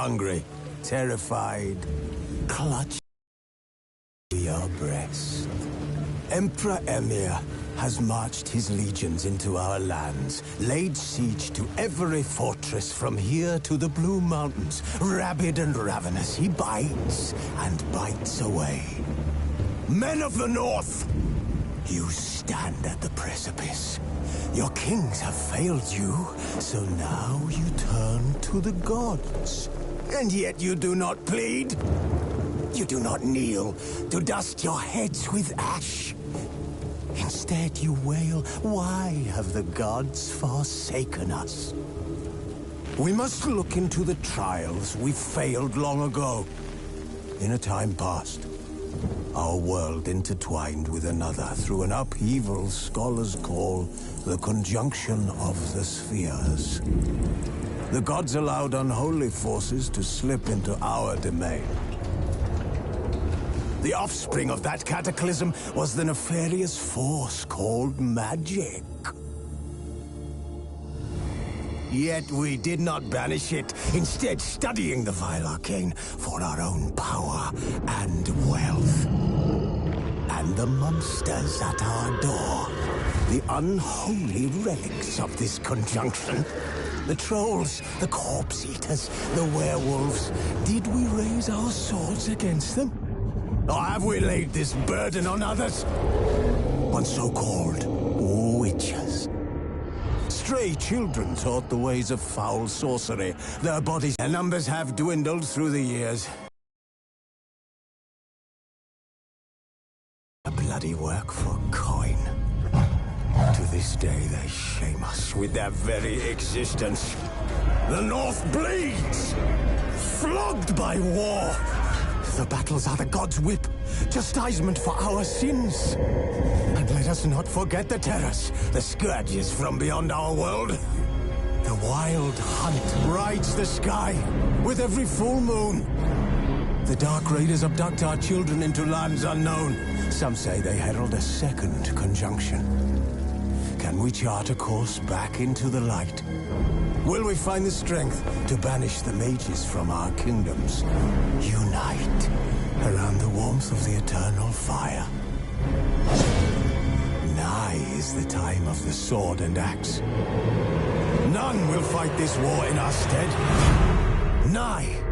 hungry, terrified, clutch your breast. Emperor Emir has marched his legions into our lands, laid siege to every fortress from here to the Blue Mountains. Rabid and ravenous, he bites and bites away. Men of the North, you stand at the precipice. Your kings have failed you, so now you turn to the gods. And yet you do not plead. You do not kneel to dust your heads with ash. Instead you wail, why have the gods forsaken us? We must look into the trials we failed long ago. In a time past, our world intertwined with another through an upheaval scholars call the conjunction of the spheres. The gods allowed unholy forces to slip into our domain. The offspring of that cataclysm was the nefarious force called magic. Yet we did not banish it, instead studying the vile arcane for our own power and wealth. And the monsters at our door, the unholy relics of this conjunction. The trolls, the corpse-eaters, the werewolves. Did we raise our swords against them? Or have we laid this burden on others? On so-called witches. Stray children taught the ways of foul sorcery. Their bodies and numbers have dwindled through the years. A bloody work for coin. To this day they shame us with their very existence. The North bleeds! Flogged by war! The battles are the gods' whip, chastisement for our sins. And let us not forget the terrors, the scourges from beyond our world. The wild hunt rides the sky with every full moon. The Dark Raiders abduct our children into lands unknown. Some say they herald a second conjunction. Can we chart a course back into the light? Will we find the strength to banish the mages from our kingdoms? Unite around the warmth of the eternal fire. Nigh is the time of the sword and axe. None will fight this war in our stead. Nigh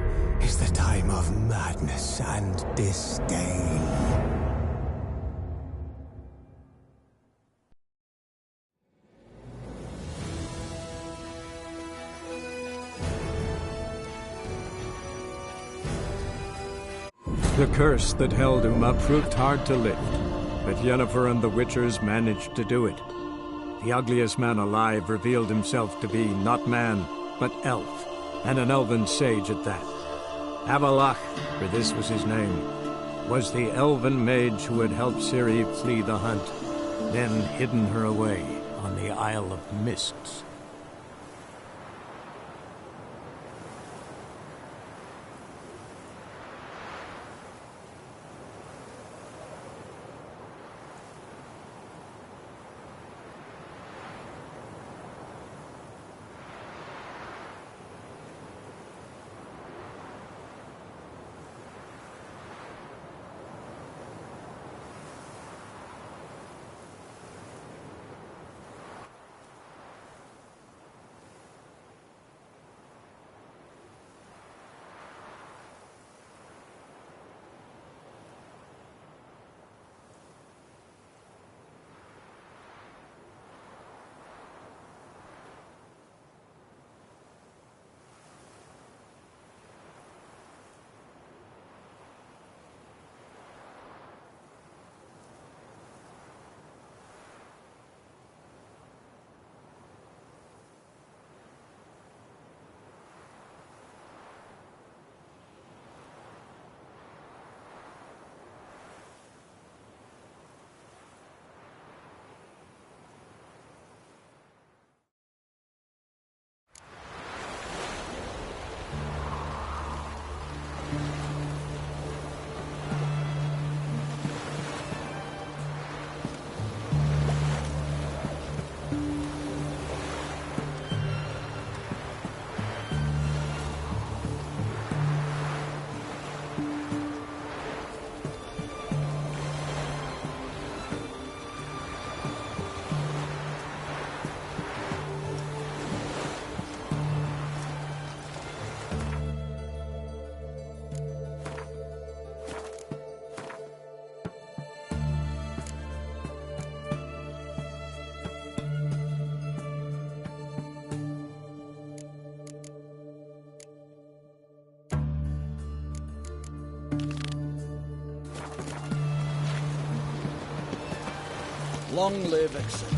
is the time of madness and disdain. The curse that held Uma proved hard to lift, but Yennefer and the Witchers managed to do it. The ugliest man alive revealed himself to be not man, but elf, and an elven sage at that. Avalach, for this was his name, was the elven mage who had helped Ciri flee the hunt, then hidden her away on the Isle of Mists. Long live Exodus.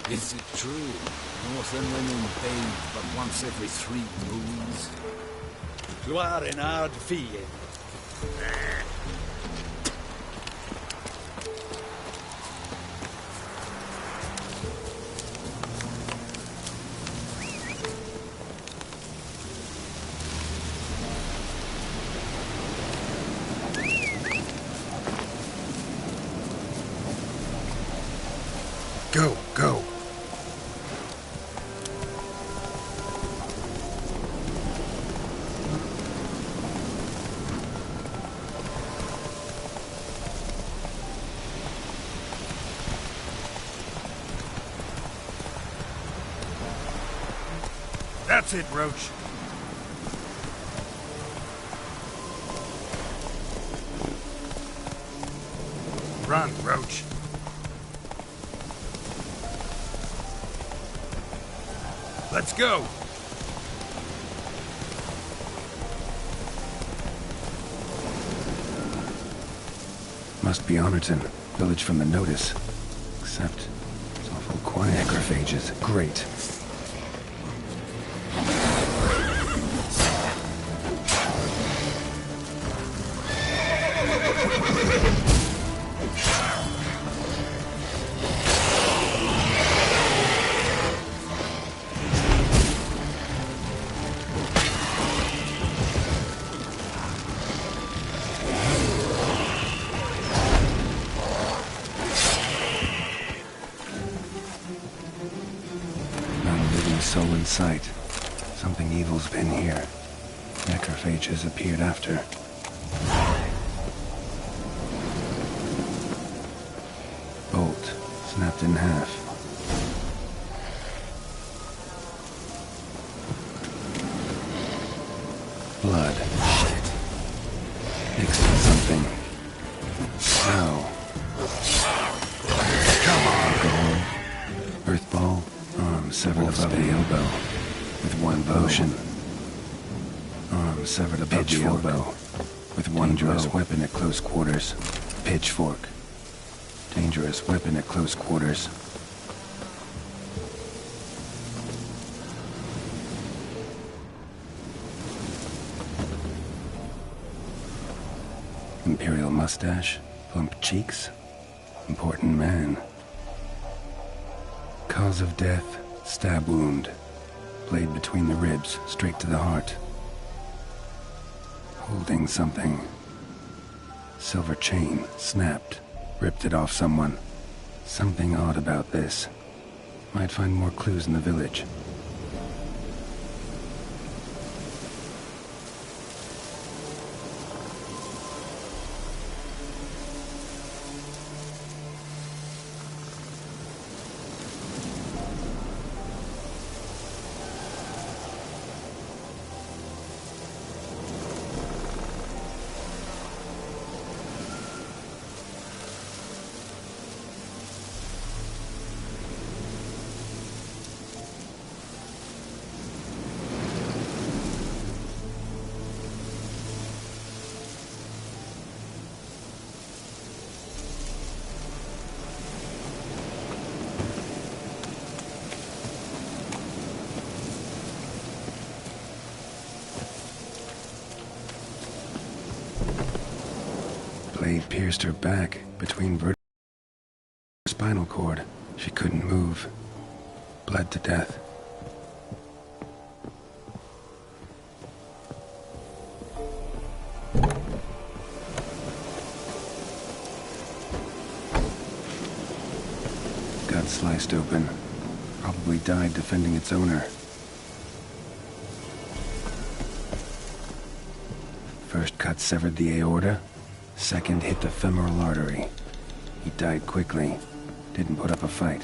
Is it true? Northern women bathe but once every 3 moons? You are in hard field. Go, go. That's it, Roach. Run, Roach. Let's go! Must be Honorton, village from the notice. Except, it's awful quiet. Necrophages, great. Soul in sight. Something evil's been here. Necrophages appeared after. Bolt, snapped in half. Blood. Shit. Mixed with something. Ow. Come on, go on. Earth ball. Arm severed above the elbow, with one potion. Arm severed above the elbow, with one dangerous weapon at close quarters. Pitchfork. Dangerous weapon at close quarters. Imperial mustache, plump cheeks. Important man. Cause of death, stab wound. Blade between the ribs, straight to the heart. Holding something. Silver chain, snapped. Ripped it off someone. Something odd about this. Might find more clues in the village. Blade pierced her back between spinal cord. She couldn't move. Bled to death. Gut sliced open. Probably died defending its owner. First cut severed the aorta. Second hit the femoral artery. He died quickly. Didn't put up a fight.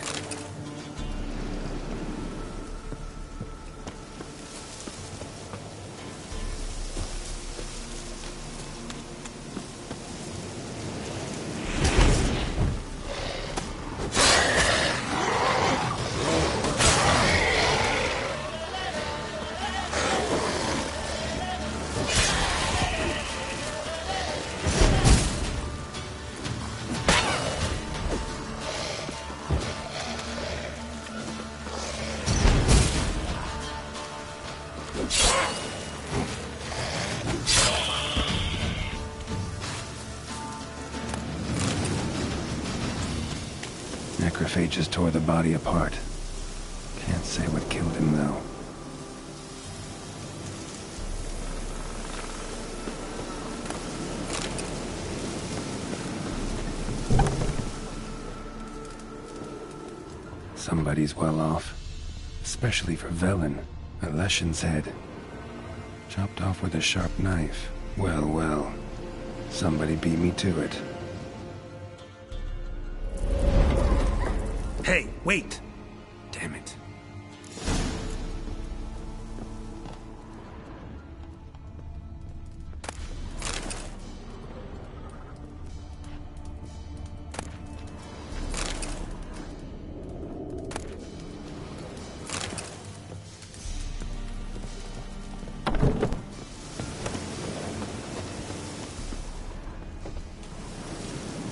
Necrophages tore the body apart. Can't say what killed him, though. Somebody's well off. Especially for Velen, a Leshen's head. Chopped off with a sharp knife. Well, well. Somebody beat me to it. Hey, wait! Damn it.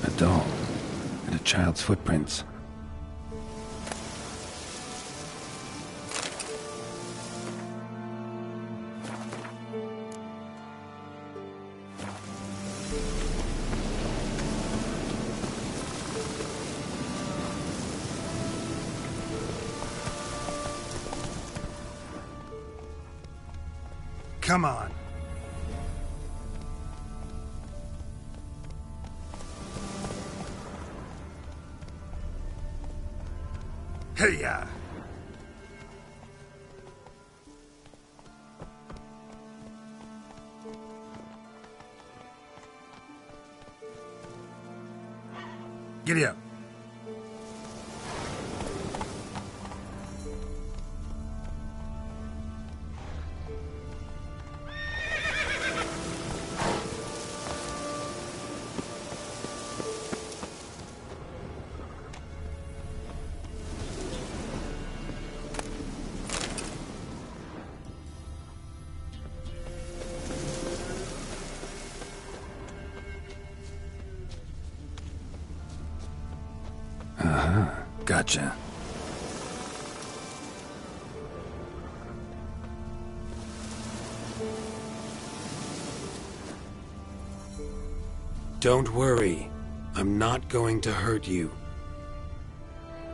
A doll. And a child's footprints. Come on. Hey-ya! Giddy up. Gotcha. Don't worry. I'm not going to hurt you.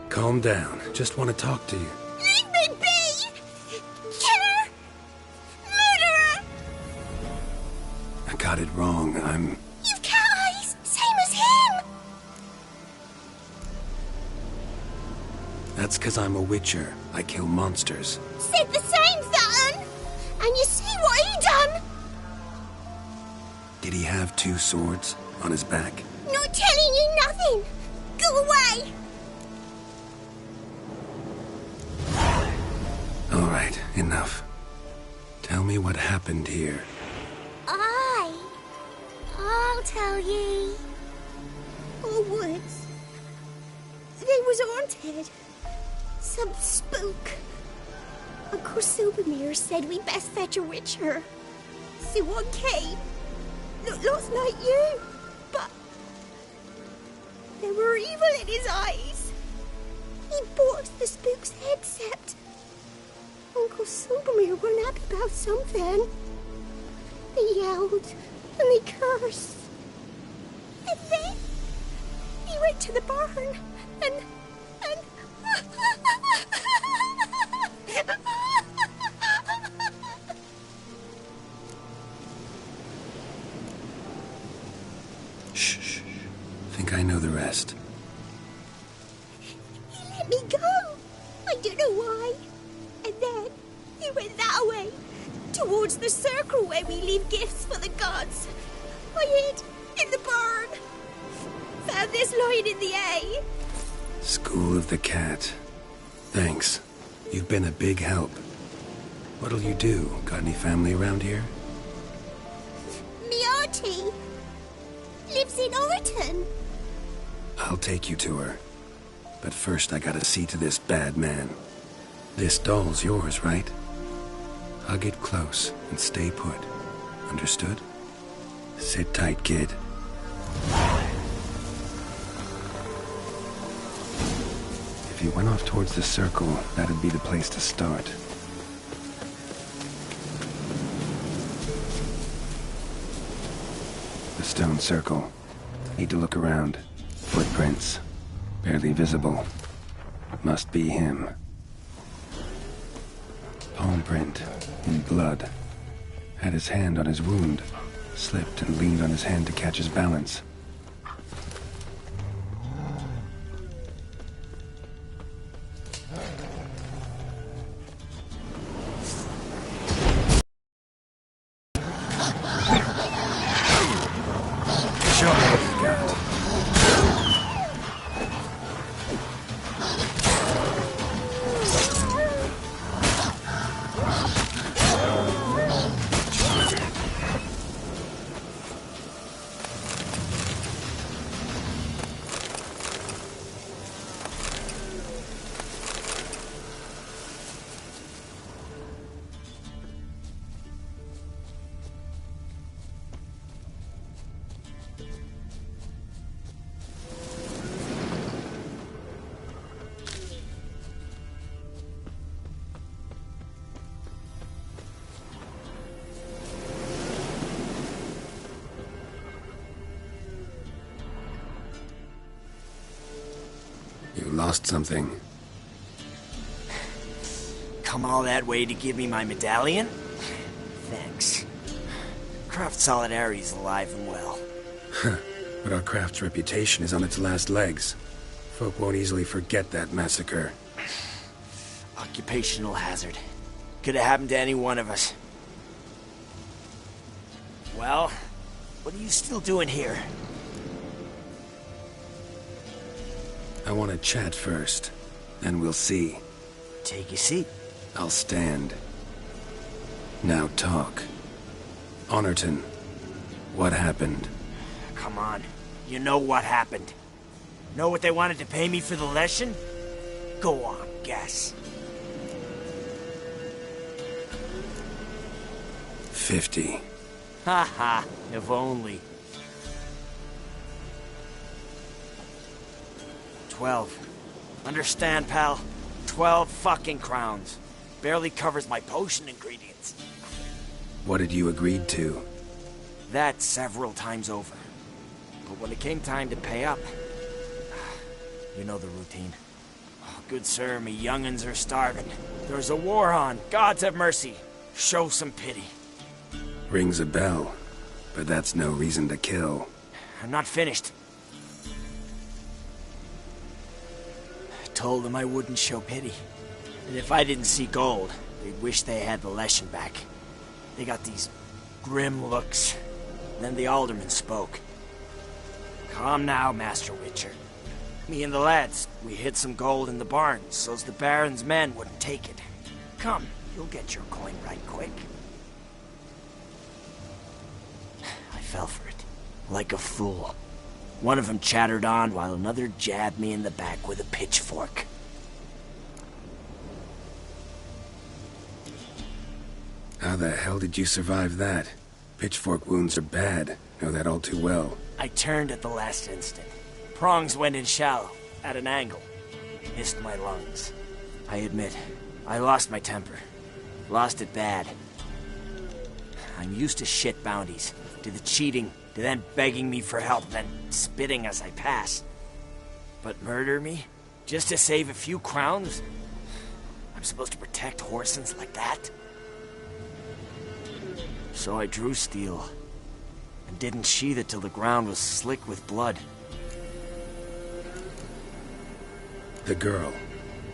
Calm down. Just want to talk to you. Leave me be! Killer! Murderer! I got it wrong. You've cat eyes! Same as him! That's 'cause I'm a witcher. I kill monsters. Said the same, That'un! And you see what he done? Did he have 2 swords on his back? Not telling you nothing! Go away! All right, enough. Tell me what happened here. I'll tell ye. Oh, woods. They was haunted. Some spook. Uncle Silvermere said we best fetch a witcher. So one came. Looked like you, but there were evil in his eyes. He bought the spook's headset. Uncle Silvermere weren't happy about something. They yelled and they cursed. And then he went to the barn and let me go. I don't know why. And then he went that way, towards the circle where we leave gifts for the gods. I hid in the barn. Found this lying in the hay. School of the Cat. Thanks. You've been a big help. What'll you do? Got any family around here? Me auntie lives in Orton. I'll take you to her. But first I gotta see to this bad man. This doll's yours, right? Hug it close and stay put. Understood? Sit tight, kid. If you went off towards the circle, that'd be the place to start. The stone circle. Need to look around. Footprints. Barely visible. Must be him. Palm print. In blood. Had his hand on his wound. Slipped and leaned on his hand to catch his balance. Show me what you got. You lost something. Come all that way to give me my medallion? Thanks. Craft Solidarity's alive and well. But our craft's reputation is on its last legs. Folk won't easily forget that massacre. Occupational hazard. Could have happened to any one of us. Well, what are you still doing here? I want to chat first. Then we'll see. Take a seat. I'll stand. Now talk. Honorton, what happened? Come on. You know what happened. Know what they wanted to pay me for the lesson? Go on, guess. 50. Ha ha, if only. 12. Understand, pal? 12 fucking crowns. Barely covers my potion ingredients. What had you agreed to? That several times over. But when it came time to pay up, you know the routine. Oh, good sir, me young'uns are starving. There's a war on. Gods have mercy. Show some pity. Rings a bell, but that's no reason to kill. I'm not finished. Told them I wouldn't show pity. And if I didn't see gold, they'd wish they had the lesson back. They got these grim looks. Then the alderman spoke. Come now, Master Witcher. Me and the lads, we hid some gold in the barn so's the Baron's men wouldn't take it. Come, you'll get your coin right quick. I fell for it, like a fool. One of them chattered on while another jabbed me in the back with a pitchfork. How the hell did you survive that? Pitchfork wounds are bad. Know that all too well. I turned at the last instant. Prongs went in shallow, at an angle. Hissed my lungs. I admit, I lost my temper. Lost it bad. I'm used to shit bounties, to the cheating, to them begging me for help, then spitting as I pass. But murder me? Just to save a few crowns? I'm supposed to protect Horsens like that? So I drew steel, and didn't sheathe it till the ground was slick with blood. The girl.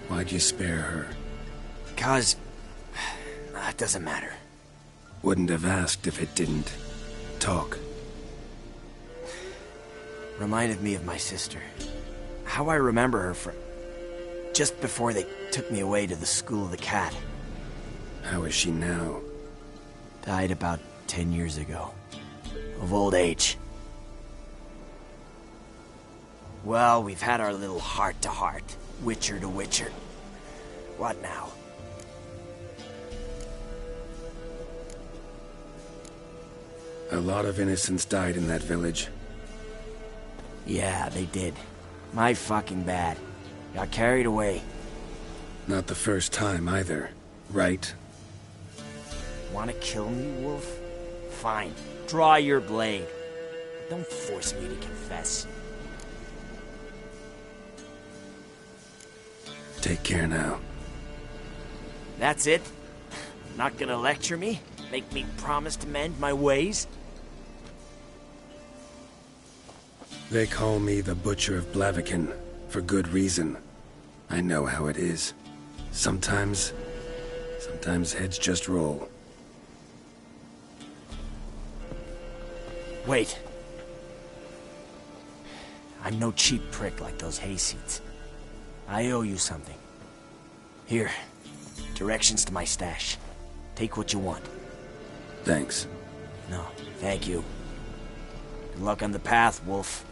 Why'd you spare her? 'Cause... it doesn't matter. Wouldn't have asked if it didn't talk. Reminded me of my sister. How I remember her from... just before they took me away to the School of the Cat. How is she now? Died about 10 years ago. Of old age. Well, we've had our little heart-to-heart. Witcher to Witcher. What now? A lot of innocents died in that village. Yeah, they did. My fucking bad. Got carried away. Not the first time either, right? Wanna kill me, Wolf? Fine. Draw your blade. But don't force me to confess. Take care now. That's it? Not gonna lecture me? Make me promise to mend my ways? They call me the Butcher of Blaviken, for good reason. I know how it is. Sometimes heads just roll. Wait. I'm no cheap prick like those hayseeds. I owe you something. Here, directions to my stash. Take what you want. Thanks. No, thank you. Good luck on the path, Wolf.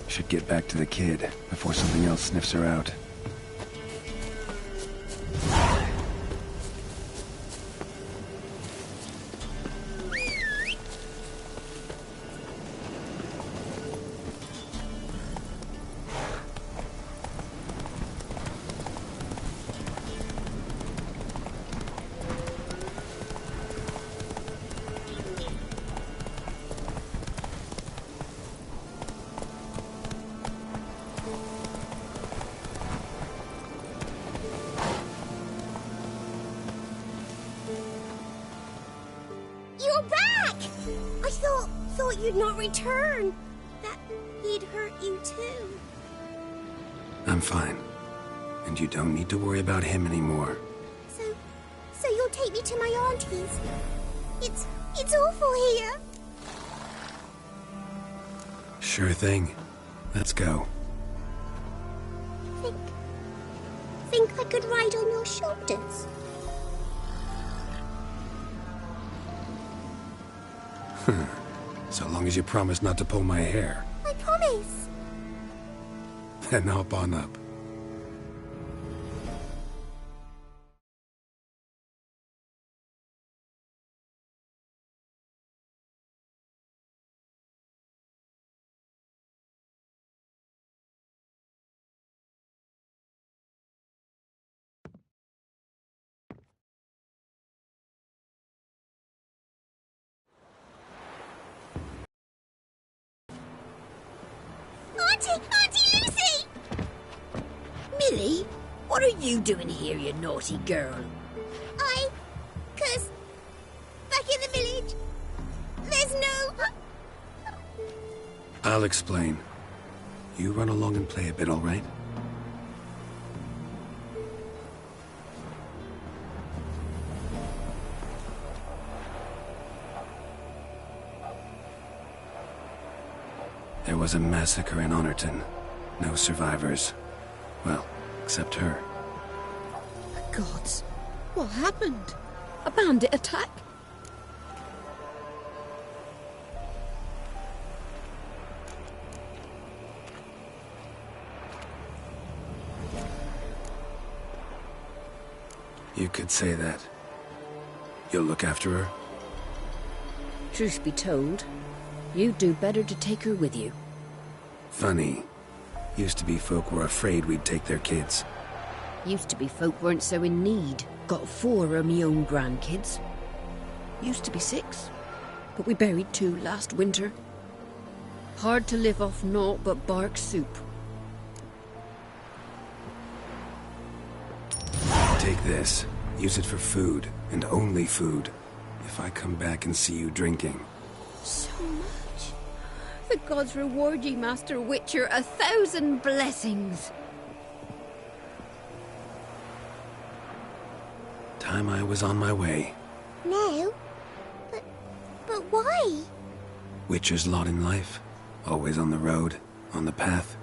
Should get back to the kid before something else sniffs her out. You're back! I thought you'd not return. That he'd hurt you too. I'm fine. And you don't need to worry about him anymore. So you'll take me to my auntie's? It's awful here. Sure thing. Let's go. Think I could ride on your shoulders? So long as you promise not to pull my hair. I promise. Then hop on up. Auntie Lucy! Millie, what are you doing here, you naughty girl? 'Cause back in the village, there's no... I'll explain. You run along and play a bit, all right? There was a massacre in Honorton. No survivors. Well, except her. The gods, what happened? A bandit attack? You could say that. You'll look after her? Truth be told, you'd do better to take her with you. Funny. Used to be folk were afraid we'd take their kids. Used to be folk weren't so in need. Got 4 of me own grandkids. Used to be 6, but we buried 2 last winter. Hard to live off naught but bark soup. Take this. Use it for food, and only food. If I come back and see you drinking. So much. The gods reward ye, Master Witcher, 1,000 blessings. Time I was on my way. No? But why? Witcher's lot in life. Always on the road, on the path.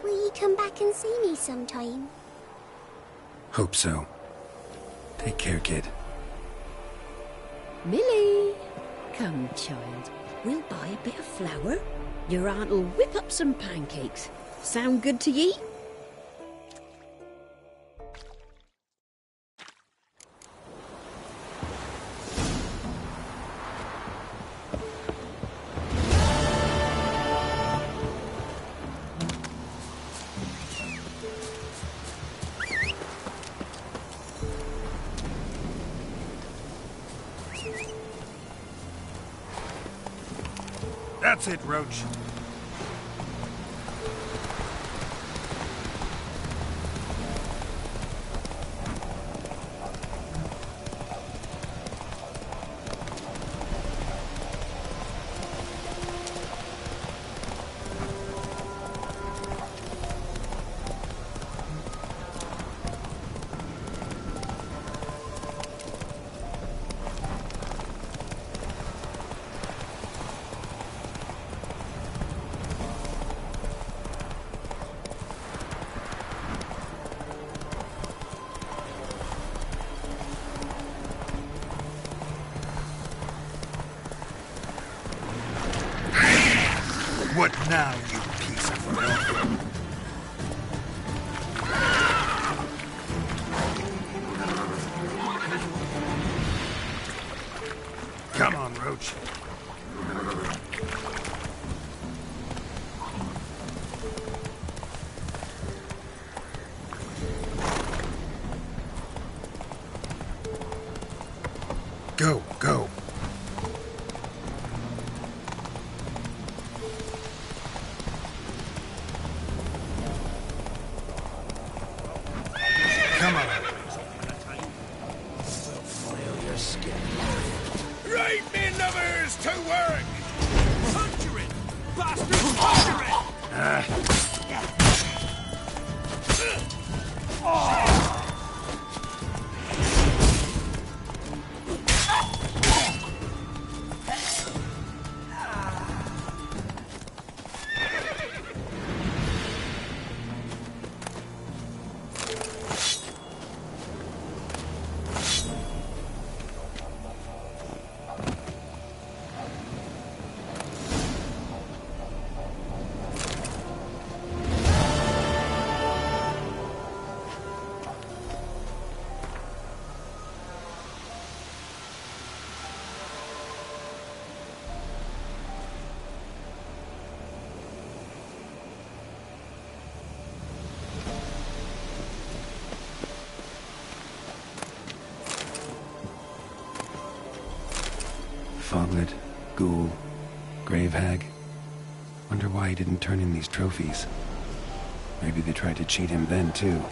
Will you come back and see me sometime? Hope so. Take care, kid. Millie! Come, child. We'll buy a bit of flour. Your aunt'll whip up some pancakes. Sound good to ye? That's it, Roach. What now, you piece of work? Come on, Roach. Go, go. Come on. Flail your skin. Right, me lovers, to work! Conjure it! Bastard, conjure it! Foglet, Ghoul, Grave Hag. Wonder why he didn't turn in these trophies. Maybe they tried to cheat him then, too.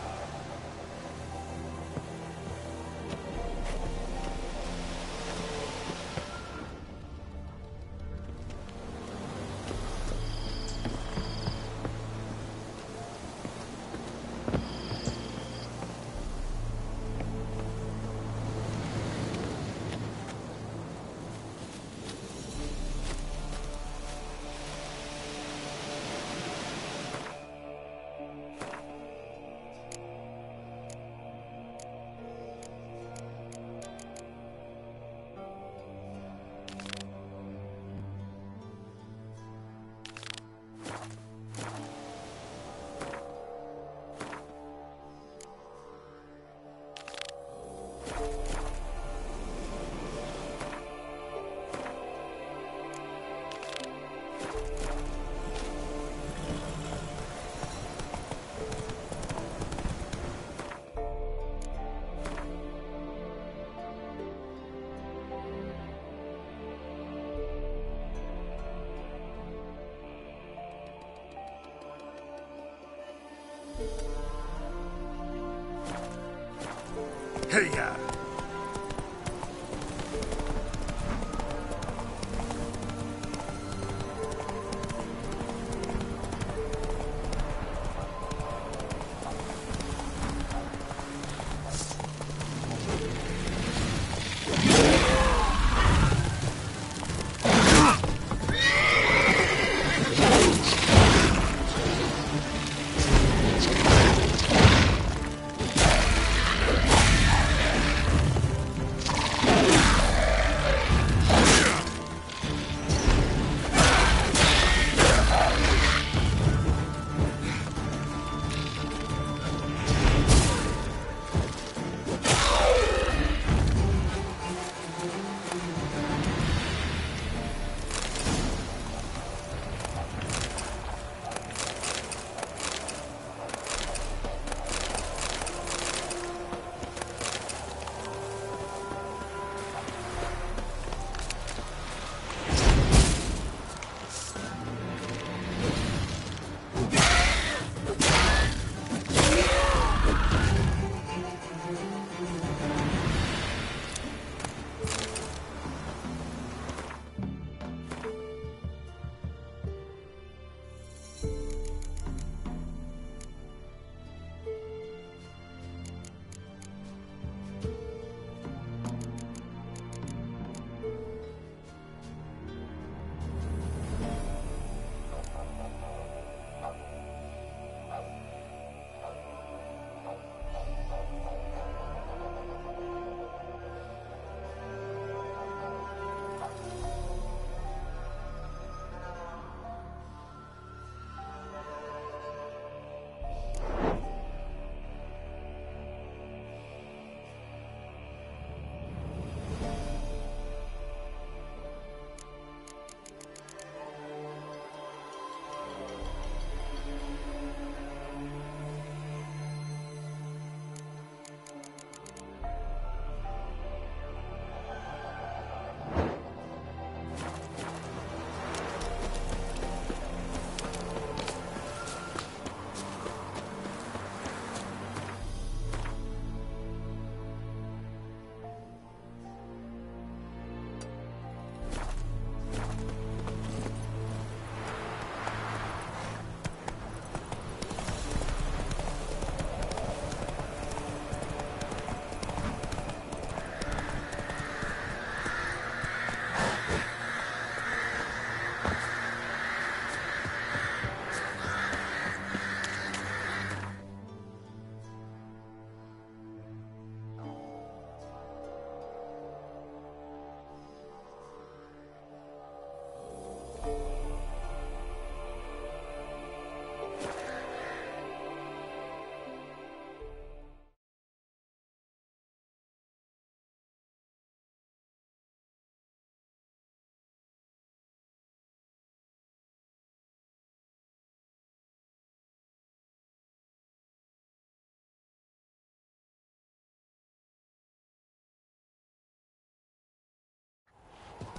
Hey-ya!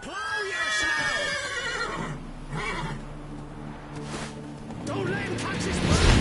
Plow yourself! Don't let him touch his foot!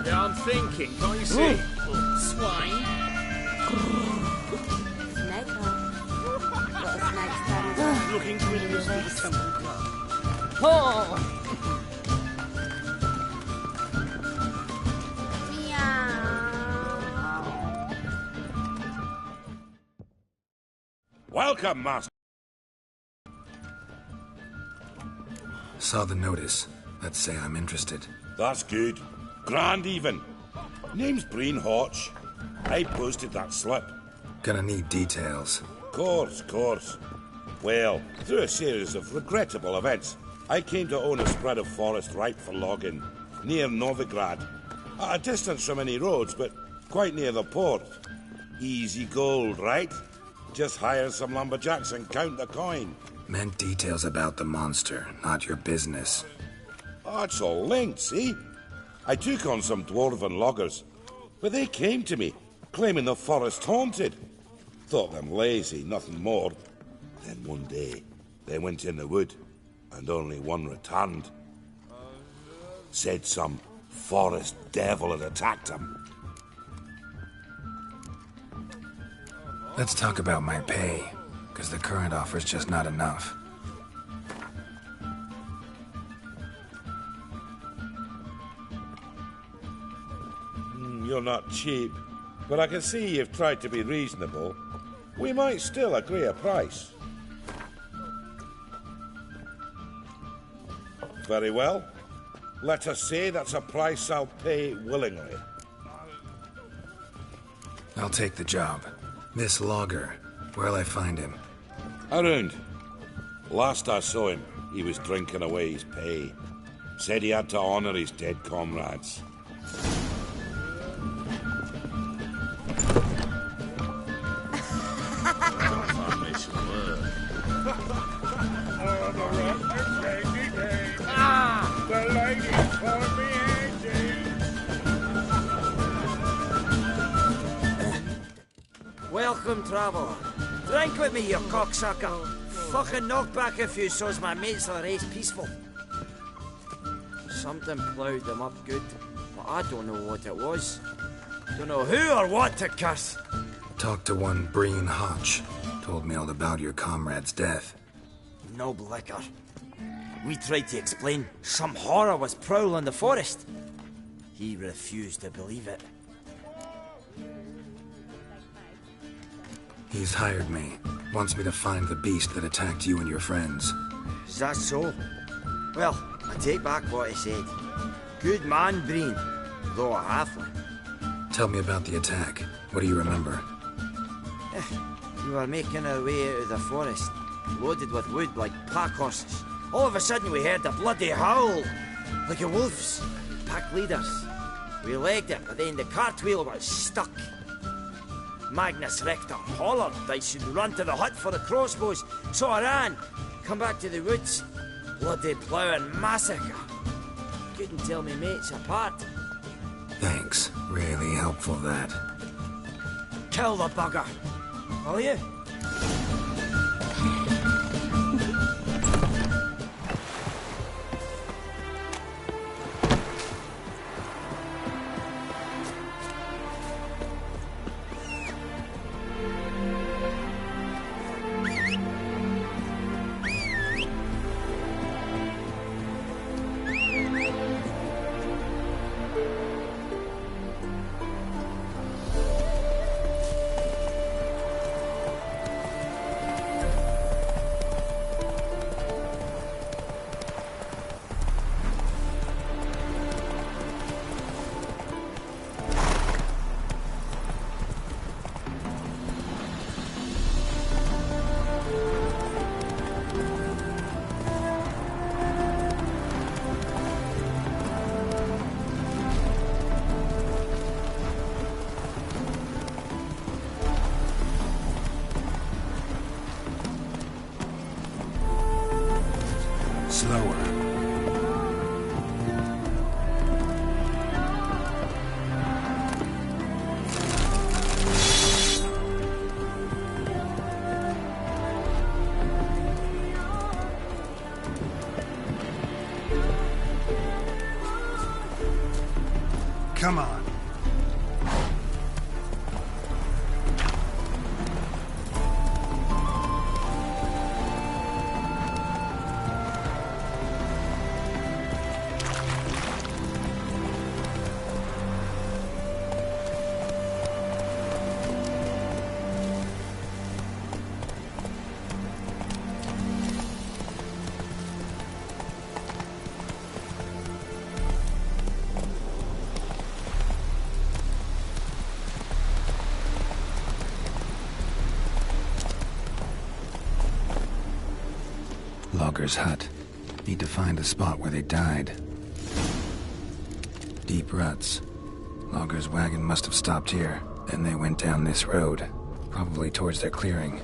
Yeah, I'm thinking, can't you see? Swine. Snake hole. Got a snake's tongue. Looking to introduce me to Temple Club. Oh! Welcome, Master. Saw the notice. Let's say I'm interested. That's good. Grand even. Name's Breen Hotch. I posted that slip. Gonna need details. Course. Well, through a series of regrettable events, I came to own a spread of forest ripe for logging, near Novigrad. At a distance from any roads, but quite near the port. Easy gold, right? Just hire some lumberjacks and count the coin. Meant details about the monster, not your business. Oh, it's all linked, see? I took on some dwarven loggers, but they came to me, claiming the forest haunted. Thought them lazy, nothing more. Then one day, they went in the wood, and only one returned. Said some forest devil had attacked him. Let's talk about my pay, because the current offer's just not enough. You're not cheap, but I can see you've tried to be reasonable. We might still agree a price. Very well. Let us say that's a price I'll pay willingly. I'll take the job. This logger, where'll I find him? Around. Last I saw him, he was drinking away his pay. Said he had to honor his dead comrades. Welcome, traveller. Drink with me, you cocksucker. Fucking knock back a few so's my mates will race peaceful. Something ploughed them up good, but I don't know what it was. Don't know who or what to curse. Talked to one Breen Hotch. Told me all about your comrade's death. Noble liquor. We tried to explain some horror was prowling the forest. He refused to believe it. He's hired me. Wants me to find the beast that attacked you and your friends. Is that so? Well, I take back what I said. Good man, Breen, though a halfling. Tell me about the attack. What do you remember? We were making our way out of the forest, loaded with wood like pack horses. All of a sudden we heard a bloody howl, like a wolf's. Pack leaders. We legged it, but then the cartwheel was stuck. Magnus Rector hollered I should run to the hut for the crossbows, so I ran. Come back to the woods. Bloody ploughing massacre. Couldn't tell me mates apart. Thanks. Really helpful, that. Kill the bugger. Will you? Slower. Come on. logger's hut. Need to find the spot where they died. Deep ruts. Logger's wagon must have stopped here. Then they went down this road, probably towards their clearing.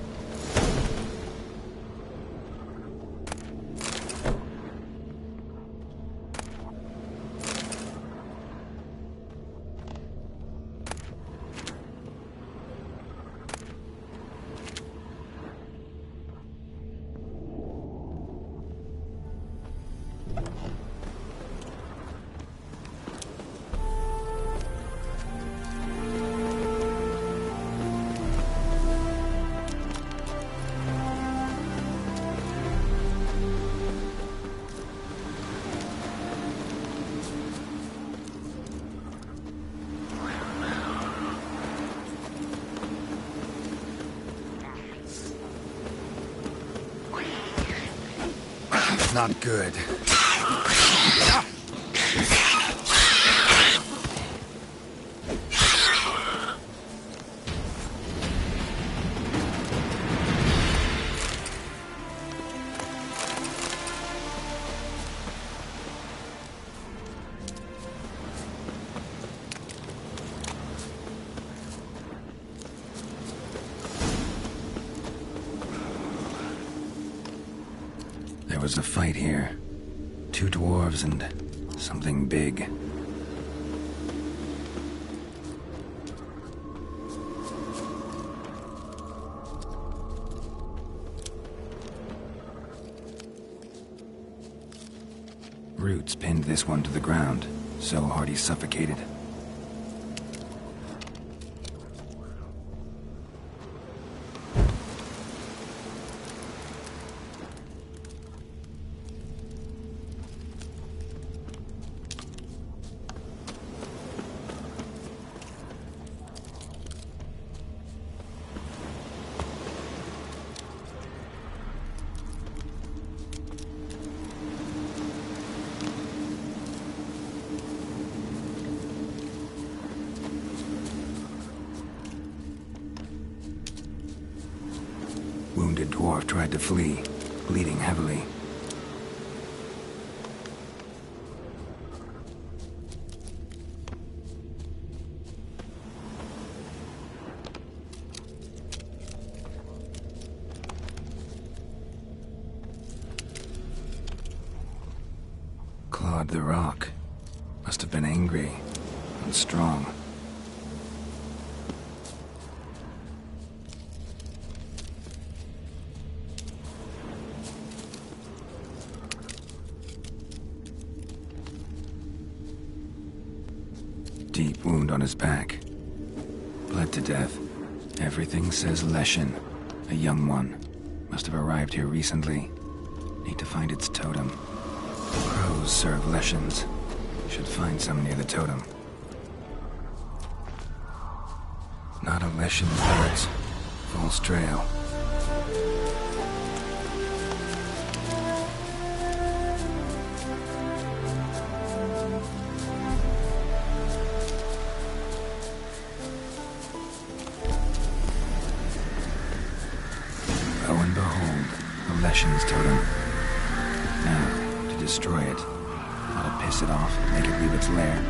Not good. There was a fight here. 2 dwarves and something big. Roots pinned this one to the ground, so hard he suffocated. Wounded dwarf tried to flee, bleeding heavily. Clawed the rock. Must have been angry and strong. Deep wound on his back. Bled to death. Everything says Leshen, a young one. Must have arrived here recently. Need to find its totem. Crows serve Leshens. Should find some near the totem. Not a Leshen's birds. False trail. Lo and behold, the Leshen's totem. Now, to destroy it. Ought to piss it off, make it leave its lair.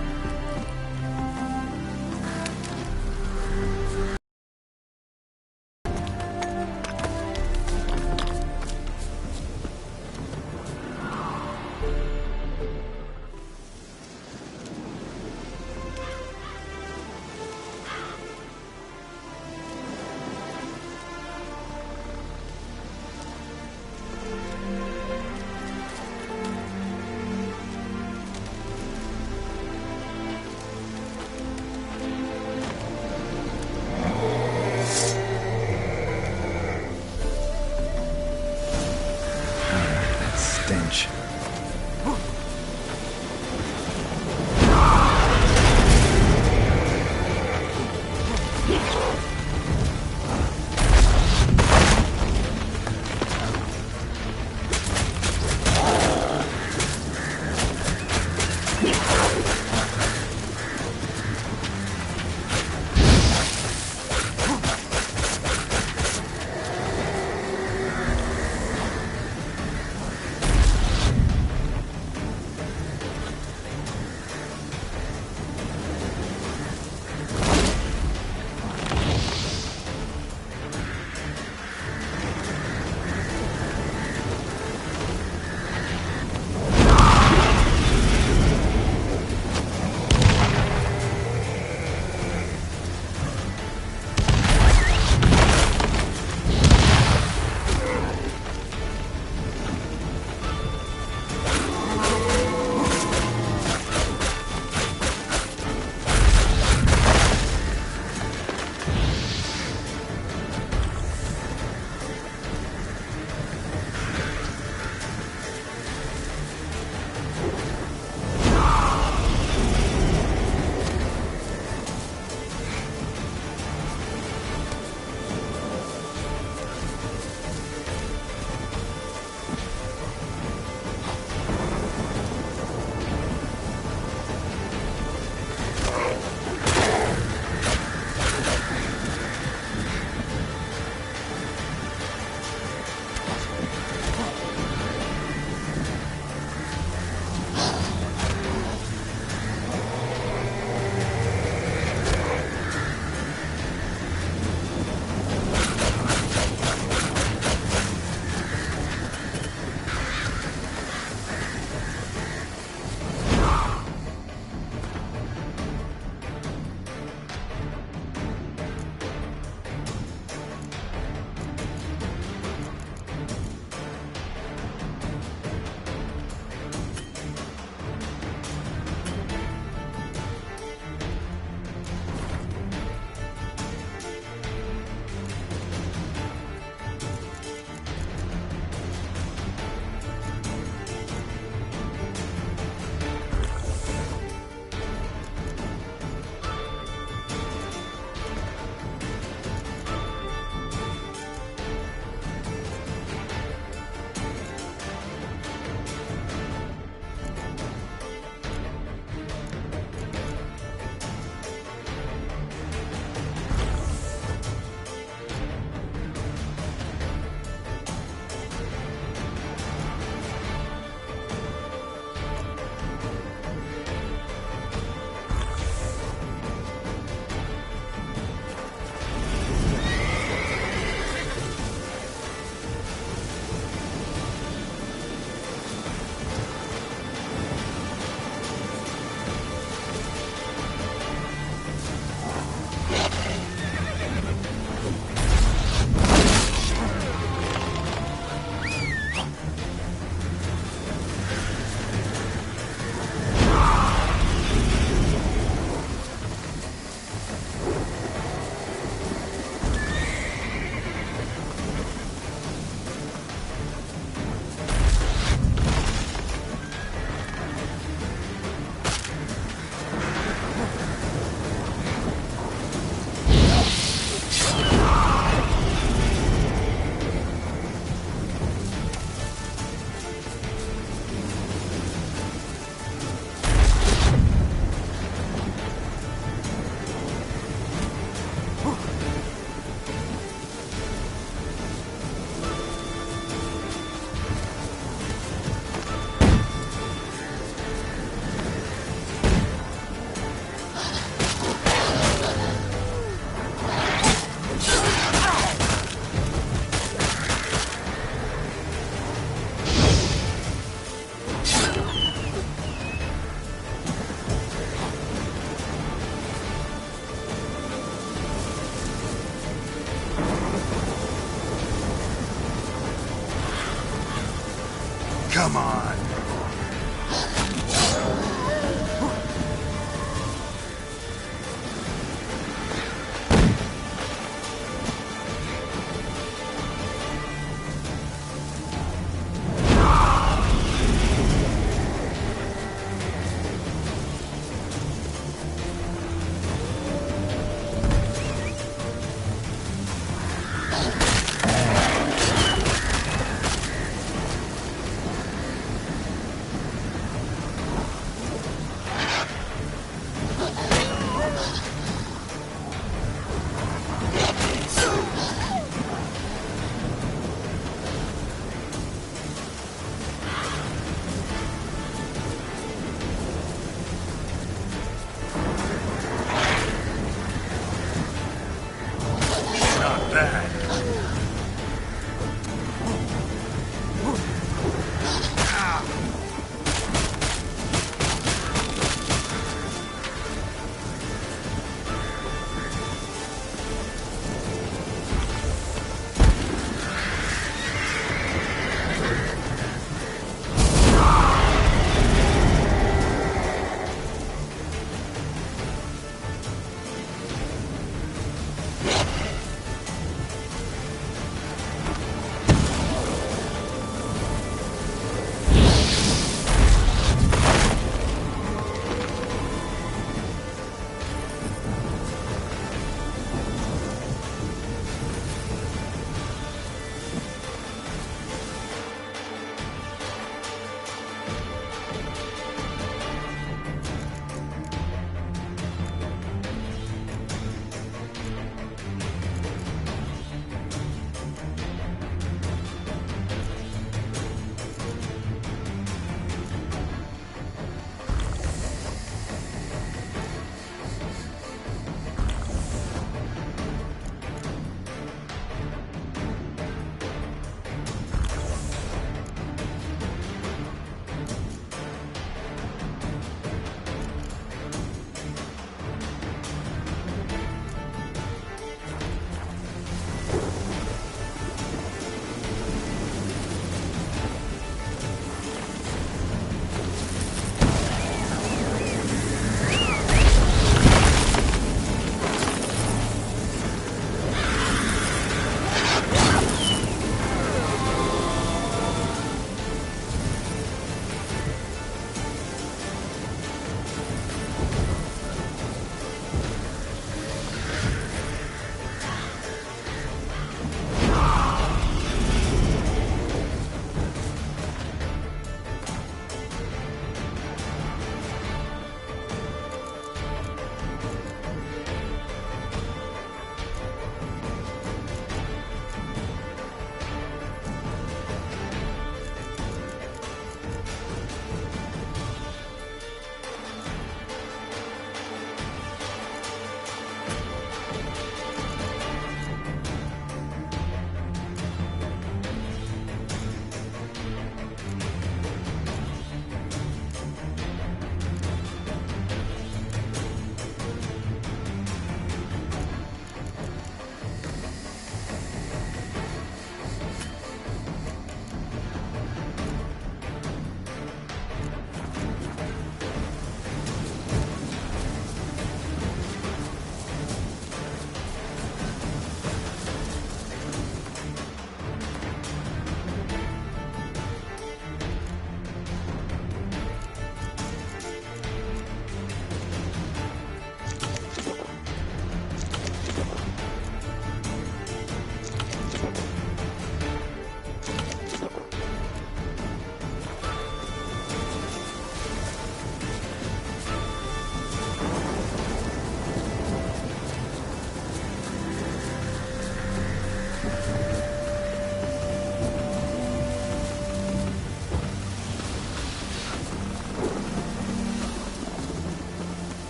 bad.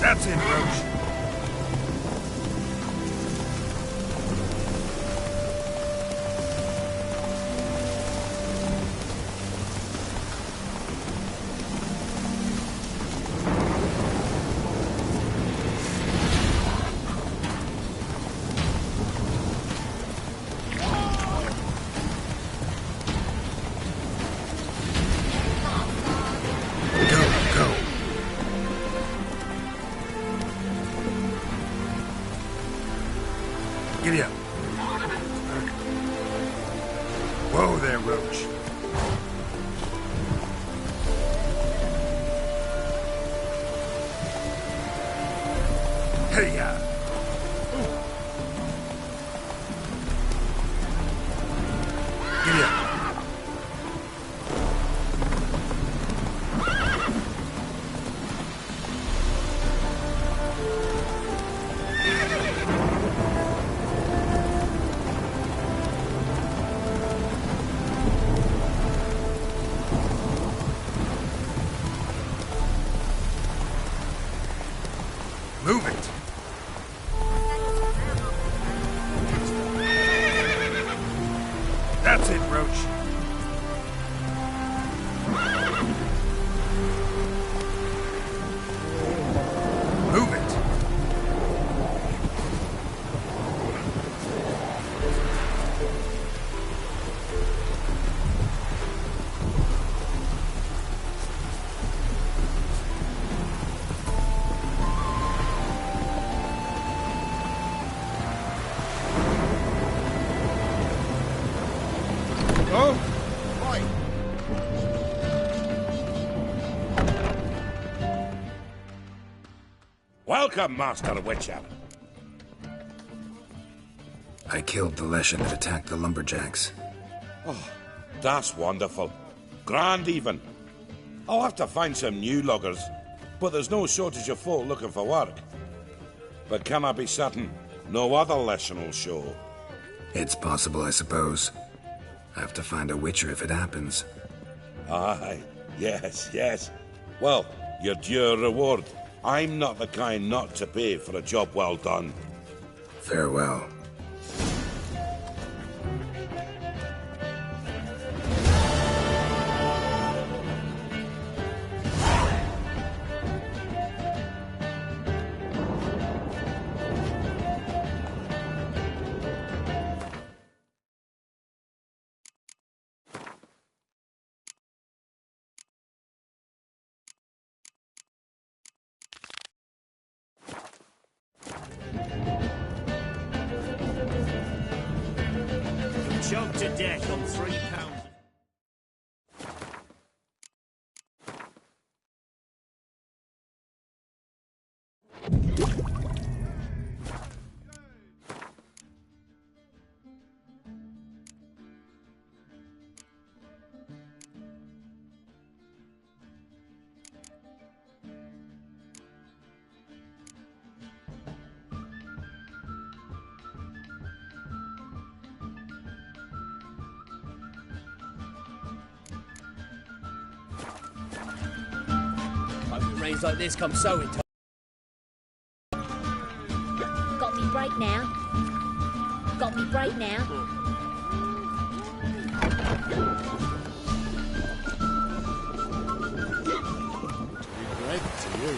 That's it, Roach. Giddy up. Whoa there, Roach. Hey-ya. Giddy up. Move it. That's it, Roach. Move it. Oh, boy. Welcome, Master Witcher. I killed the Leshen that attacked the lumberjacks. Oh, that's wonderful. Grand, even. I'll have to find some new loggers, but there's no shortage of folk looking for work. But can I be certain no other Leshen will show? It's possible, I suppose. I have to find a Witcher if it happens. Aye, yes, yes. Well, your due reward. I'm not the kind not to pay for a job well done. Farewell. Choked to death on £3. Rains like this come so in time. Got me break now. Got me break now. Break to you.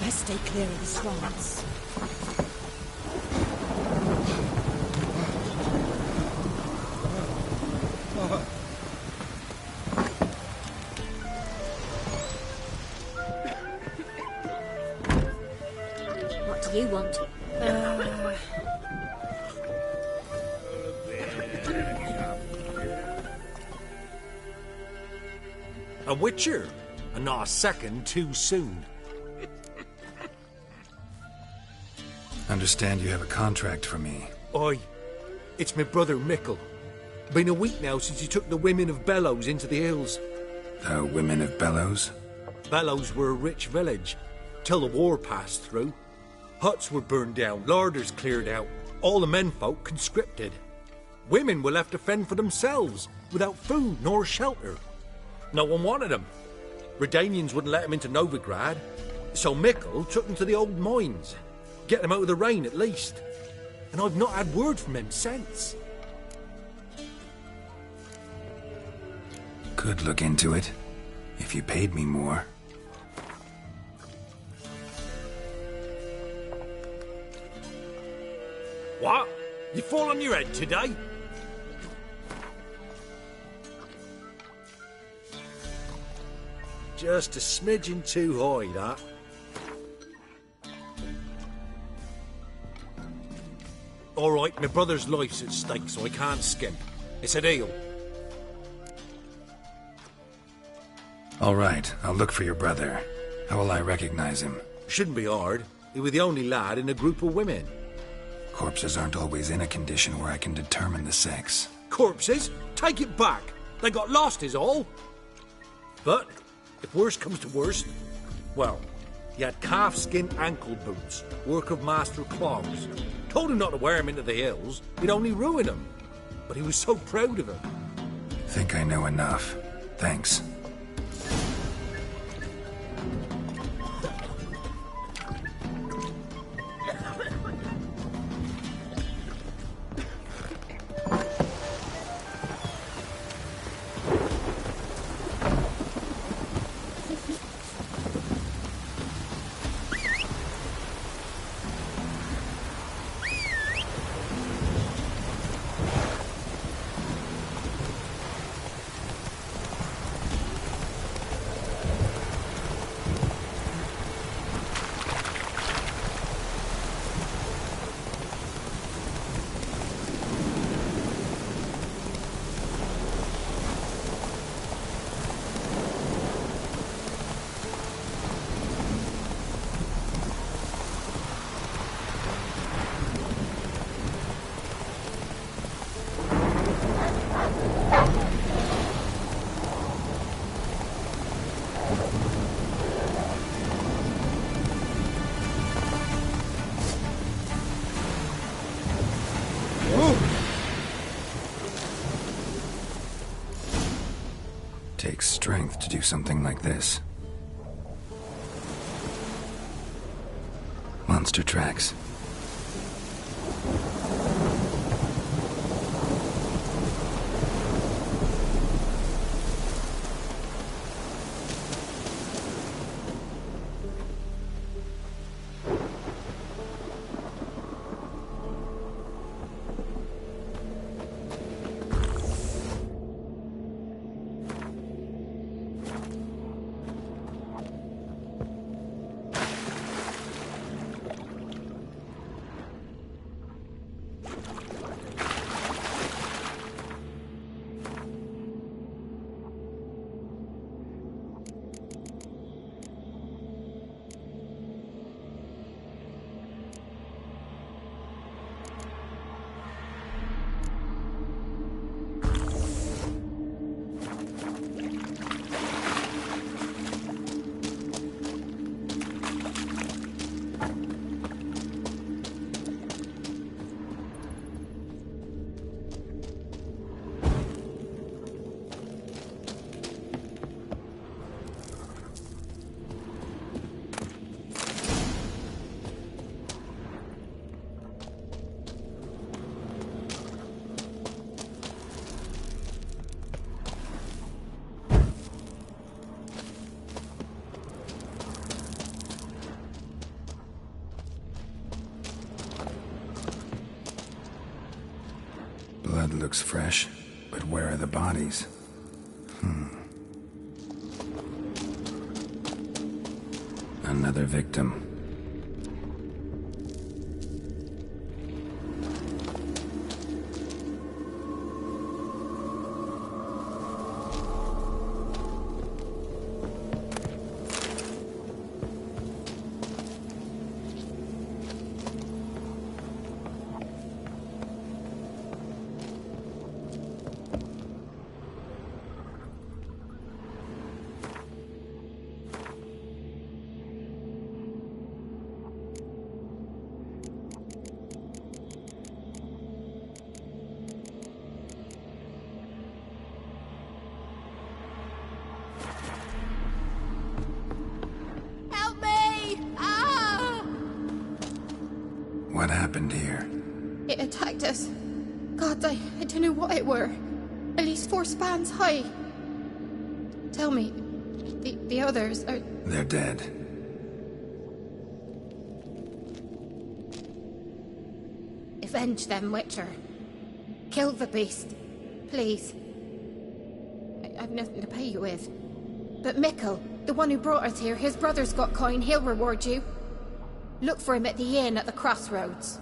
Best stay clear of the swamps. A witcher, and not a second too soon. Understand you have a contract for me. Aye. It's my brother Mickle. Been a week now since he took the women of Bellows into the hills. The women of Bellows? Bellows were a rich village, till the war passed through. Huts were burned down, larders cleared out, all the menfolk conscripted. Women were left to fend for themselves, without food nor shelter. No one wanted them. Redanians wouldn't let them into Novigrad, so Mickle took them to the old mines. Get them out of the rain at least. And I've not had word from him since. Could look into it, if you paid me more. What? You fall on your head today? Just a smidgen too high, that. All right, my brother's life's at stake, so I can't skimp. It's a deal. All right, I'll look for your brother. How will I recognize him? Shouldn't be hard. He was the only lad in a group of women. Corpses aren't always in a condition where I can determine the sex. Corpses? Take it back. They got lost is all. But, if worst comes to worst, well, he had calfskin ankle boots, work of Master Clogs. Told him not to wear him into the hills, it'd only ruin him. But he was so proud of him. Think I know enough. Thanks. Takes strength to do something like this. Monster tracks. Blood looks fresh, but where are the bodies? Another victim. happened here? It attacked us. God, I don't know what it were. At least 4 spans high. Tell me, the others are... They're dead. Avenge them, Witcher. Kill the beast. Please. I've nothing to pay you with. But Michael, the one who brought us here, his brother's got coin, he'll reward you. Look for him at the inn at the crossroads.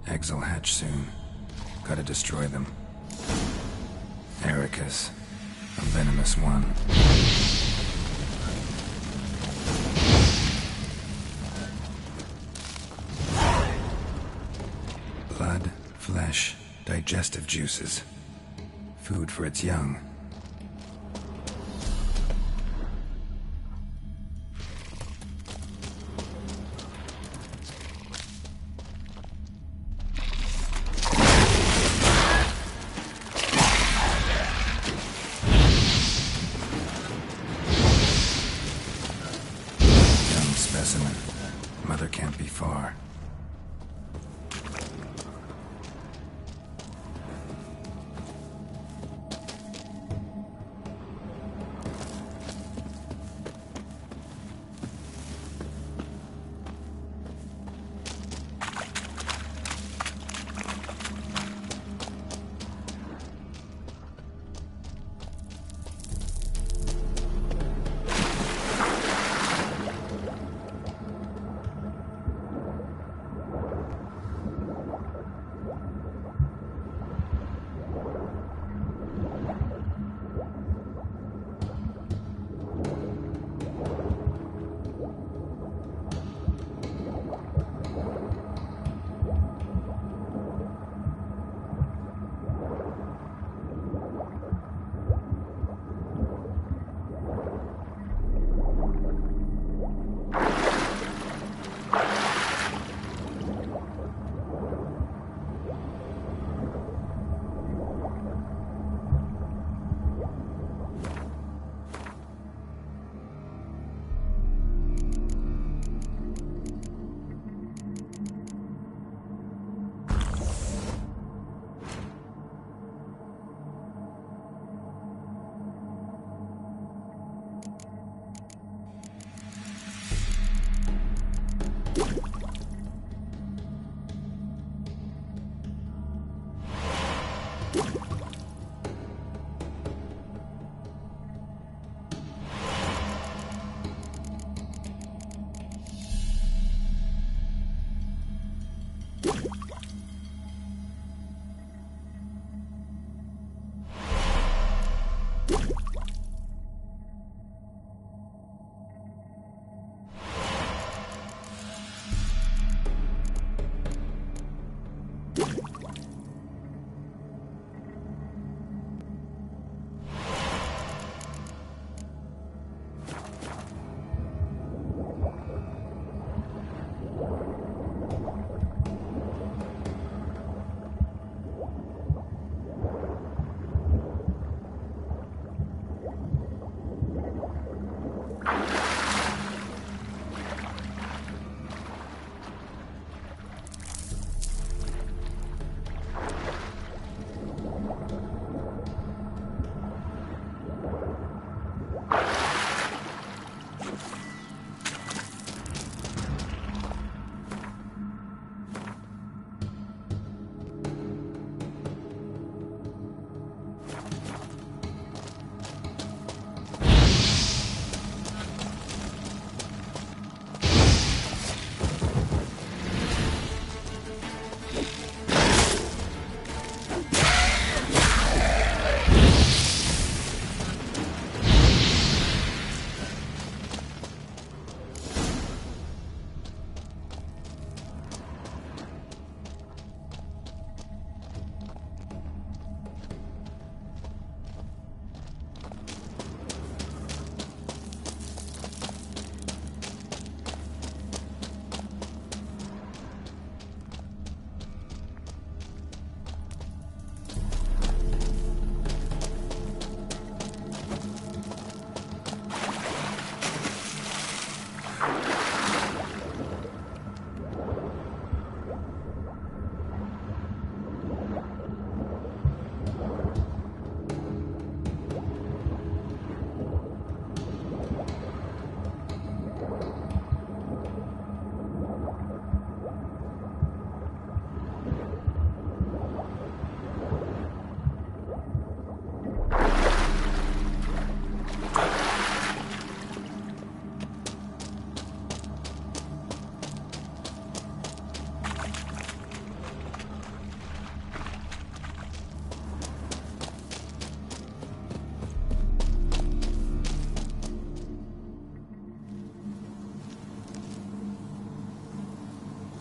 Eggs will hatch soon. Gotta destroy them. Ericus, a venomous one. Blood, flesh, digestive juices. Food for its young. Specimen. Mother can't be far.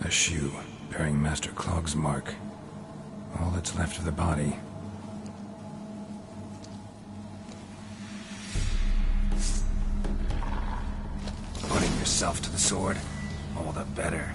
A shoe bearing Master Clog's mark. All that's left of the body. Putting yourself to the sword, all the better.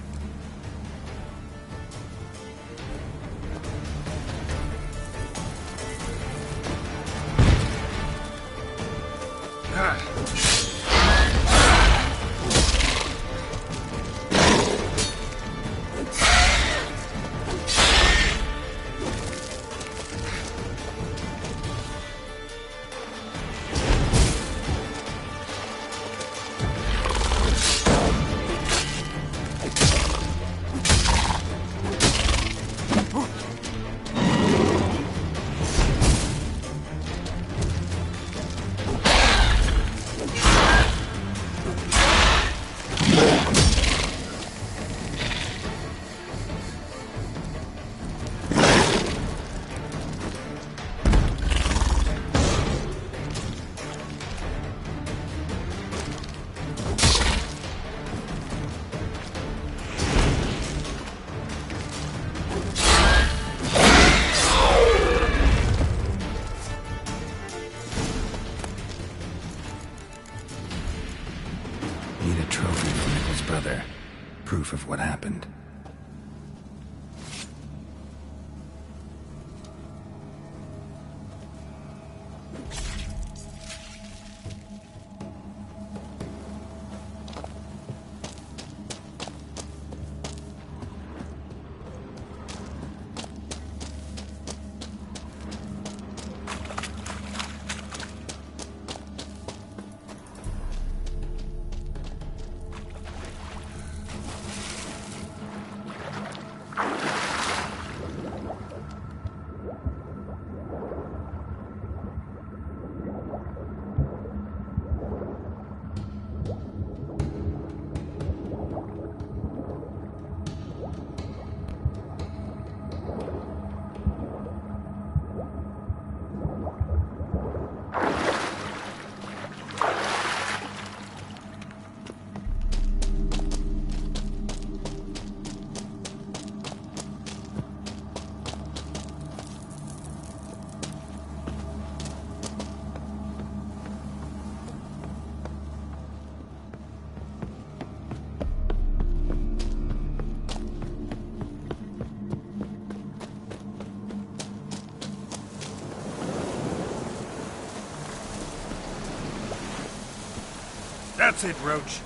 Need a trophy for Michael's brother. Proof of what happened. That's it, Roach.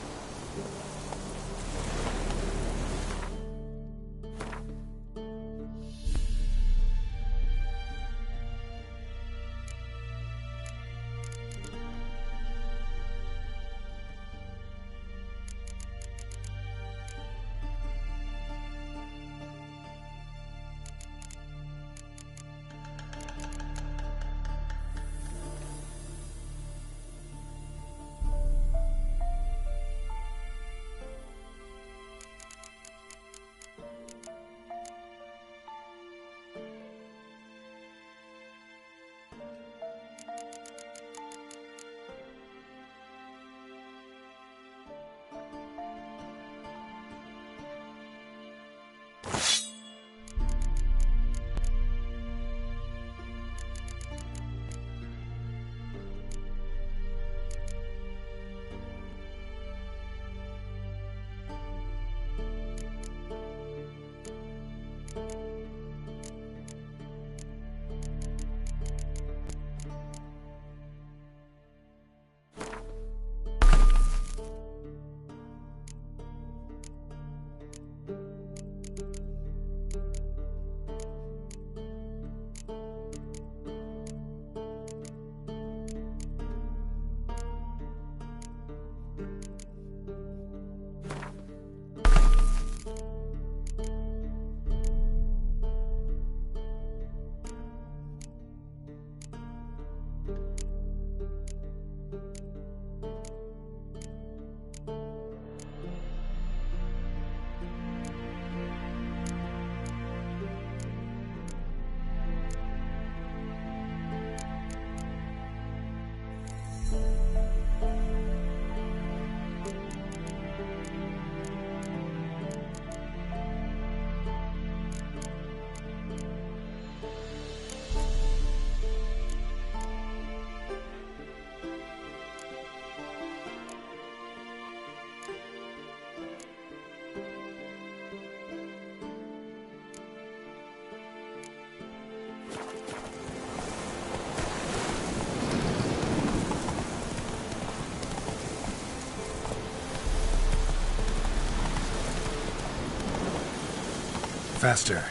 Faster.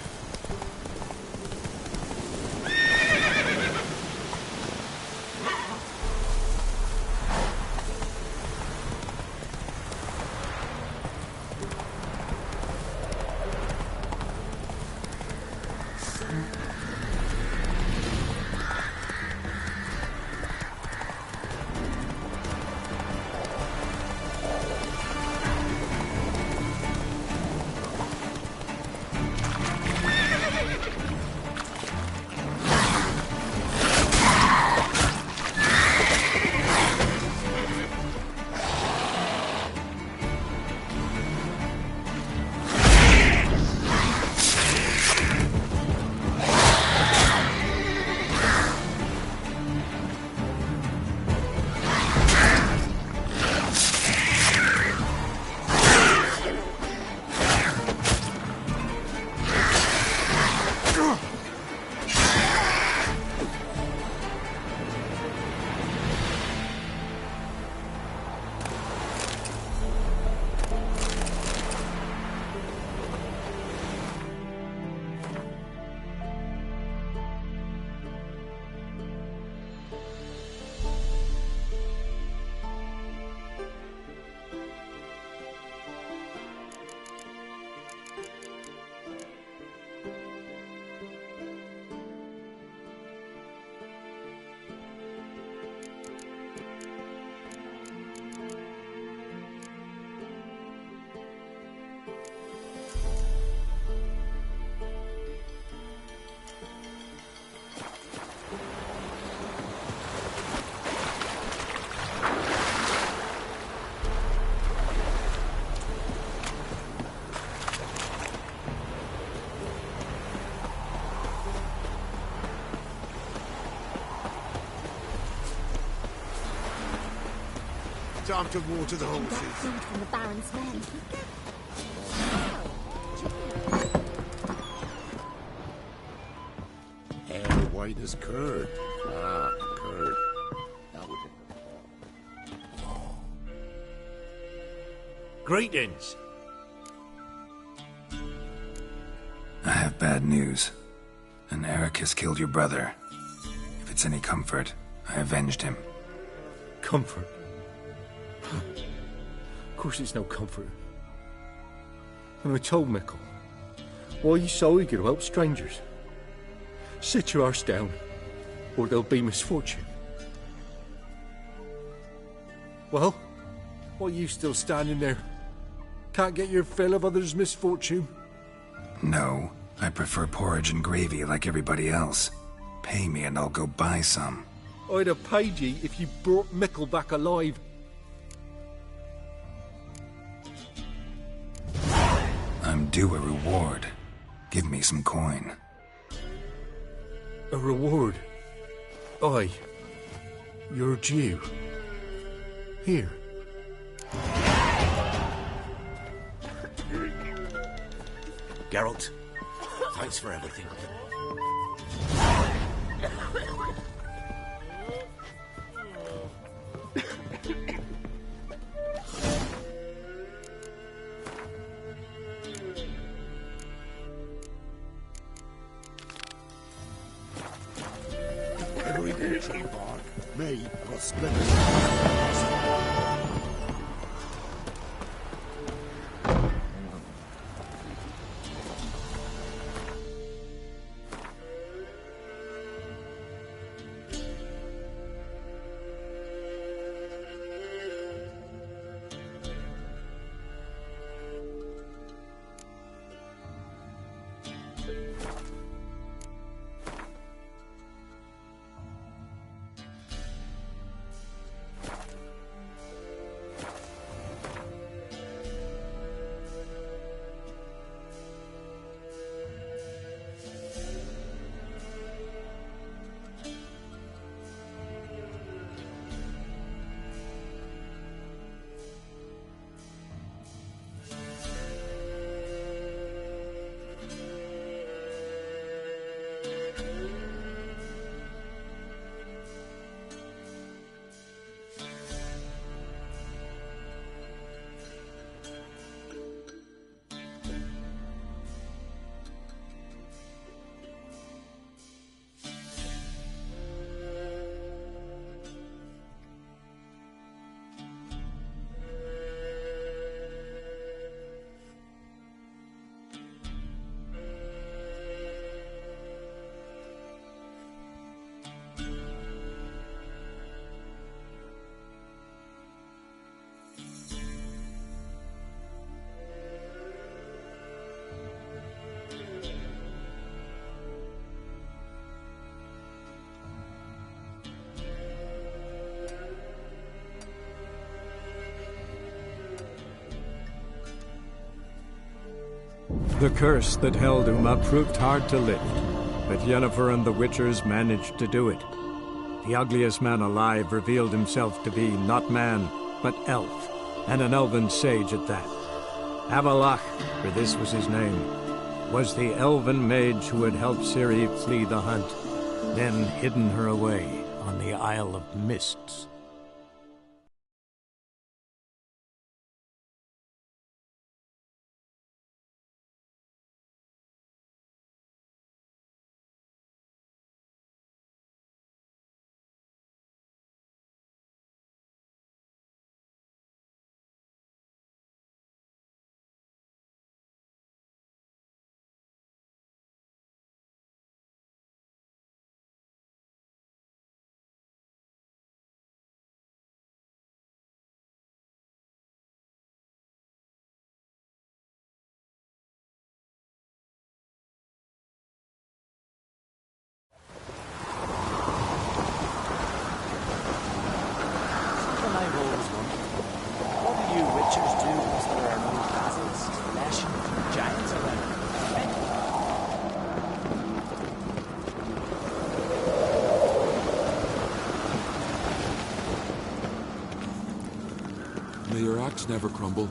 Time to water the Get horses. food from the Baron's men. Hair white as curd. Ah, curd. That would... Greetings. I have bad news. An Eric has killed your brother. If it's any comfort, I avenged him. Comfort? Of course it's no comfort. And I told Mickle, why are you so eager to help strangers? Sit your arse down, or there'll be misfortune. Well, why are you still standing there? Can't get your fill of others' misfortune? No, I prefer porridge and gravy like everybody else. Pay me and I'll go buy some. I'd have paid ye if you brought Mickle back alive. I'm due a reward. Give me some coin. A reward? Aye. You're due. Here. Geralt, thanks for everything. Every good tree bark. Me, I'll split it. The curse that held Uma proved hard to lift, but Yennefer and the Witchers managed to do it. The ugliest man alive revealed himself to be not man, but elf, and an elven sage at that. Avalach, for this was his name, was the elven mage who had helped Ciri flee the hunt, then hidden her away on the Isle of Mists. Something I've always wondered. What do you witchers do as there are no battles, slashing giants around? May your axe never crumble.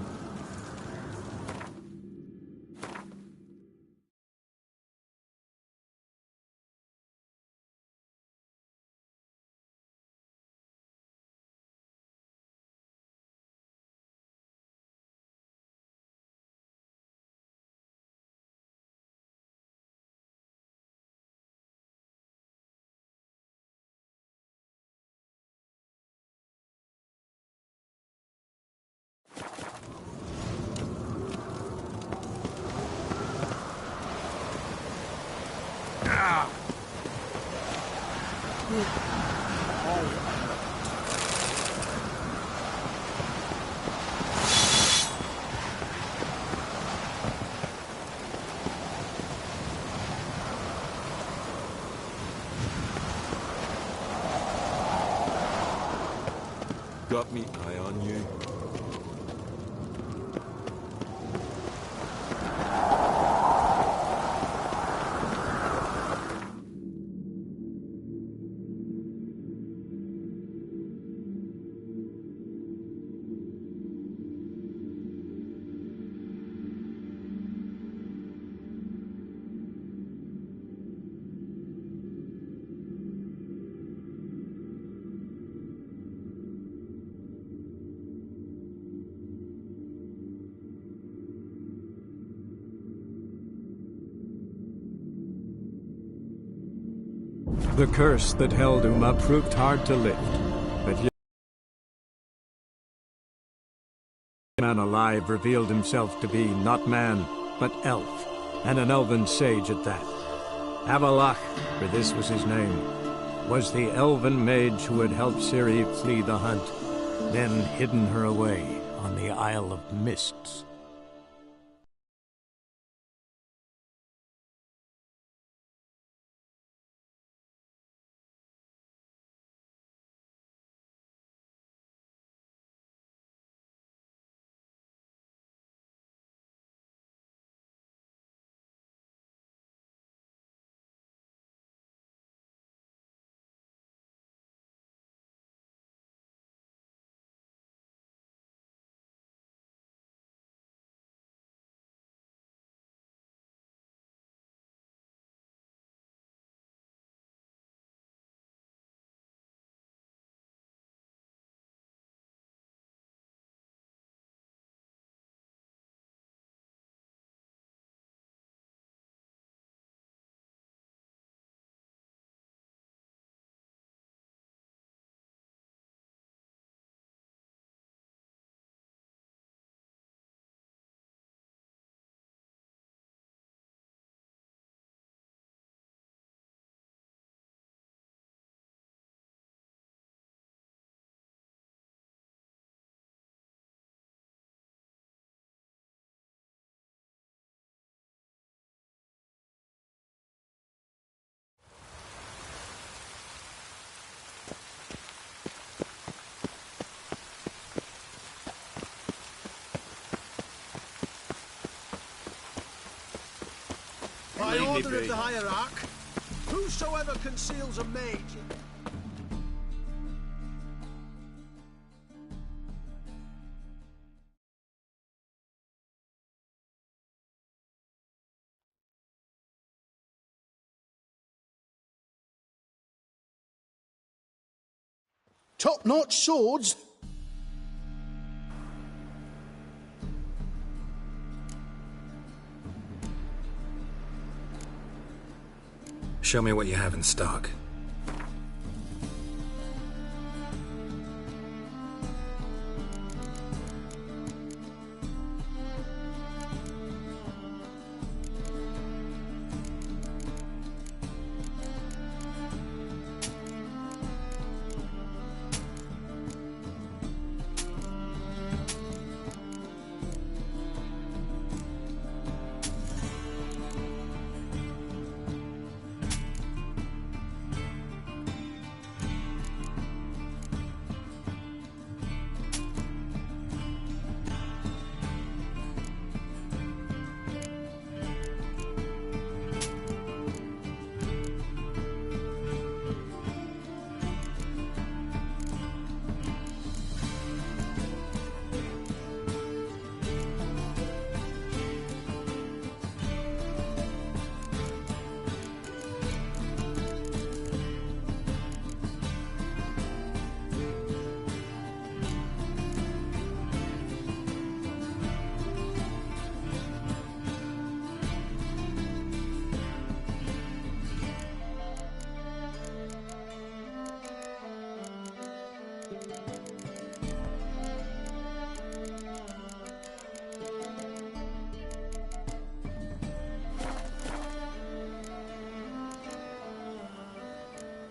Got me eye on you. The curse that held Uma proved hard to lift, but yet the man alive revealed himself to be not man, but elf, and an elven sage at that. Avalach, for this was his name, was the elven mage who had helped Ciri flee the hunt, then hidden her away on the Isle of Mists. By order of the hierarch, whosoever conceals a mage... Top-notch swords? Show me what you have in stock.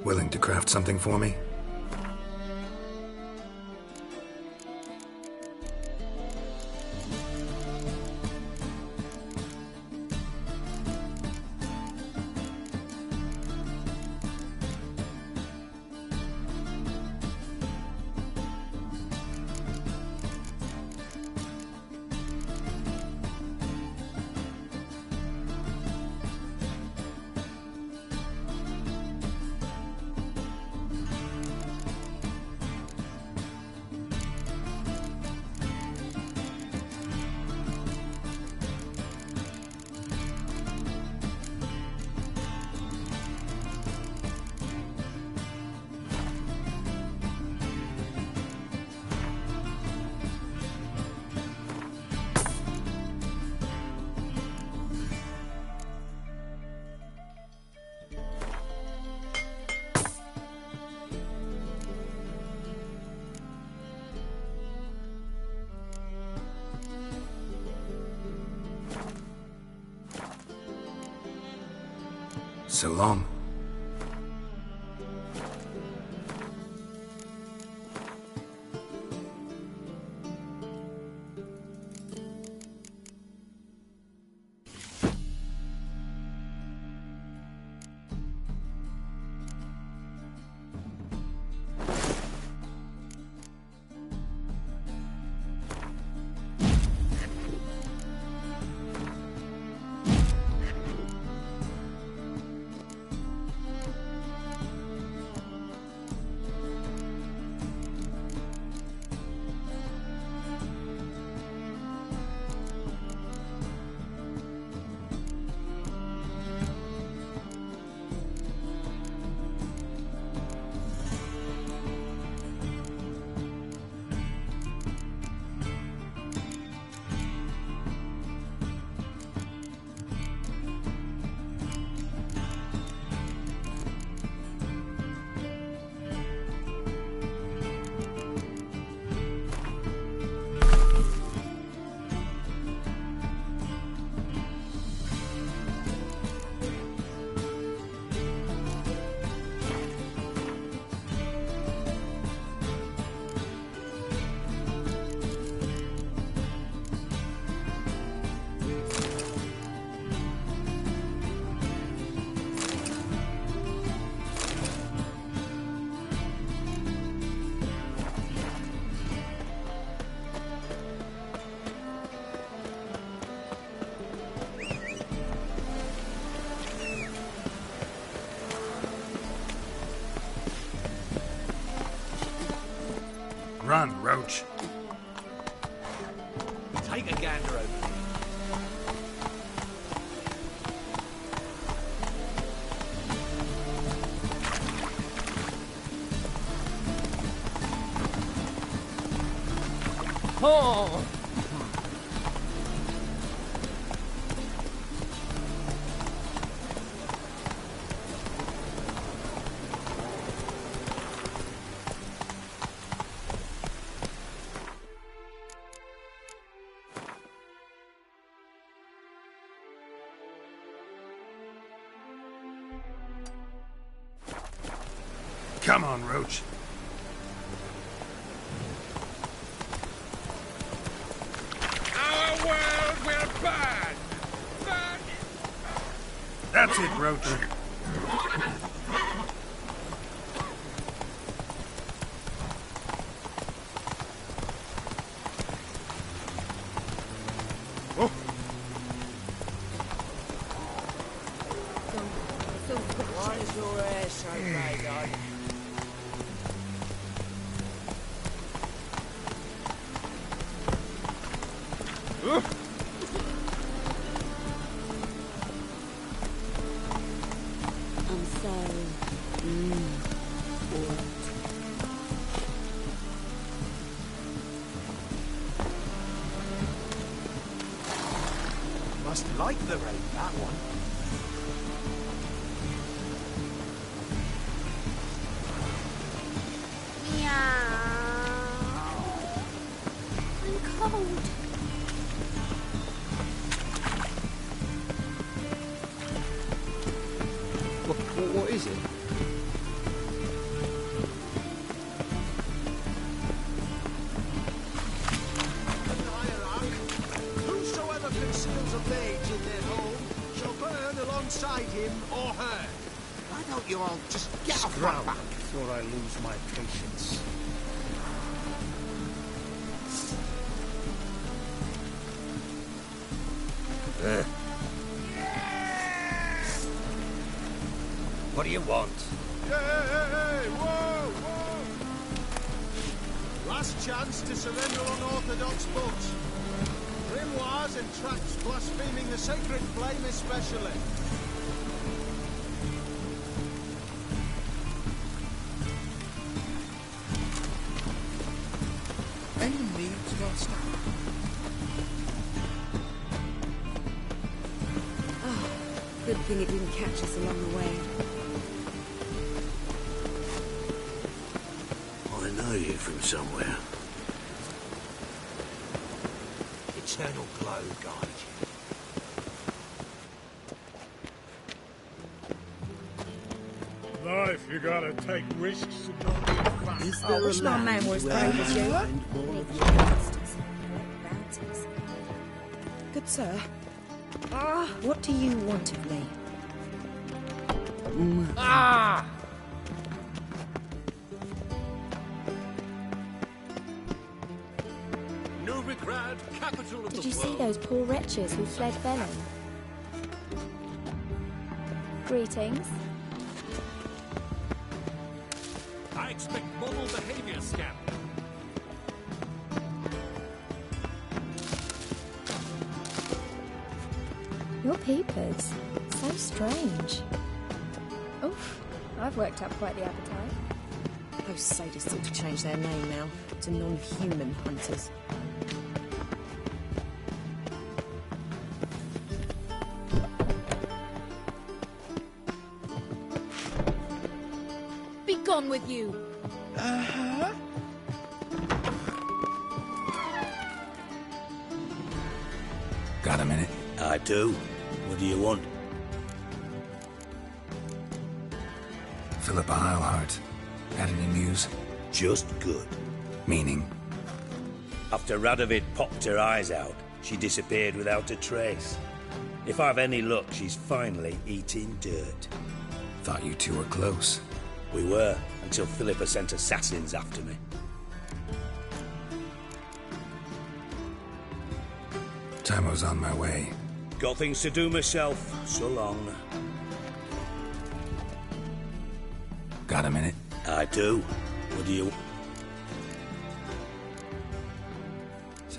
Willing to craft something for me? So long. Run, Roach. Take a gander over. Oh! Come on, Roach. Our world, we're bad. Bad. That's it, Roach. Oh. Why is your hair so grey, guy? I'm sorry. Must like the rain, that one. I'm cold. What is it? Whosoever conceals a mage in their home shall burn alongside him or her. Why don't you all just get off my back before I lose my patience? What do you want? Hey, whoa, whoa! Last chance to surrender unorthodox books. Grimoires and tracts blaspheming the sacred flame especially. Any needs, Master? Oh, good thing it didn't catch us along the way. I know you from somewhere. Eternal glow guide you. Life, you gotta take risks and not be fast. Is there a man man was brave as you? Good sir. What do you want of me? Novigrad, capital of Did the you see world. those poor wretches who fled Velen? Greetings. I expect model behavior scan. Your peepers. So strange. Oof. I've worked up quite the appetite. Those sadists ought to change their name now to non-human hunters. Be gone with you! Uh-huh. Got a minute? I do. What do you want? Philippa Eilhart. Had any news? Just good. Meaning? After Radovid popped her eyes out, she disappeared without a trace. If I've any luck, she's finally eating dirt. Thought you two were close. We were, until Philippa sent assassins after me. Time I was on my way. Got things to do myself. So long. Got a minute? I do. What do you...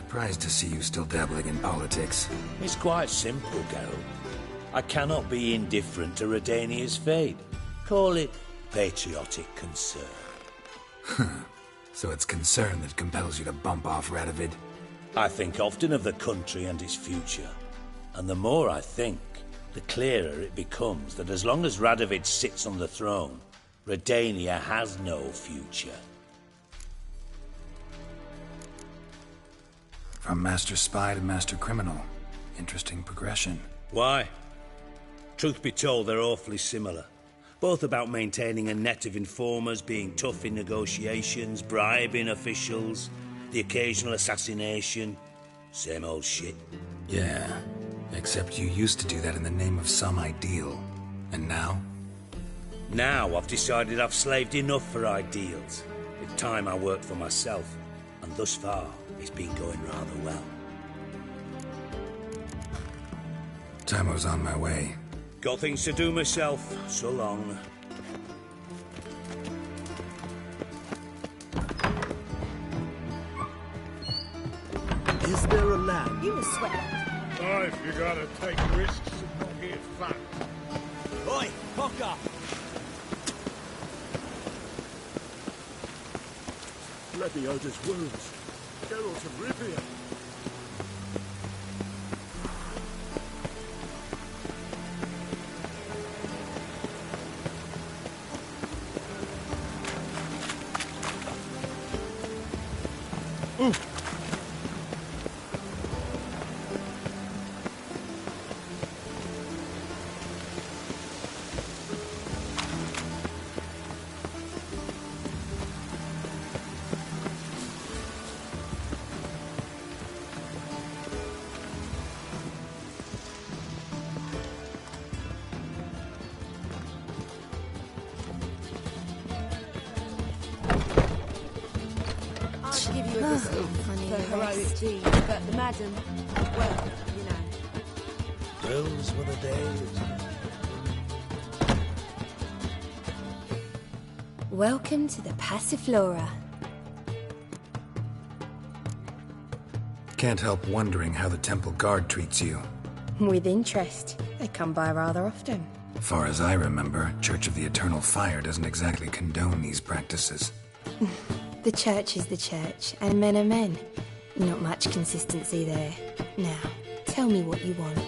Surprised to see you still dabbling in politics. It's quite simple, Geralt. I cannot be indifferent to Redania's fate. Call it patriotic concern. So it's concern that compels you to bump off Radovid? I think often of the country and its future. And the more I think, the clearer it becomes that as long as Radovid sits on the throne, Redania has no future. From master spy to master criminal. Interesting progression. Why? Truth be told, they're awfully similar. Both about maintaining a net of informers, being tough in negotiations, bribing officials, the occasional assassination. Same old shit. Yeah, except you used to do that in the name of some ideal. And now? Now I've decided I've slaved enough for ideals. It's time I worked for myself. And thus far, it's been going rather well. Tamo's on my way. Got things to do myself. So long. Is there a land? You must sweat. If you gotta take risks and not hear fun. Oi, Pocker! Leviosa's wounds. Geralt of Rivia. I'd give you a biscuit for heroic deeds, but the madam, well, you know. Those were the days. Welcome to the Passiflora. Can't help wondering how the temple guard treats you. With interest. They come by rather often. Far as I remember, Church of the Eternal Fire doesn't exactly condone these practices. The church is the church, and men are men. Not much consistency there. Now, tell me what you want.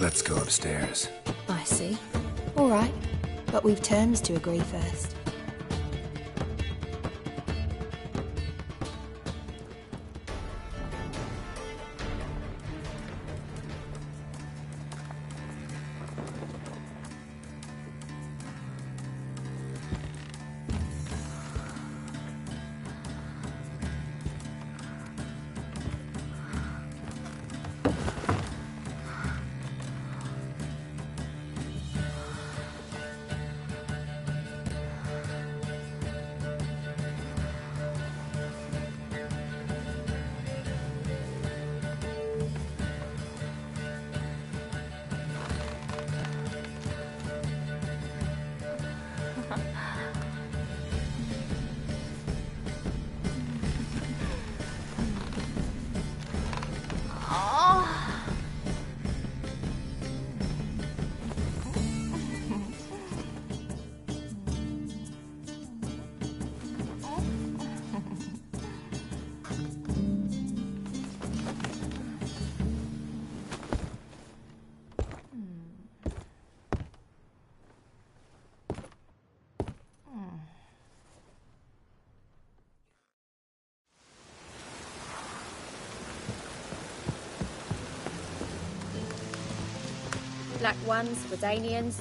Let's go upstairs. I see. All right, but we've terms to agree first. Black ones, Redanians,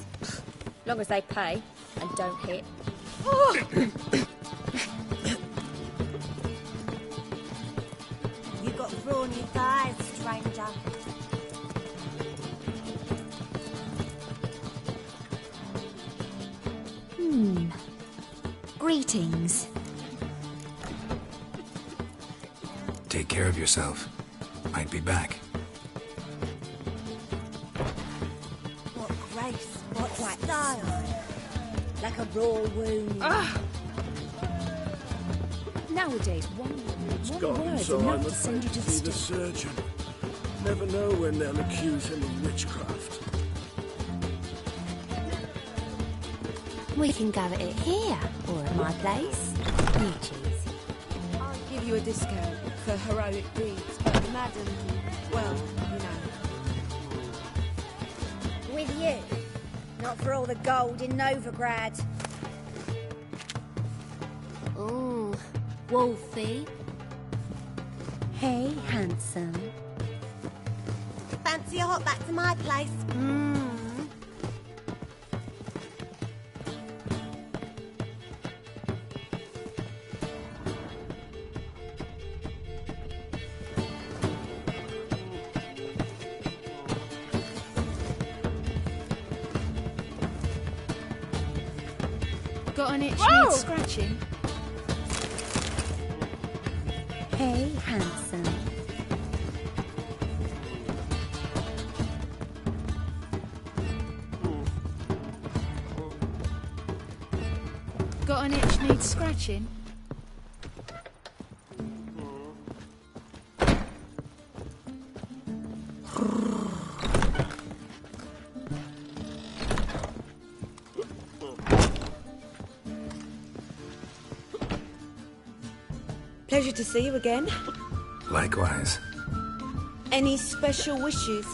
long as they pay and don't hit. You got thrawny thighs, stranger. Greetings. Take care of yourself. Might be back. What grace, what style. Like a raw wound. Nowadays, one It's word gotten is so enough I'm to send you afraid to to the see the stake. surgeon. Never know when they'll accuse him of witchcraft. We can go at it here, or at my place. You choose. I'll give you a discount for heroic deeds, but madam, well, you know. With you. Not for all the gold in Novigrad. Ooh, Wolfie. Hey, handsome. Fancy a hop back to my place? Got an itch Whoa! needs scratching? Hey, handsome. Got an itch needs scratching? Pleasure to see you again. Likewise. Any special wishes?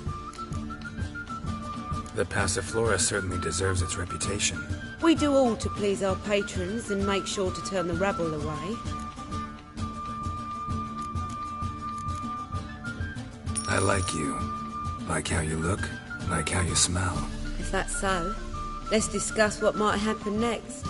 The Passiflora certainly deserves its reputation. We do all to please our patrons and make sure to turn the rabble away. I like you. Like how you look, like how you smell. If that's so, let's discuss what might happen next.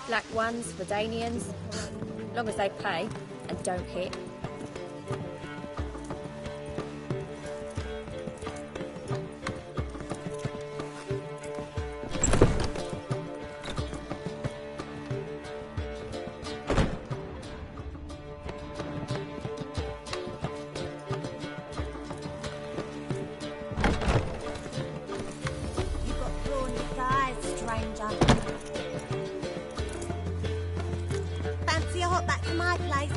Black ones for Danians, long as they pay and don't hit. You've got brawny thighs, stranger. Fancy a hop back to my place?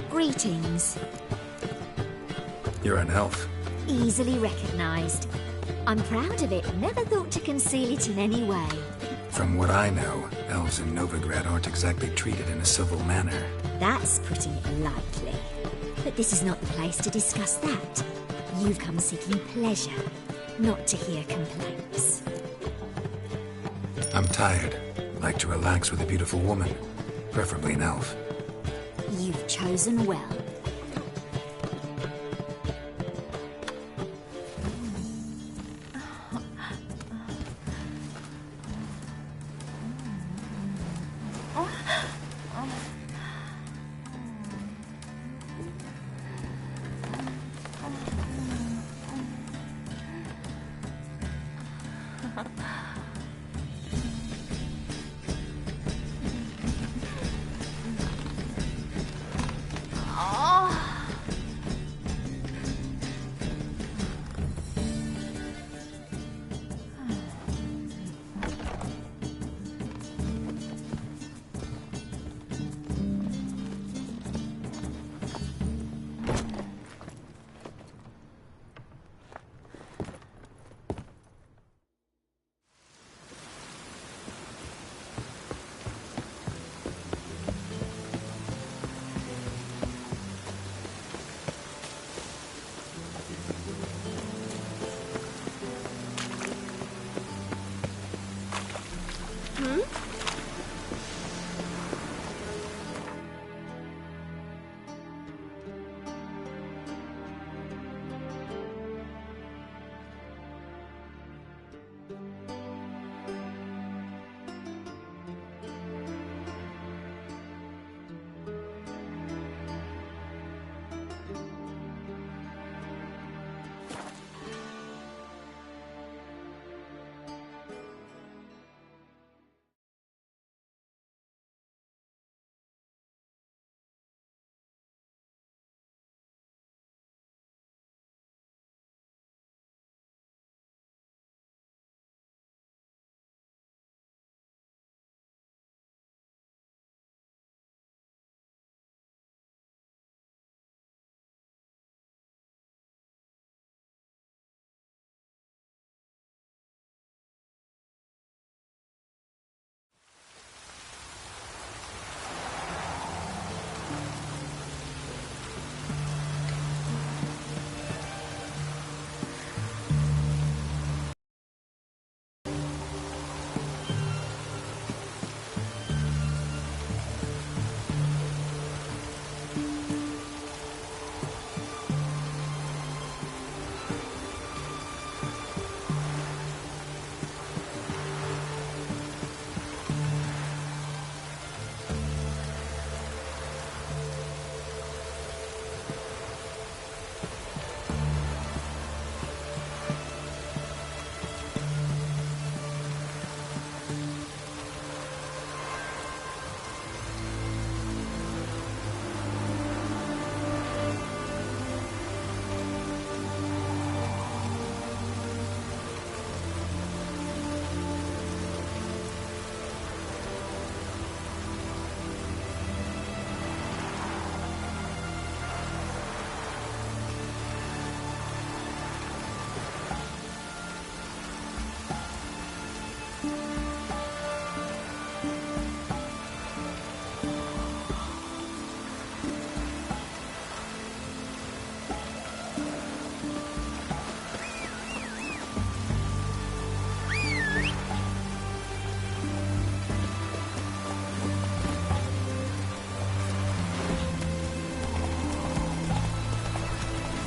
Greetings. You're an elf. Easily recognized. I'm proud of it. Never thought to conceal it in any way. From what I know, elves in Novigrad aren't exactly treated in a civil manner. That's putting it lightly. But this is not the place to discuss that. You've come seeking pleasure, not to hear complaints. I'm tired. Like to relax with a beautiful woman. Preferably an elf. You've chosen well.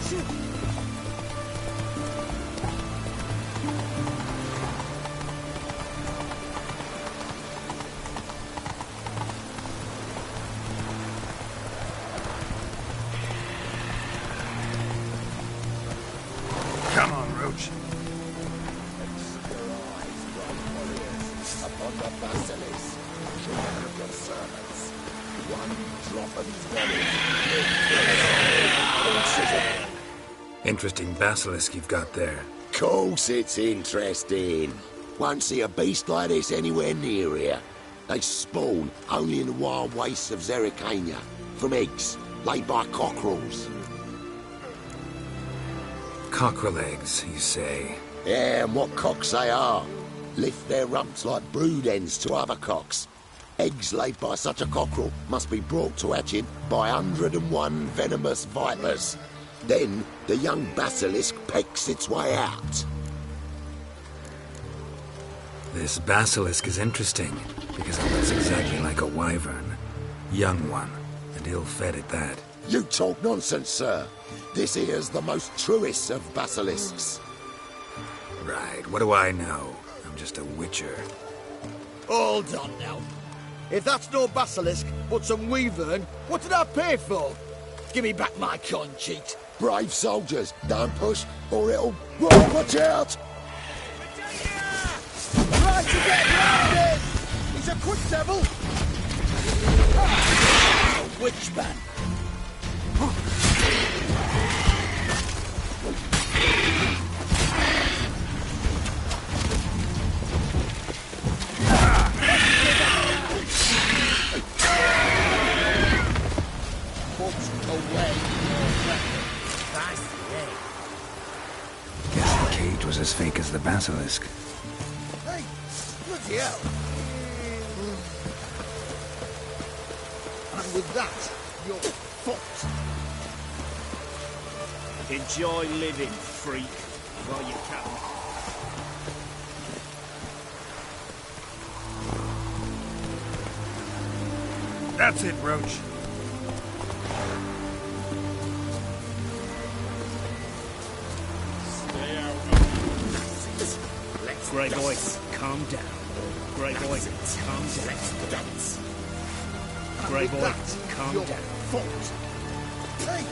Come on, Roach. Upon the basilisk, children of your servants. One drop of his belly. Interesting basilisk you've got there. Course it's interesting. Won't see a beast like this anywhere near here. They spawn only in the wild wastes of Zerrikania, from eggs laid by cockerels. Cockerel eggs, you say? Yeah, and what cocks they are. Lift their rumps like brood hens to other cocks. Eggs laid by such a cockerel must be brought to hatching by 101 venomous vipers. Then the young basilisk pecks its way out. This basilisk is interesting, because it looks exactly like a wyvern. Young one, and ill-fed at that. You talk nonsense, sir. This here's the most truest of basilisks. Right, what do I know? I'm just a witcher. Hold on now. If that's no basilisk, but some wyvern, what did I pay for? Give me back my coin, cheat. Brave soldiers, don't push, or it'll... Whoa, watch out! Try to get grounded! He's a quick devil! A witch man. Guess the cage was as fake as the basilisk. Hey, bloody hell. And with that, you're fucked. Enjoy living, freak, while you can. That's it, Roach. Grey boy, calm down. Grey boy, calm down. Grey boy, calm down. Hey,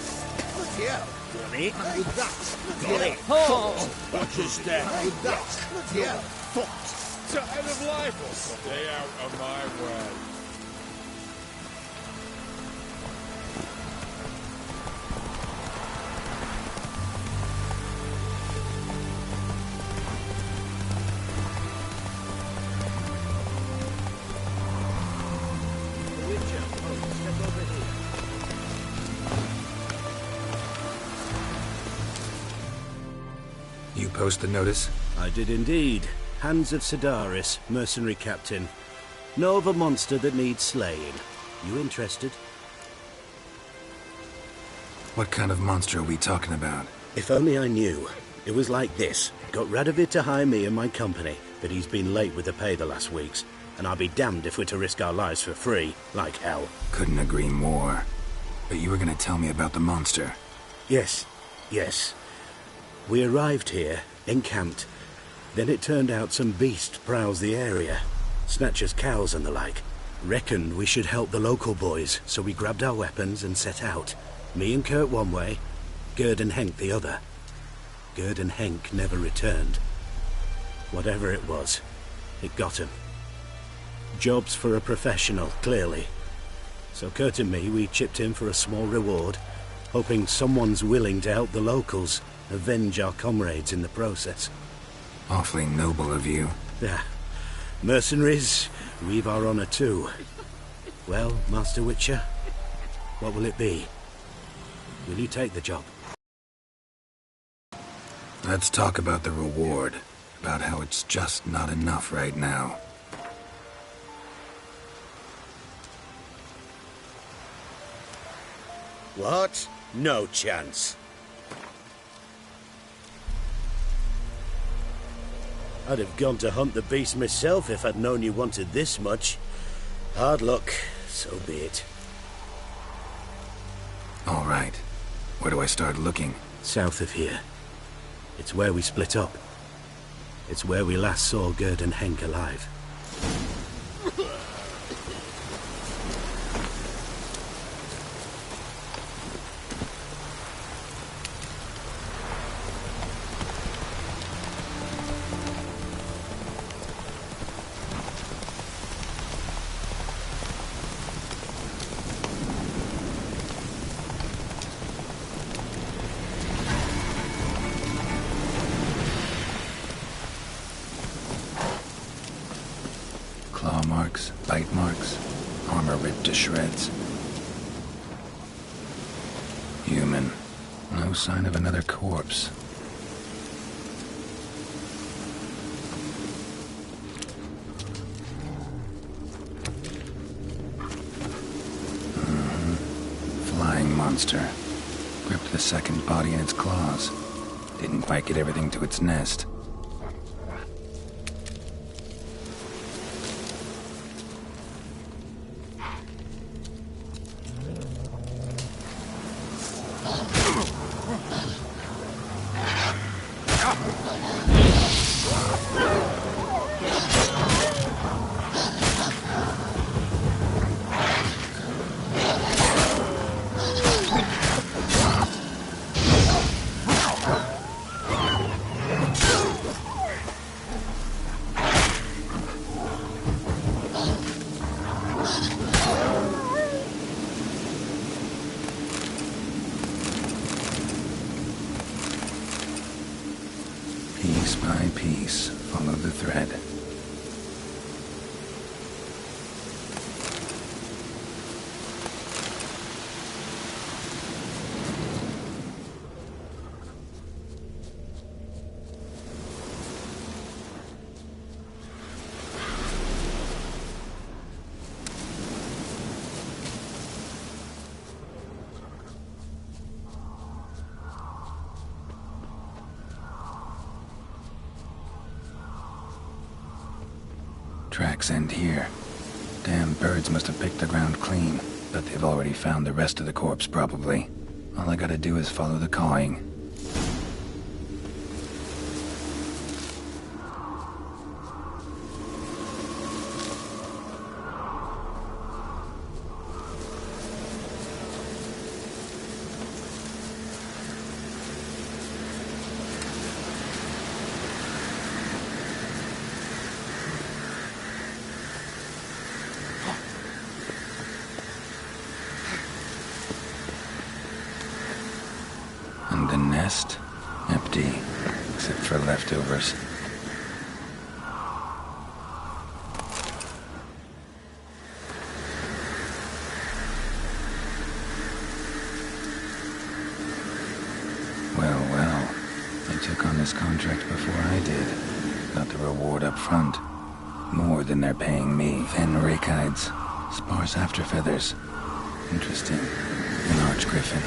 bloody hell. Got it? And with that, Got it. fucked. Watch your step. And with that, bloody hell, fucked. To end of life. Stay out of my way. You post the notice? I did indeed. Hans of Sedaris, mercenary captain. Know of a monster that needs slaying. You interested? What kind of monster are we talking about? If only I knew. It was like this. Got Radovid to hire me and my company, but he's been late with the pay the last weeks. And I'll be damned if we're to risk our lives for free, like hell. Couldn't agree more. But you were gonna tell me about the monster. Yes, yes. We arrived here, encamped. Then it turned out some beast prowls the area. Snatchers cows and the like. Reckoned we should help the local boys, so we grabbed our weapons and set out. Me and Kurt one way, Gerd and Henk the other. Gerd and Henk never returned. Whatever it was, it got him. Jobs for a professional, clearly. So Kurt and me, we chipped in for a small reward, hoping someone's willing to help the locals, avenge our comrades in the process. Awfully noble of you. Yeah. Mercenaries, we've our honor too. Well, Master Witcher, what will it be? Will you take the job? Let's talk about the reward. About how it's just not enough right now. What? No chance. I'd have gone to hunt the beast myself if I'd known you wanted this much. Hard luck, so be it. All right. Where do I start looking? South of here. It's where we split up. It's where we last saw Gerd and Henk alive. Claw marks, bite marks, armor ripped to shreds. Human. No sign of another corpse. Flying monster. Gripped the second body in its claws. Didn't quite get everything to its nest. Piece by piece, follow the thread. Tracks end here. Damn birds must have picked the ground clean, but they've already found the rest of the corpse, probably. All I gotta do is follow the cawing. And the nest? Empty, except for leftovers. Well. They took on this contract before I did. Got the reward up front. More than they're paying me. Thin rake hides. Sparse afterfeathers. Interesting. An arch griffin.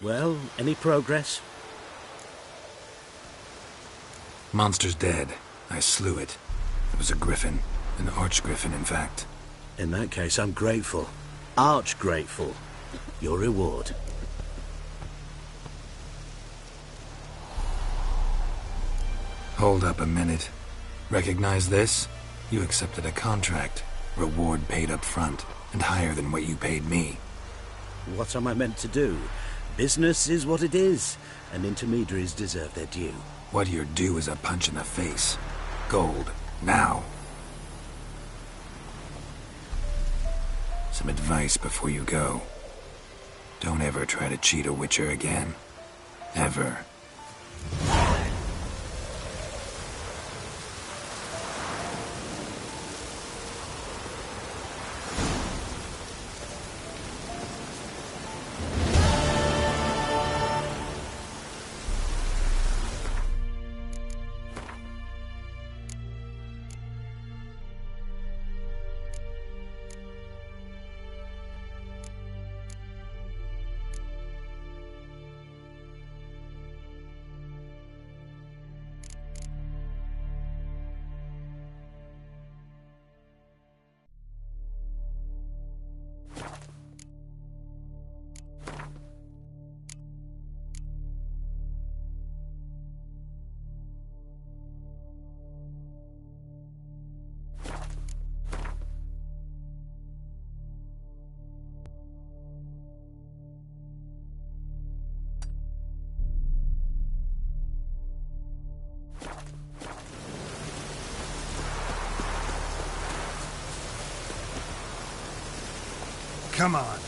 Well, any progress? Monster's dead. I slew it. It was a griffin. An arch-griffin, in fact. In that case, I'm grateful. Arch-grateful. Your reward. Hold up a minute. Recognize this? You accepted a contract. Reward paid up front, and higher than what you paid me. What am I meant to do? Business is what it is, and intermediaries deserve their due. What you're due is a punch in the face. Gold. Now. Some advice before you go. Don't ever try to cheat a Witcher again. Ever. Come on.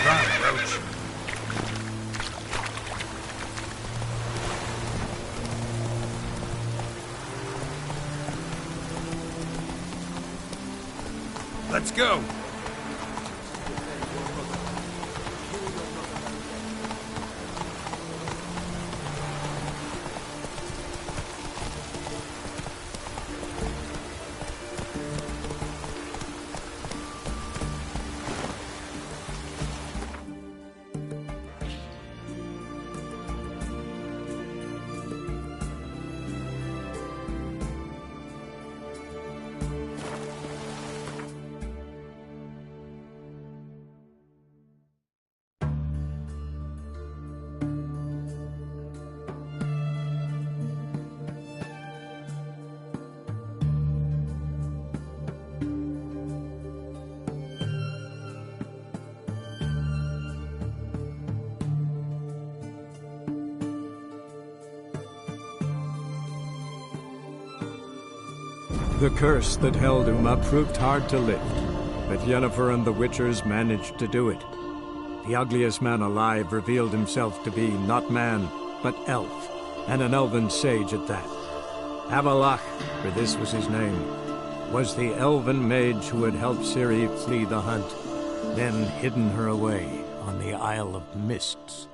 Run, Roach. Let's go! The curse that held Uma proved hard to lift, but Yennefer and the Witchers managed to do it. The ugliest man alive revealed himself to be not man, but elf, and an elven sage at that. Avalach, for this was his name, was the elven mage who had helped Ciri flee the hunt, then hidden her away on the Isle of Mists.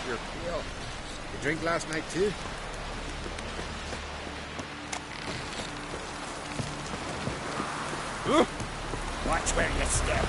you. Yo, you drink last night too? Watch where you step.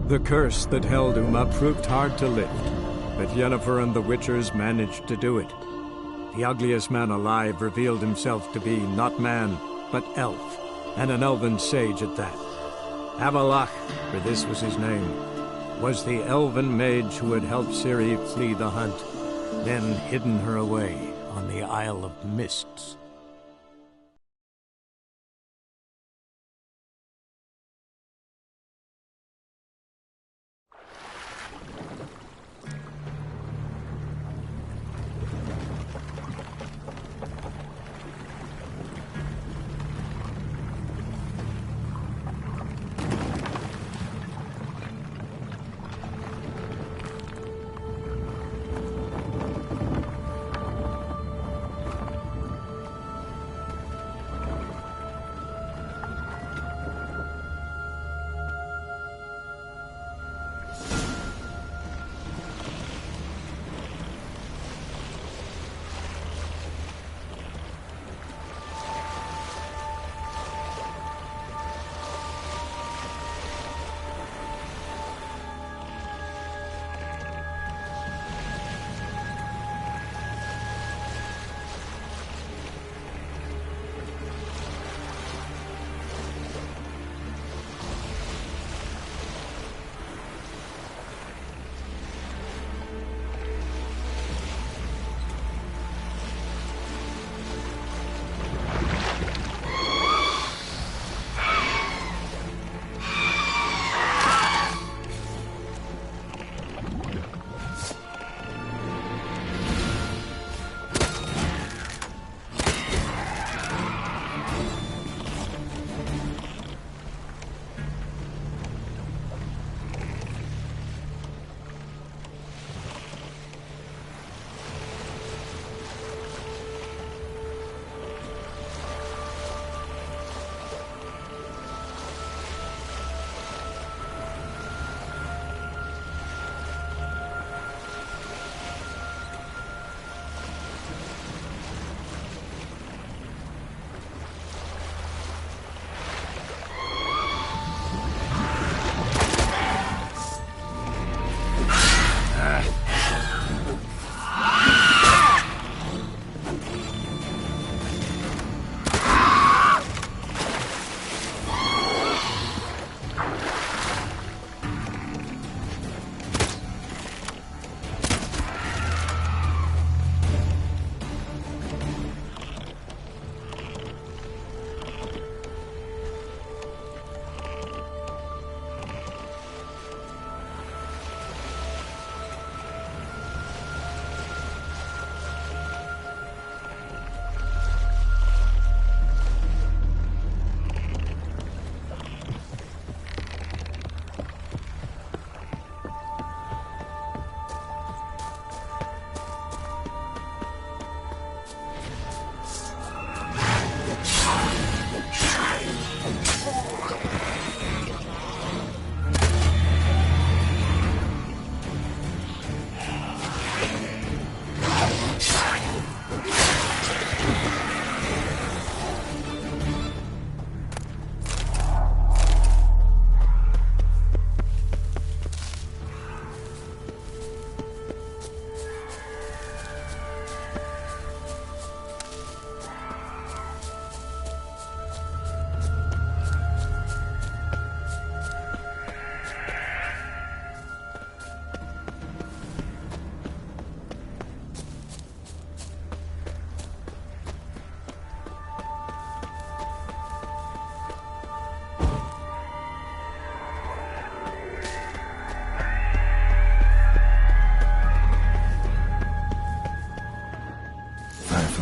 The curse that held Uma proved hard to lift, but Yennefer and the Witchers managed to do it. The ugliest man alive revealed himself to be not man, but elf, and an elven sage at that. Avalach, for this was his name, was the elven mage who had helped Ciri flee the hunt, then hidden her away on the Isle of Mists.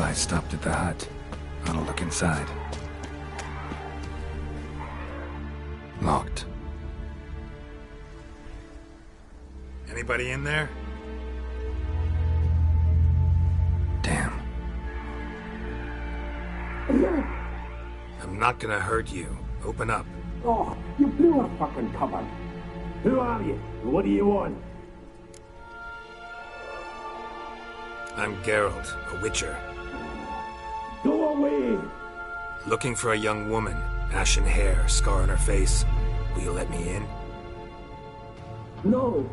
I stopped at the hut. I'll look inside. Locked. Anybody in there? Damn. I'm not gonna hurt you. Open up. Oh, you blew a fucking cover. Who are you? What do you want? I'm Geralt, a witcher. Go away! Looking for a young woman. Ashen hair, scar on her face. Will you let me in? No.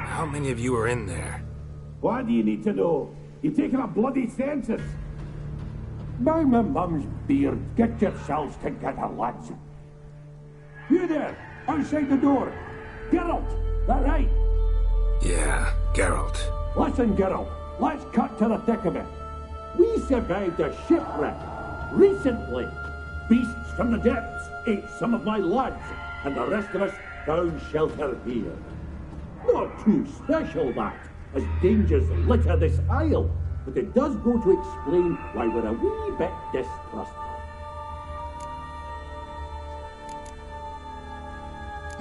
How many of you are in there? Why do you need to know? You've taken a bloody census. By my mum's beard, get yourselves together, lads. You there, outside the door. Geralt, that right? Yeah, Geralt. Listen, Geralt, let's cut to the thick of it. We survived a shipwreck recently. Beasts from the depths ate some of my lads, and the rest of us found shelter here. Not too special, that, as dangers litter this isle, but it does go to explain why we're a wee bit distrustful.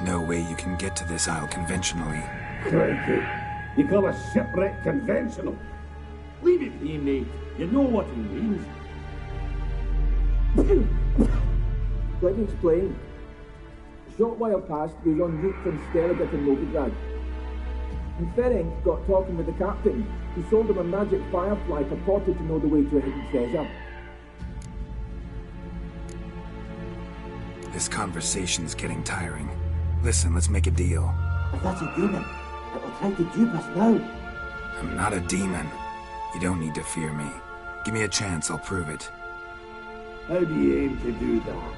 No way you can get to this isle conventionally. Crikey, you call a shipwreck conventional? Leave it be, mate. You know what he means. Let me explain. A short while past, we was en route from Skellige to Novigrad. And Ferenc got talking with the captain, who sold him a magic firefly purported to know the way to a hidden treasure. This conversation's getting tiring. Listen, let's make a deal. If that's a demon, it will try to dupe us now. I'm not a demon. You don't need to fear me. Give me a chance, I'll prove it. How do you aim to do that?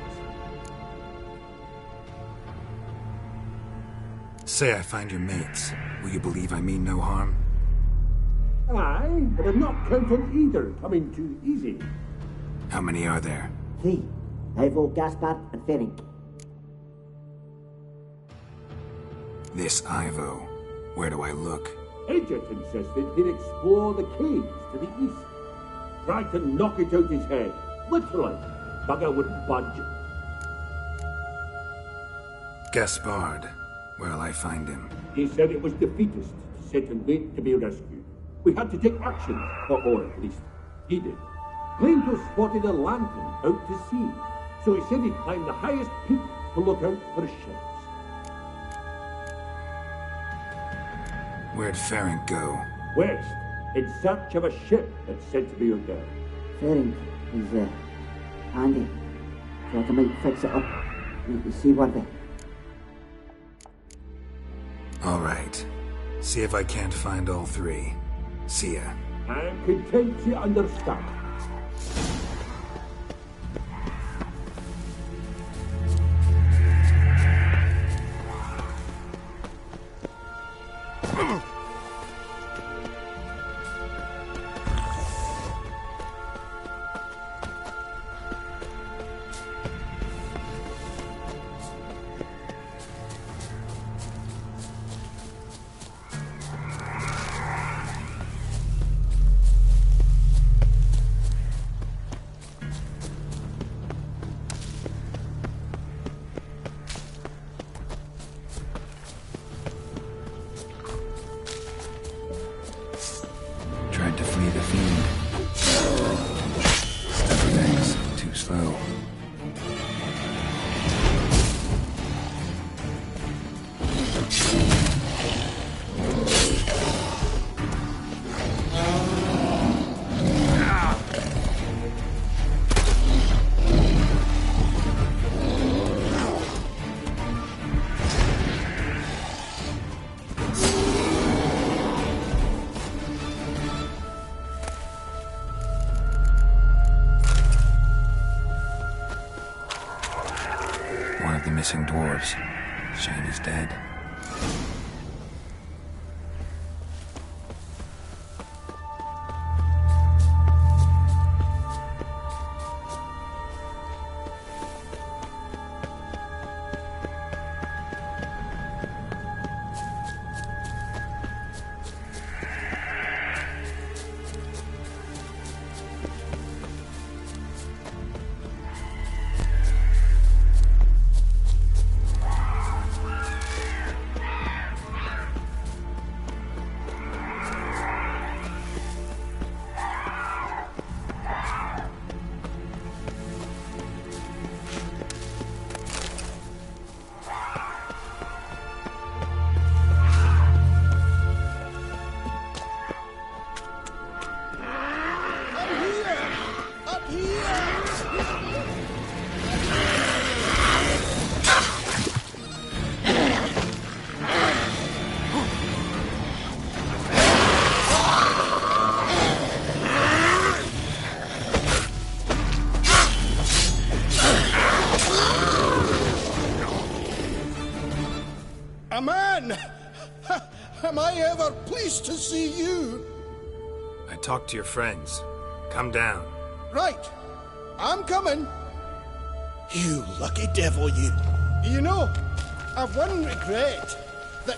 Say I find your mates. Will you believe I mean no harm? Aye, but I'm not counting either coming too easy. How many are there? 3. Ivo, Gaspard, and Ferenc. This Ivo. Where do I look? Agent insisted he'd explore the caves to the east. Tried to knock it out his head. Literally. Bugger wouldn't budge. Gaspard. Where'll I find him? He said it was defeatist, set and wait to be rescued. We had to take action, or at least he did. Claimed to have spotted a lantern out to sea, so he said he'd climb the highest peak to look out for ships. Where'd Ferenc go? West, in search of a ship that's said to be out there. Ferenc is, handy. Thought I might fix it up. Make the seaworthy. All right. See if I can't find all 3. See ya. I'm content to understand. Tried to flee the fiend. Everything's too slow. One of the missing dwarves. Shame he's dead. A man! Am I ever pleased to see you? I talked to your friends. Come down. Right. I'm coming. You lucky devil, you. You know, I've one regret. That...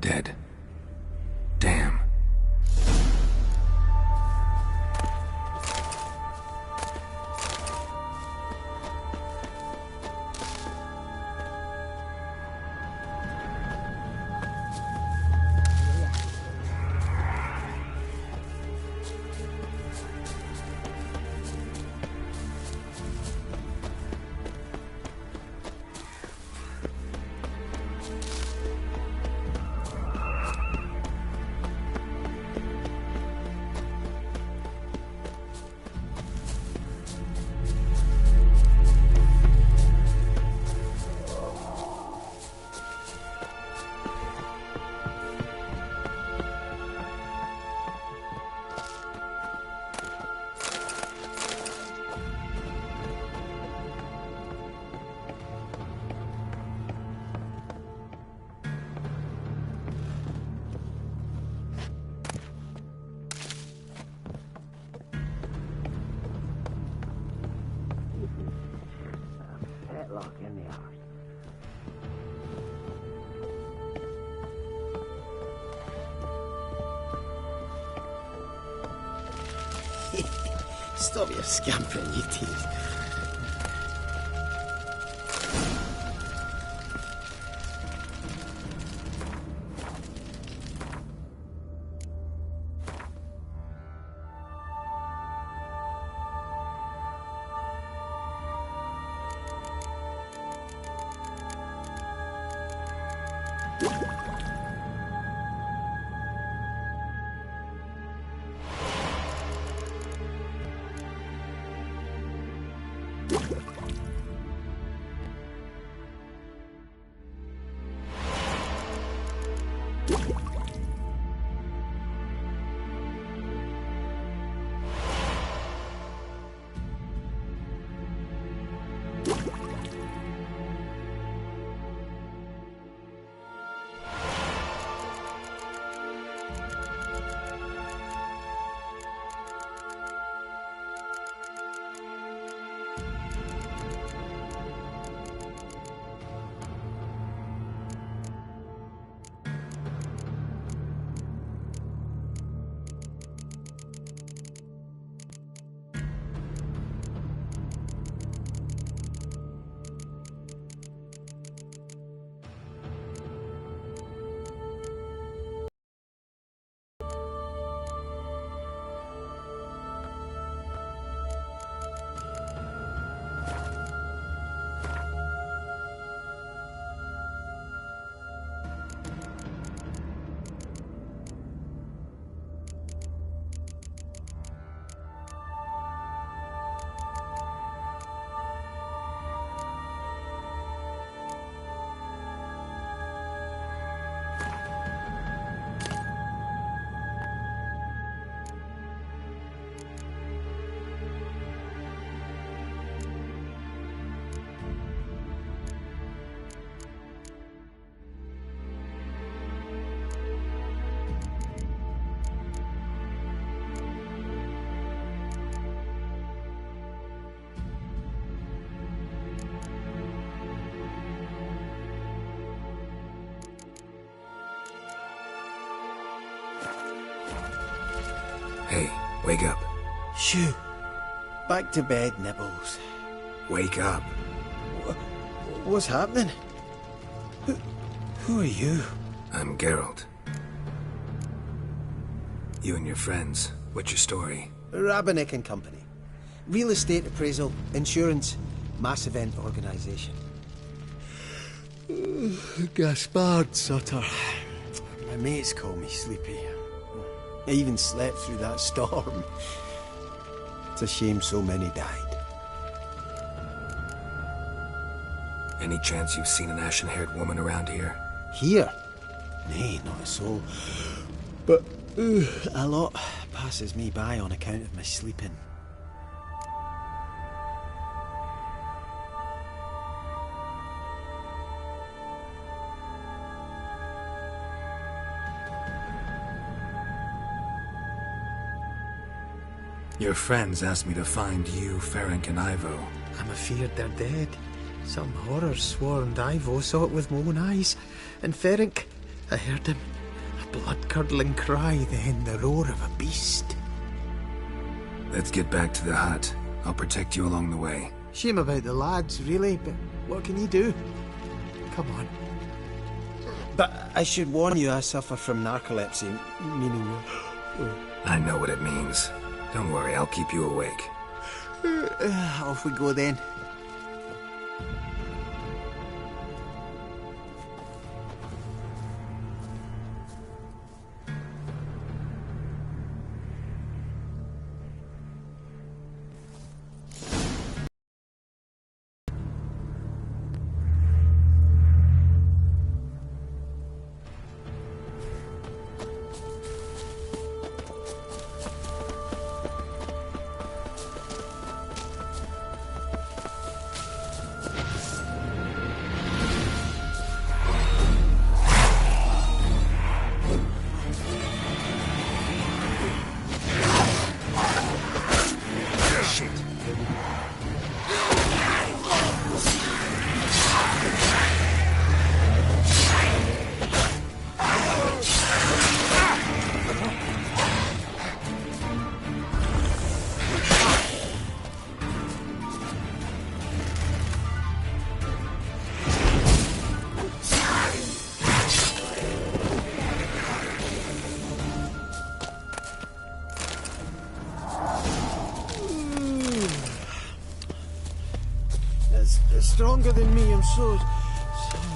Dead. Damn. Lock in the arse. Stop your scampering, you teeth. Hey, wake up. Shoo. Back to bed, Nibbles. Wake up. What's happening? Who are you? I'm Geralt. You and your friends. What's your story? Rabbinick and Company. Real estate appraisal, insurance, mass event organisation. Gaspard Sutter. My mates call me Sleepy. I even slept through that storm. It's a shame so many died. Any chance you've seen an ashen-haired woman around here? Here? Nay, not a soul. But a lot passes me by on account of my sleeping. Your friends asked me to find you, Ferenc and Ivo. I'm afeard they're dead. Some horror swarmed Ivo, saw it with my own eyes. And Ferenc, I heard him. A blood-curdling cry, then the roar of a beast. Let's get back to the hut. I'll protect you along the way. Shame about the lads, really, but what can you do? Come on. But I should warn you, I suffer from narcolepsy, meaning... I know what it means. Don't worry, I'll keep you awake. Off we go then. Stronger than me, I'm so sorry.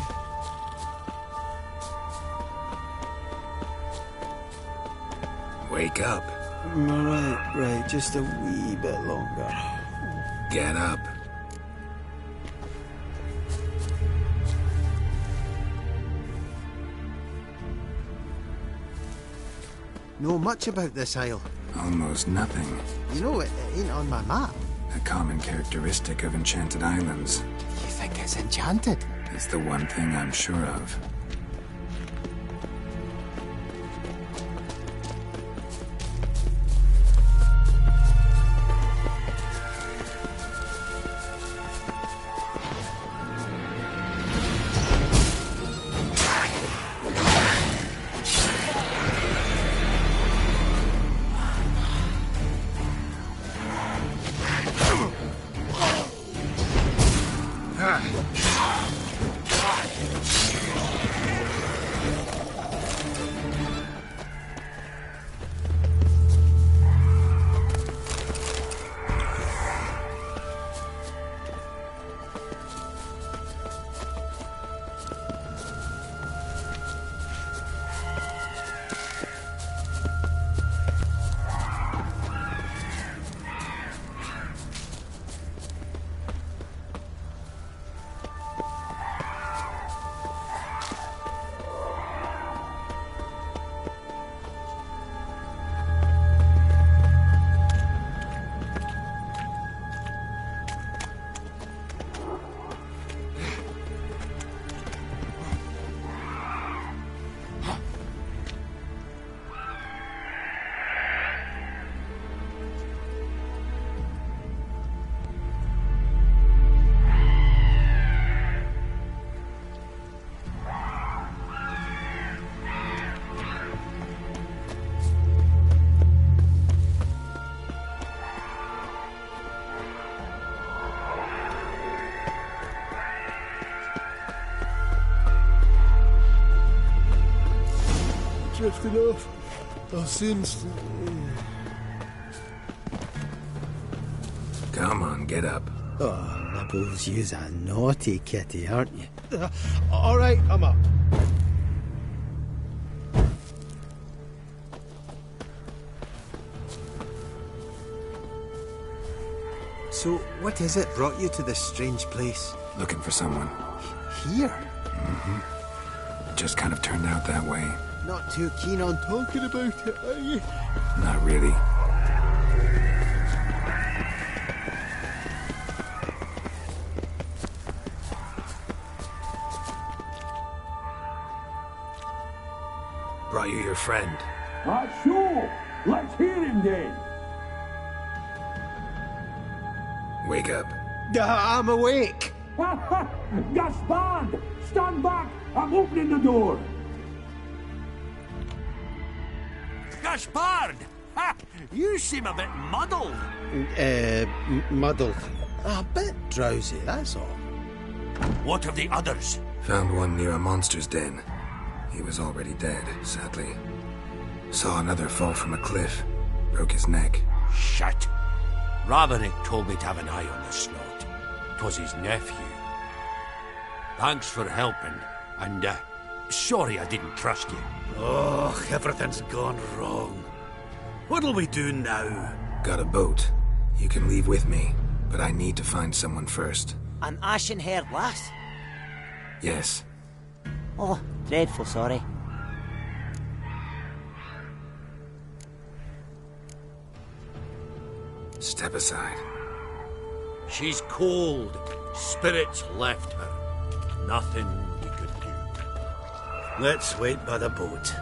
Wake up. Right, just a wee bit longer. Get up. Know much about this isle? Almost nothing. You know, it ain't on my map. A common characteristic of enchanted islands. You think it's enchanted? It's the one thing I'm sure of. Drifting off. I'll soon... Come on, get up. Oh, Nibbles, you's a naughty kitty, aren't you? All right, I'm up. So, what is it brought you to this strange place? Looking for someone. Here? Mm-hmm. Just kind of turned out that way. Not too keen on talking about it, are you? Not really. Brought you your friend. Sure. Let's hear him then. Wake up. I'm awake. Gaspard! Stand back! I'm opening the door! Gaspard! Ha! You seem a bit muddled. Muddled. A bit drowsy, that's all. What of the others? Found one near a monster's den. He was already dead, sadly. Saw another fall from a cliff. Broke his neck. Shit. Roderick told me to have an eye on the snot. 'Twas his nephew. Thanks for helping, and sorry I didn't trust you. Oh, everything's gone wrong. What'll we do now? Got a boat. You can leave with me, but I need to find someone first. An ashen-haired lass? Yes. Oh, dreadful sorry. Step aside. She's cold. Spirits left her. Nothing we could do. Let's wait by the boat.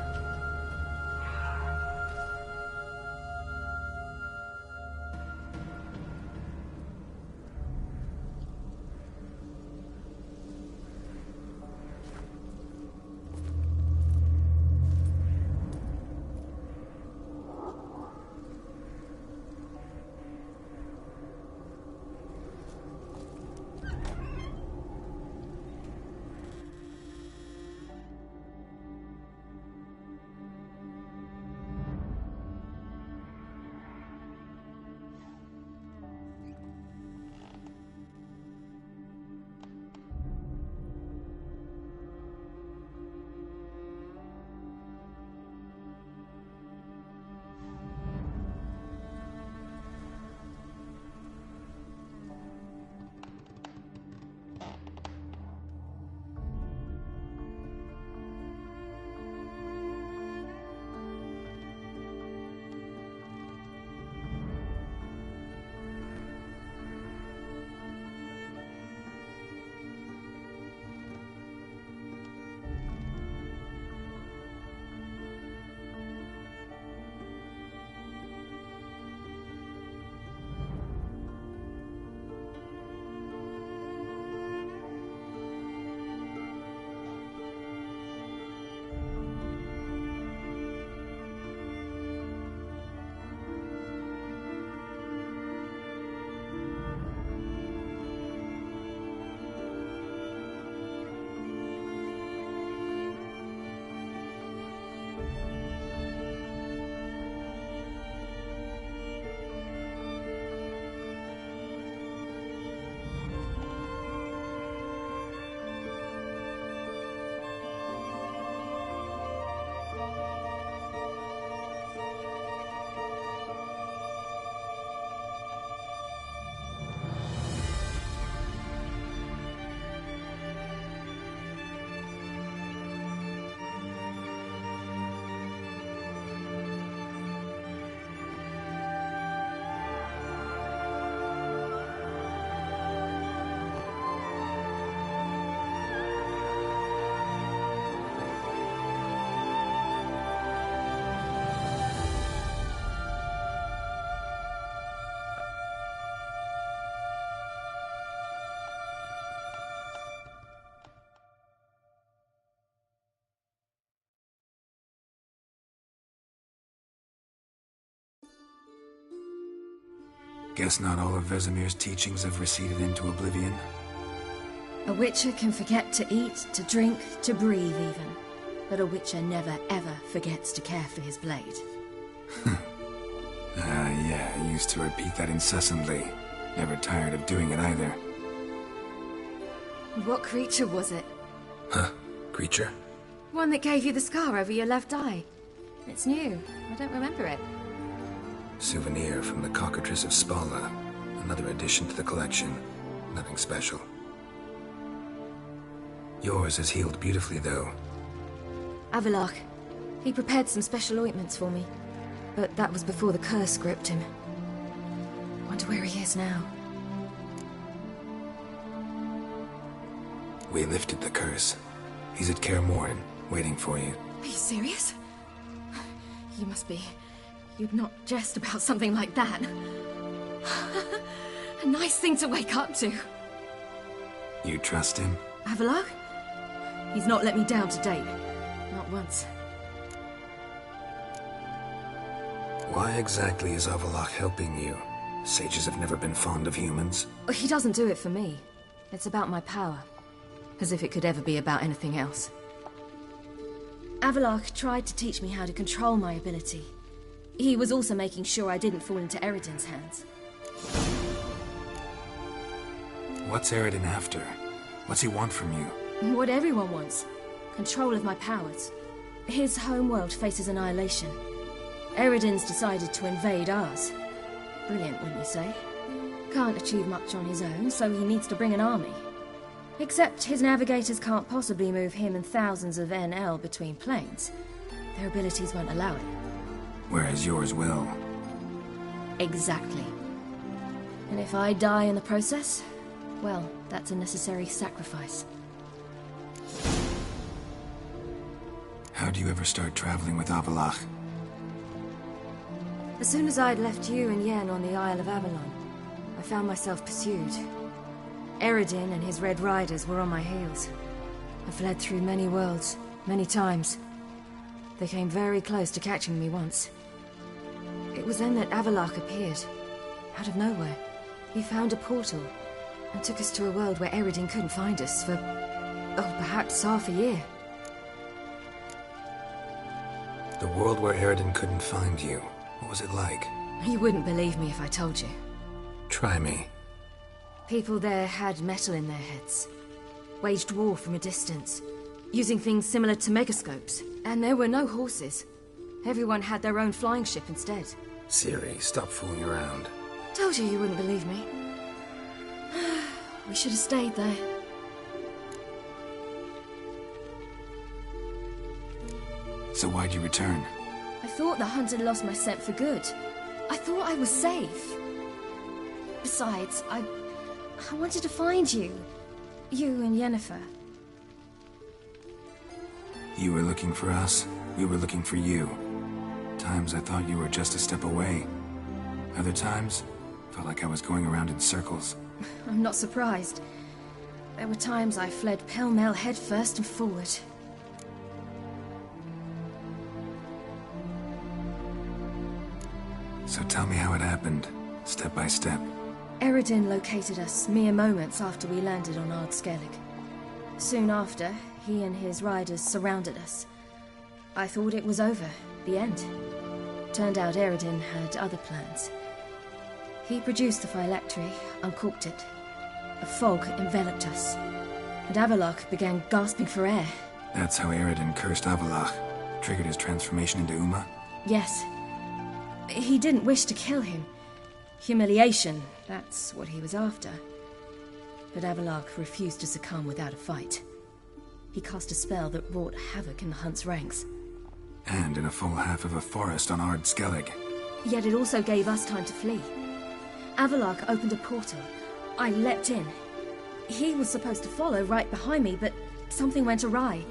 Guess not all of Vesemir's teachings have receded into oblivion. A witcher can forget to eat, to drink, to breathe even. But a witcher never ever forgets to care for his blade. Yeah, I used to repeat that incessantly. Never tired of doing it either. What creature was it? Huh? Creature? One that gave you the scar over your left eye. It's new. I don't remember it. Souvenir from the Cockatrice of Spala. Another addition to the collection. Nothing special. Yours has healed beautifully, though. Avalach. He prepared some special ointments for me. But that was before the curse gripped him. Wonder where he is now. We lifted the curse. He's at Kaer Morhen, waiting for you. Are you serious? You must be. You'd not jest about something like that. A nice thing to wake up to. You trust him? Avalok? He's not let me down to date. Not once. Why exactly is Avalok helping you? Sages have never been fond of humans. He doesn't do it for me. It's about my power. As if it could ever be about anything else. Avalok tried to teach me how to control my ability. He was also making sure I didn't fall into Eridan's hands. What's Eridan after? What's he want from you? What everyone wants. Control of my powers. His homeworld faces annihilation. Eridan's decided to invade ours. Brilliant, wouldn't you say? Can't achieve much on his own, so he needs to bring an army. Except his navigators can't possibly move him and thousands of NL between planes. Their abilities won't allow it. Whereas yours will. Exactly. And if I die in the process, well, that's a necessary sacrifice. How'd you ever start traveling with Avalok? As soon as I'd left you and Yen on the Isle of Avalon, I found myself pursued. Eridan and his Red Riders were on my heels. I fled through many worlds, many times. They came very close to catching me once. It was then that Avalok appeared, out of nowhere. He found a portal, and took us to a world where Eridan couldn't find us for, perhaps half a year. The world where Eridan couldn't find you. What was it like? You wouldn't believe me if I told you. Try me. People there had metal in their heads. Waged war from a distance, using things similar to megascopes. And there were no horses. Everyone had their own flying ship instead. Siri, stop fooling around. Told you wouldn't believe me. We should have stayed there. So why'd you return? I thought the hunt had lost my scent for good. I thought I was safe. Besides, I wanted to find you. You and Yennefer. You were looking for us. We were looking for you. Times I thought you were just a step away. Other times, felt like I was going around in circles. I'm not surprised. There were times I fled pell-mell headfirst and forward. So tell me how it happened, step by step. Eridan located us mere moments after we landed on Ard Skellig. Soon after, he and his riders surrounded us. I thought it was over, the end. Turned out Eridan had other plans. He produced the phylactery, uncorked it. A fog enveloped us, and Avalok began gasping for air. That's how Eridan cursed Avalok, triggered his transformation into Uma? Yes. He didn't wish to kill him. Humiliation, that's what he was after. But Avalok refused to succumb without a fight. He cast a spell that wrought havoc in the hunt's ranks. And in a full half of a forest on Ard Skellig. Yet it also gave us time to flee. Avalok opened a portal. I leapt in. He was supposed to follow right behind me, but something went awry.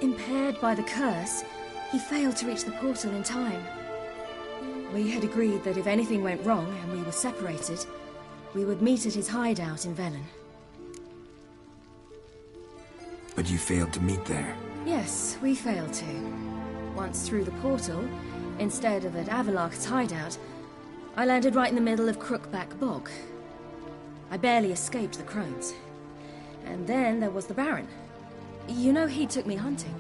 Impaired by the curse, he failed to reach the portal in time. We had agreed that if anything went wrong and we were separated, we would meet at his hideout in Velen. But you failed to meet there. Yes, we failed to. Once through the portal, instead of at Avalok's hideout, I landed right in the middle of Crookback Bog. I barely escaped the crones. And then there was the Baron. You know, he took me hunting.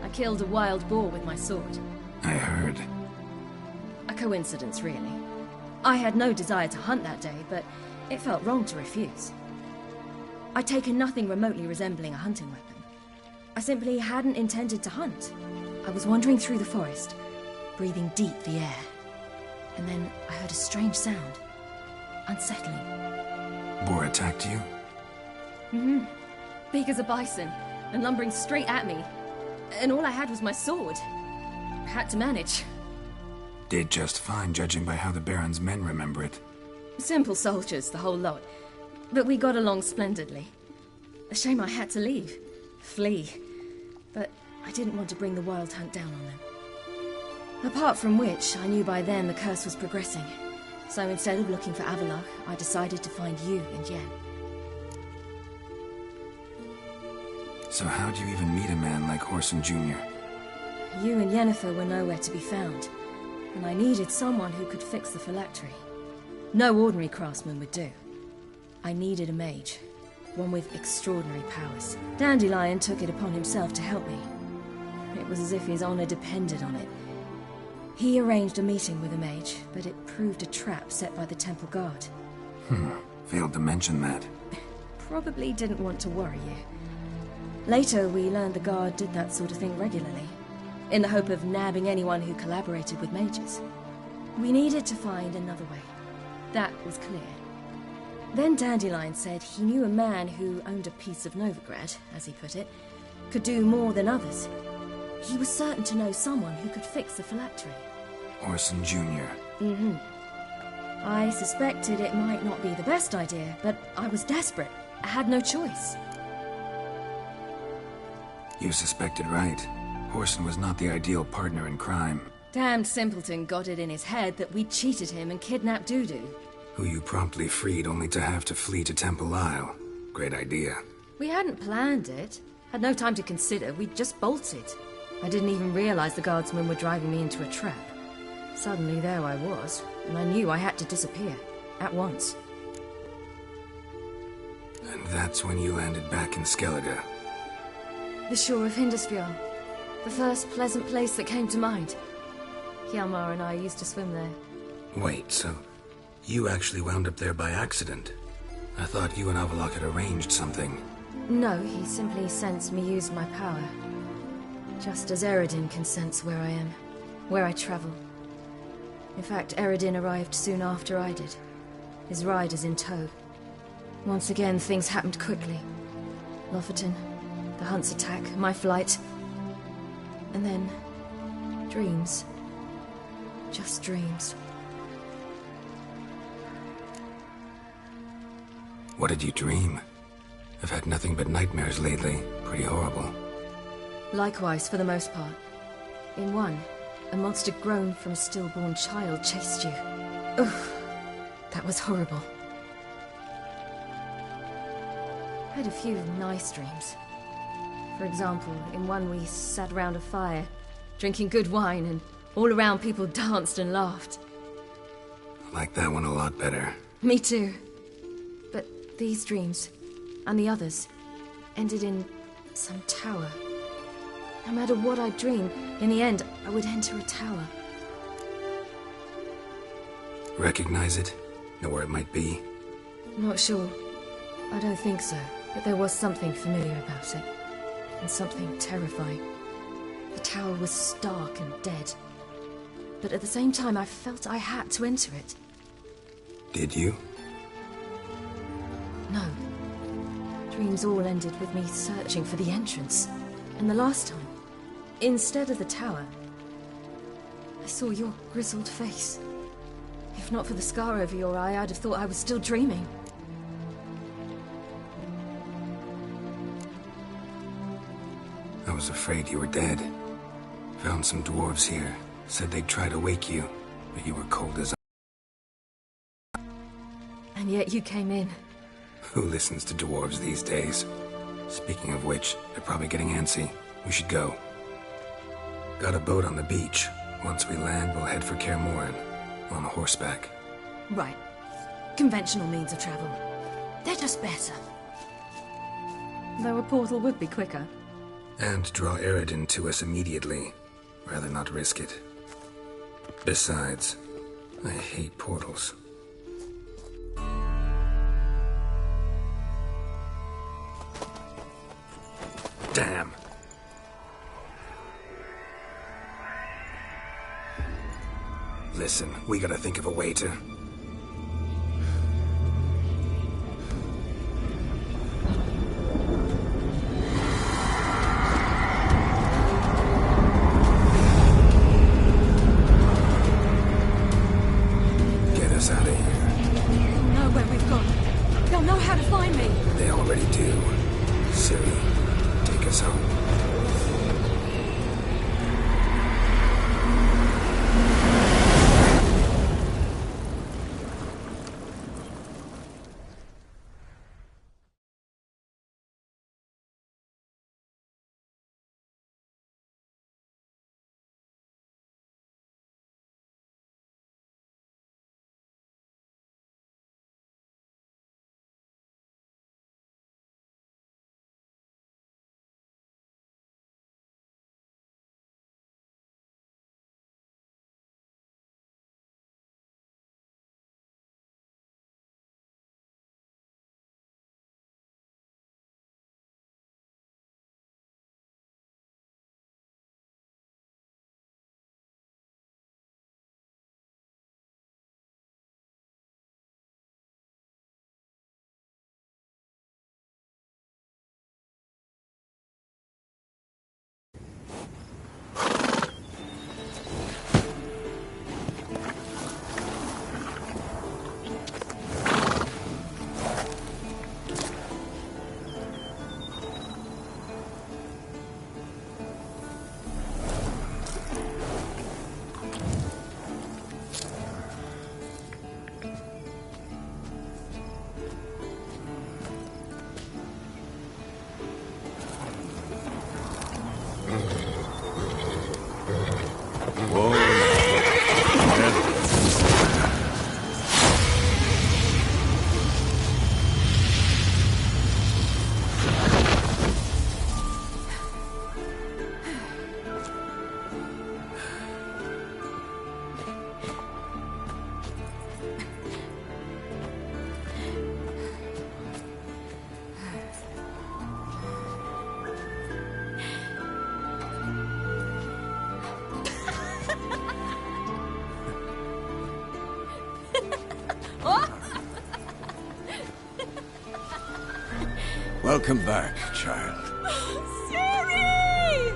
I killed a wild boar with my sword. I heard. A coincidence, really. I had no desire to hunt that day, but it felt wrong to refuse. I'd taken nothing remotely resembling a hunting weapon. I simply hadn't intended to hunt. I was wandering through the forest, breathing deep the air. And then I heard a strange sound. Unsettling. Boar attacked you? Mm-hmm. Big as a bison, and lumbering straight at me. And all I had was my sword. Had to manage. Did just fine, judging by how the Baron's men remember it. Simple soldiers, the whole lot. But we got along splendidly. A shame I had to leave. Flee. But I didn't want to bring the wild hunt down on them. Apart from which, I knew by then the curse was progressing. So instead of looking for Avallac'h, I decided to find you and Yen. So how'd you even meet a man like Horson Jr.? You and Yennefer were nowhere to be found, and I needed someone who could fix the phylactery. No ordinary craftsman would do. I needed a mage, one with extraordinary powers. Dandelion took it upon himself to help me. It was as if his honor depended on it. He arranged a meeting with a mage, but it proved a trap set by the temple guard. Failed to mention that. Probably didn't want to worry you. Later, we learned the guard did that sort of thing regularly, in the hope of nabbing anyone who collaborated with mages. We needed to find another way. That was clear. Then Dandelion said he knew a man who owned a piece of Novigrad, as he put it, could do more than others. He was certain to know someone who could fix the phylactery. Horson Jr. Mm-hmm. I suspected it might not be the best idea, but I was desperate. I had no choice. You suspected right. Horson was not the ideal partner in crime. Damned simpleton got it in his head that we'd cheated him and kidnapped Dudu. Who you promptly freed only to have to flee to Temple Isle. Great idea. We hadn't planned it. Had no time to consider. We just bolted. I didn't even realize the guardsmen were driving me into a trap. Suddenly there I was, and I knew I had to disappear. At once. And that's when you landed back in Skellige. The shore of Hindisfjord. The first pleasant place that came to mind. Hjalmar and I used to swim there. Wait, so you actually wound up there by accident? I thought you and Avallac'h had arranged something. No, he simply sensed me use my power. Just as Eredin can sense where I am, where I travel. In fact, Eredin arrived soon after I did, his riders in tow. Once again, things happened quickly. Lofoten, the hunt's attack, my flight. And then, dreams. Just dreams. What did you dream? I've had nothing but nightmares lately. Pretty horrible. Likewise, for the most part. In one, a monster grown from a stillborn child chased you. Ugh, that was horrible. I had a few nice dreams. For example, in one we sat around a fire, drinking good wine, and all around people danced and laughed. I like that one a lot better. Me too. But these dreams, and the others, ended in some tower. No matter what I dreamed, in the end, I would enter a tower. Recognize it? Know where it might be? Not sure. I don't think so. But there was something familiar about it. And something terrifying. The tower was stark and dead. But at the same time, I felt I had to enter it. Did you? No. Dreams all ended with me searching for the entrance. And the last time, instead of the tower, I saw your grizzled face. If not for the scar over your eye, I'd have thought I was still dreaming. I was afraid you were dead. Found some dwarves here. Said they'd try to wake you, but you were cold as ice. And yet you came in. Who listens to dwarves these days? Speaking of which, they're probably getting antsy. We should go. Got a boat on the beach. Once we land, we'll head for Kaer Morhen. On horseback. Right. Conventional means of travel. They're just better. Though a portal would be quicker. And draw Eredin to us immediately. Rather not risk it. Besides, I hate portals. Damn. Listen, we gotta think of a way to... Get us out of here. They'll know where we've gone. They'll know how to find me. They already do. Ciri, take us home. Welcome back, child. Siri!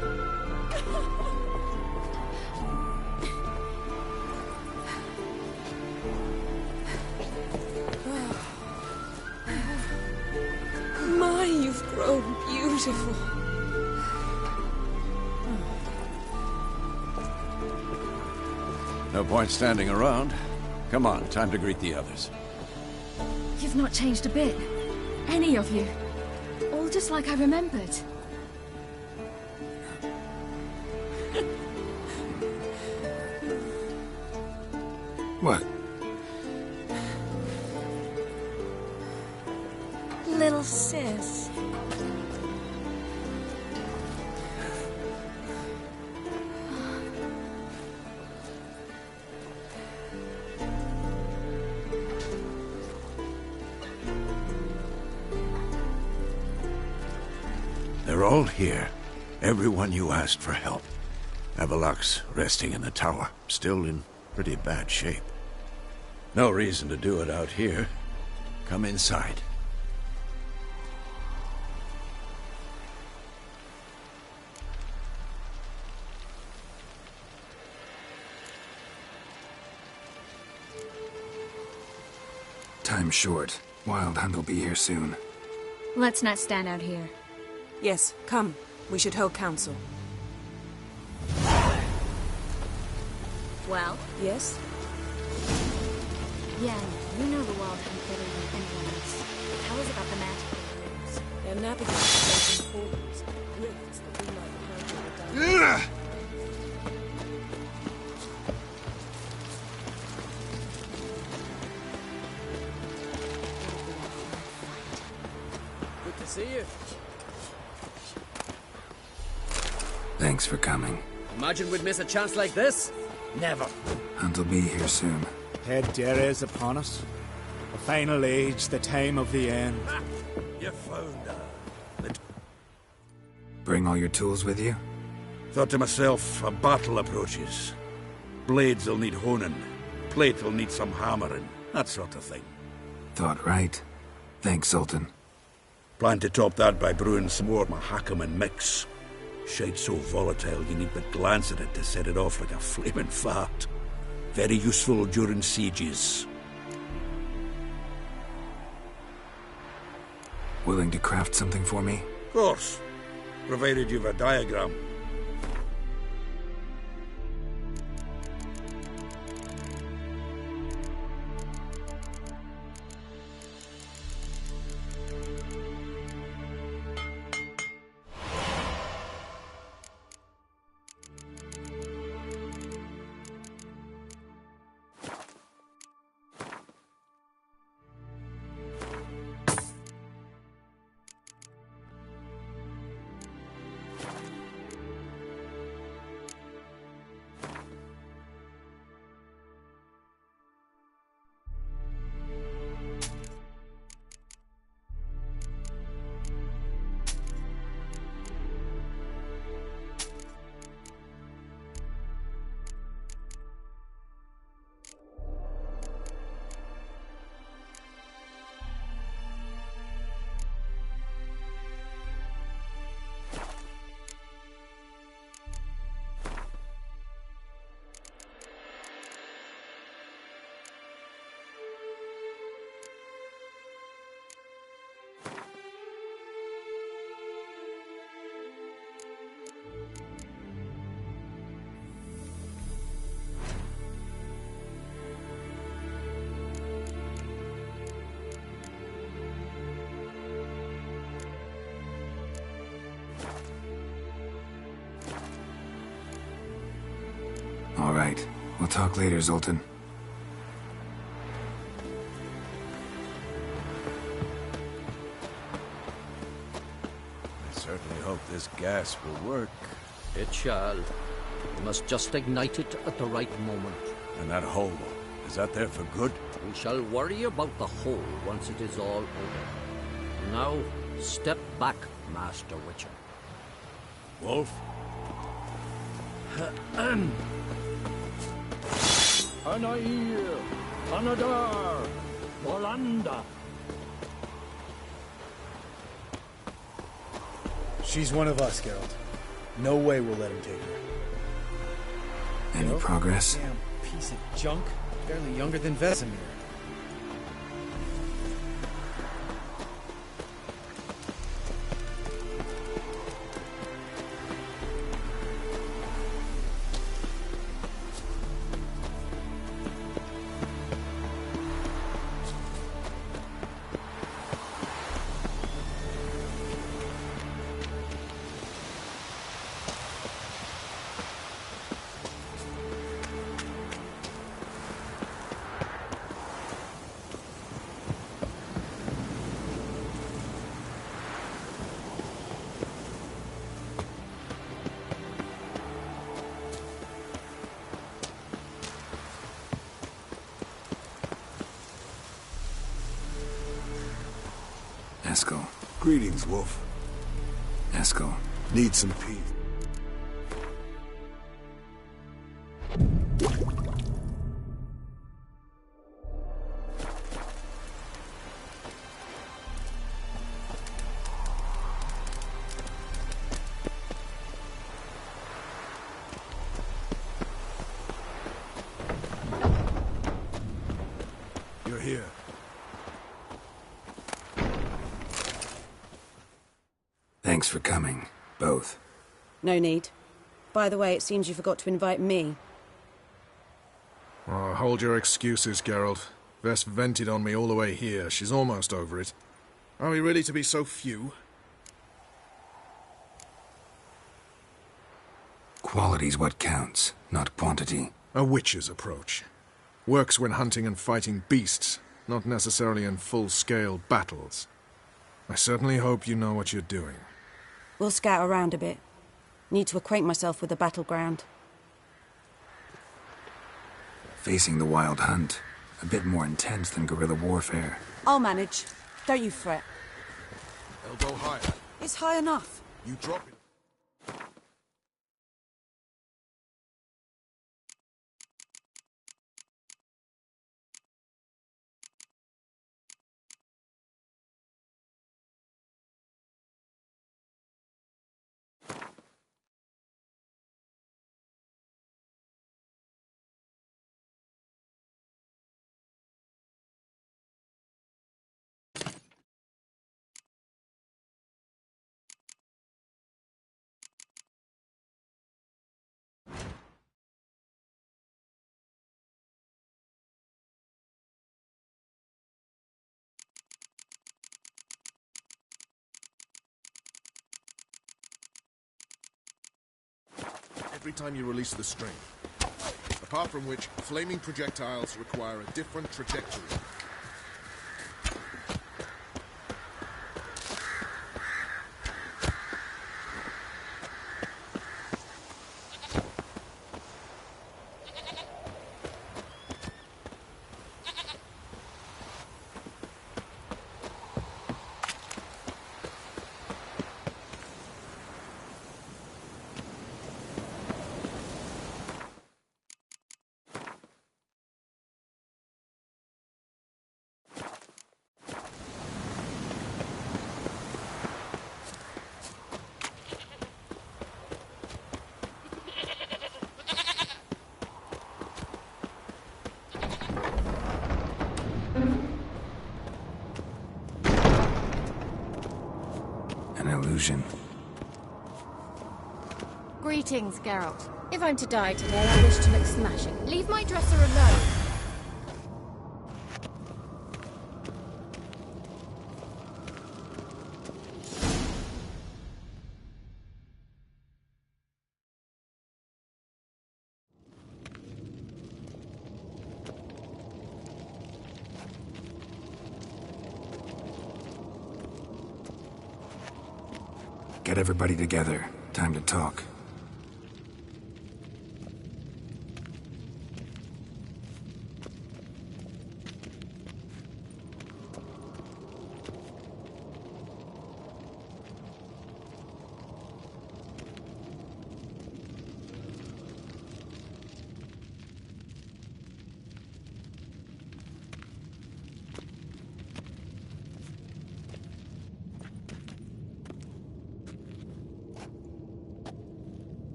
My, you've grown beautiful. No point standing around. Come on, time to greet the others. You've not changed a bit. Any of you. All just like I remembered. What? Little sis. They're all here. Everyone you asked for help. Avalok's resting in the tower, still in pretty bad shape. No reason to do it out here. Come inside. Time's short. Wild Hunt will be here soon. Let's not stand out here. Yes, come. We should hold council. Well? Yes? Yeah, you know the Wild Hunt better than anyone else. Tell us about the magical rooms. They're navigating portals, rifts that we might encounter down. Good to see you. Thanks for coming. Imagine we'd miss a chance like this? Never. Hunt will be here soon. Head Dere is upon us. The final age, the time of the end. You found her. Bring all your tools with you? Thought to myself, a battle approaches. Blades will need honing. Plate will need some hammering. That sort of thing. Thought right. Thanks, Sultan. Plan to top that by brewing some more Mahakam mix. Shite so volatile you need but glance at it to set it off like a flaming fart. Very useful during sieges. Willing to craft something for me? Of course. Provided you've a diagram. All right. We'll talk later, Zoltan. I certainly hope this gas will work. It shall. We must just ignite it at the right moment. And that hole, is that there for good? We shall worry about the hole once it is all over. Now, step back, Master Witcher. Wolf? Anair, Anadar, Orlanda. She's one of us, Geralt. No way we'll let him take her. Any progress? Damn piece of junk. Barely younger than Vesemir. Eskel. Greetings, Wolf. Eskel. Need some peace. You're here. Thanks for coming, both. No need. By the way, it seems you forgot to invite me. Oh, hold your excuses, Geralt. Vess vented on me all the way here. She's almost over it. Are we really to be so few? Quality's what counts, not quantity. A witch's approach. Works when hunting and fighting beasts, not necessarily in full-scale battles. I certainly hope you know what you're doing. We'll scout around a bit. Need to acquaint myself with the battleground. Facing the wild hunt, a bit more intense than guerrilla warfare. I'll manage. Don't you fret. Elbow higher. It's high enough. You drop it. Every time you release the string. Apart from which, flaming projectiles require a different trajectory. An illusion. Greetings, Geralt. If I'm to die today, I wish to look smashing. Leave my dresser alone. Get everybody together. Time to talk.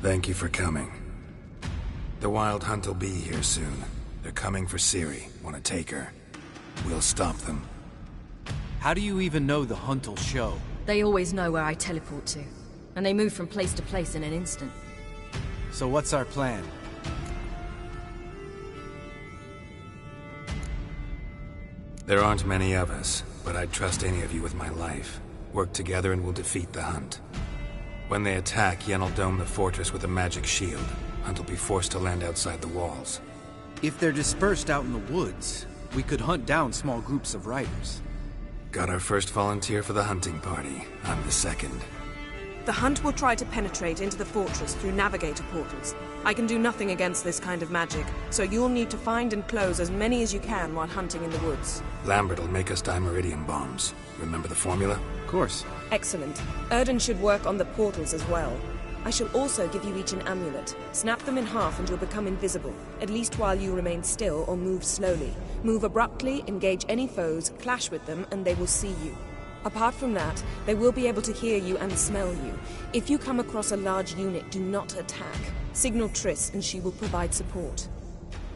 Thank you for coming. The Wild Hunt will be here soon. They're coming for Ciri. Want to take her? We'll stop them. How do you even know the Hunt will show? They always know where I teleport to, and they move from place to place in an instant. So what's our plan? There aren't many of us, but I'd trust any of you with my life. Work together and we'll defeat the Hunt. When they attack, Yen'll dome the fortress with a magic shield. Hunt will be forced to land outside the walls. If they're dispersed out in the woods, we could hunt down small groups of riders. Got our first volunteer for the hunting party. I'm the second. The Hunt will try to penetrate into the fortress through navigator portals. I can do nothing against this kind of magic, so you'll need to find and close as many as you can while hunting in the woods. Lambert'll make us dimeridium bombs. Remember the formula? Of course. Excellent. Erden should work on the portals as well. I shall also give you each an amulet. Snap them in half and you'll become invisible, at least while you remain still or move slowly. Move abruptly, engage any foes, clash with them, and they will see you. Apart from that, they will be able to hear you and smell you. If you come across a large unit, do not attack. Signal Triss and she will provide support.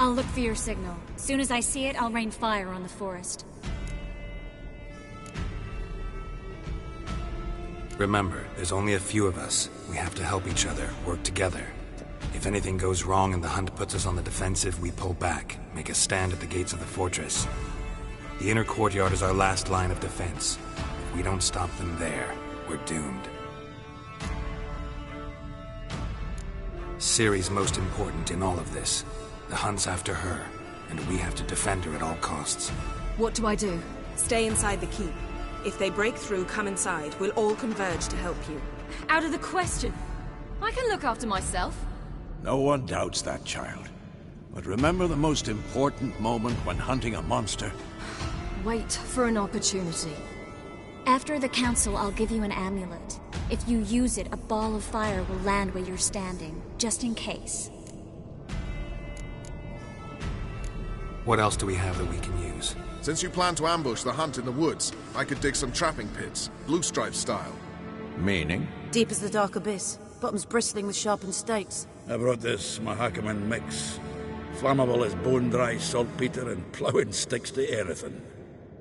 I'll look for your signal. Soon as I see it, I'll rain fire on the forest. Remember, there's only a few of us. We have to help each other, work together. If anything goes wrong and the Hunt puts us on the defensive, we pull back, make a stand at the gates of the fortress. The inner courtyard is our last line of defense. If we don't stop them there, we're doomed. Ciri's most important in all of this. The Hunt's after her, and we have to defend her at all costs. What do I do? Stay inside the keep. If they break through, come inside. We'll all converge to help you. Out of the question. I can look after myself. No one doubts that, child. But remember the most important moment when hunting a monster? Wait for an opportunity. After the council, I'll give you an amulet. If you use it, a ball of fire will land where you're standing, just in case. What else do we have that we can use? Since you plan to ambush the Hunt in the woods, I could dig some trapping pits, blue stripe style. Meaning? Deep as the dark abyss, bottoms bristling with sharpened stakes. I brought this Mahakaman mix. Flammable as bone-dry saltpeter and ploughing sticks to everything.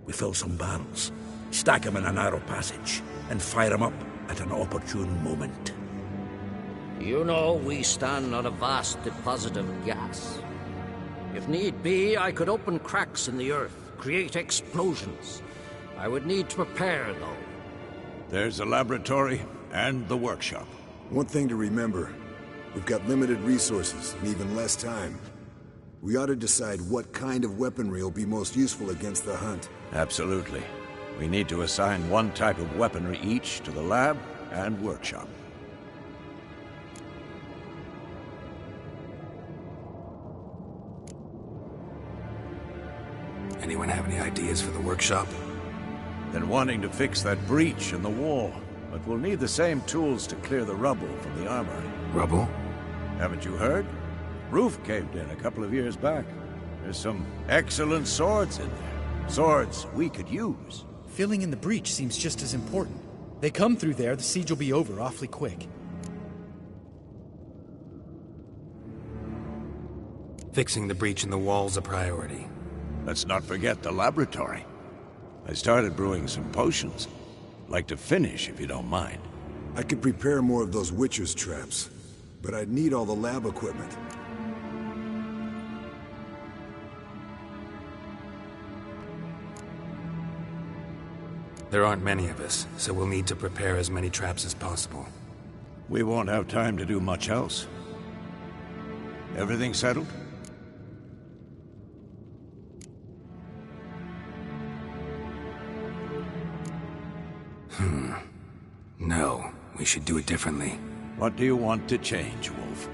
We fill some barrels, stack them in a narrow passage, and fire them up at an opportune moment. You know, we stand on a vast deposit of gas. If need be, I could open cracks in the earth, create explosions. I would need to prepare, though. There's the laboratory and the workshop. One thing to remember, we've got limited resources and even less time. We ought to decide what kind of weaponry will be most useful against the Hunt. Absolutely. We need to assign one type of weaponry each to the lab and workshop. Anyone have any ideas for the workshop? Been wanting to fix that breach in the wall, but we'll need the same tools to clear the rubble from the armory. Rubble? Haven't you heard? Roof caved in a couple of years back. There's some excellent swords in there. Swords we could use. Filling in the breach seems just as important. They come through there, the siege will be over awfully quick. Fixing the breach in the wall's a priority. Let's not forget the laboratory. I started brewing some potions. Like to finish, if you don't mind. I could prepare more of those Witcher's traps, but I'd need all the lab equipment. There aren't many of us, so we'll need to prepare as many traps as possible. We won't have time to do much else. Everything settled? No, we should do it differently. What do you want to change, Wolf?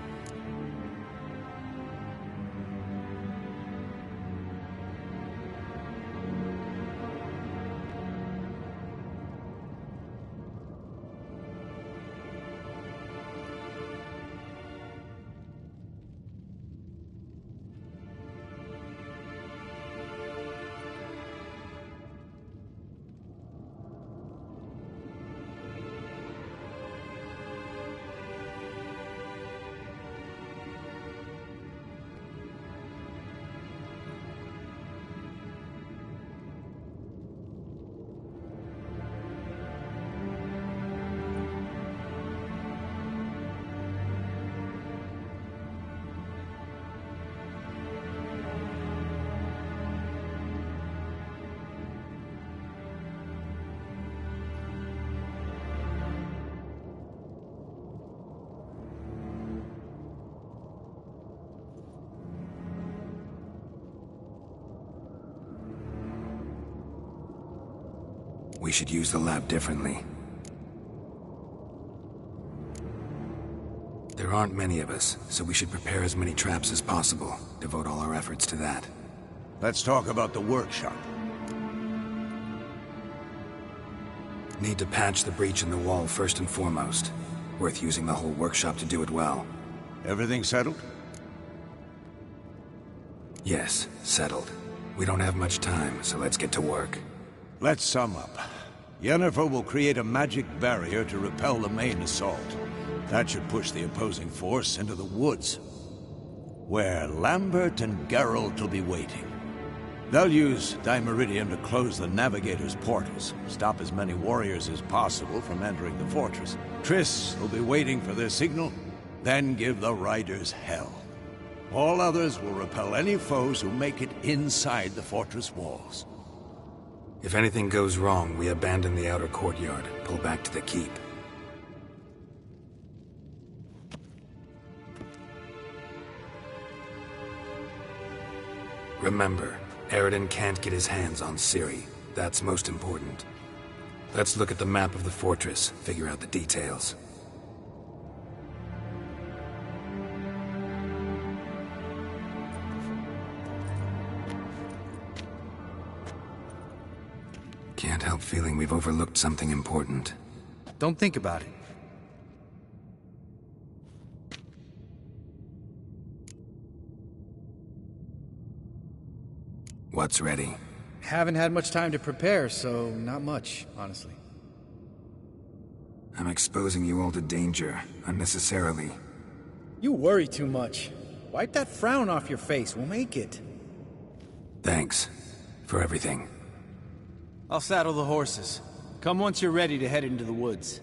We should use the lab differently. There aren't many of us, so we should prepare as many traps as possible. Devote all our efforts to that. Let's talk about the workshop. Need to patch the breach in the wall first and foremost. Worth using the whole workshop to do it well. Everything settled? Yes, settled. We don't have much time, so let's get to work. Let's sum up. Yennefer will create a magic barrier to repel the main assault. That should push the opposing force into the woods, where Lambert and Geralt will be waiting. They'll use Dimeridium to close the Navigator's portals, stop as many warriors as possible from entering the fortress. Triss will be waiting for their signal, then give the riders hell. All others will repel any foes who make it inside the fortress walls. If anything goes wrong, we abandon the outer courtyard, pull back to the keep. Remember, Eredin can't get his hands on Ciri. That's most important. Let's look at the map of the fortress, figure out the details. Can't help feeling we've overlooked something important. Don't think about it. What's ready? Haven't had much time to prepare, so not much, honestly. I'm exposing you all to danger, unnecessarily. You worry too much. Wipe that frown off your face, we'll make it. Thanks. For everything. I'll saddle the horses. Come once you're ready to head into the woods.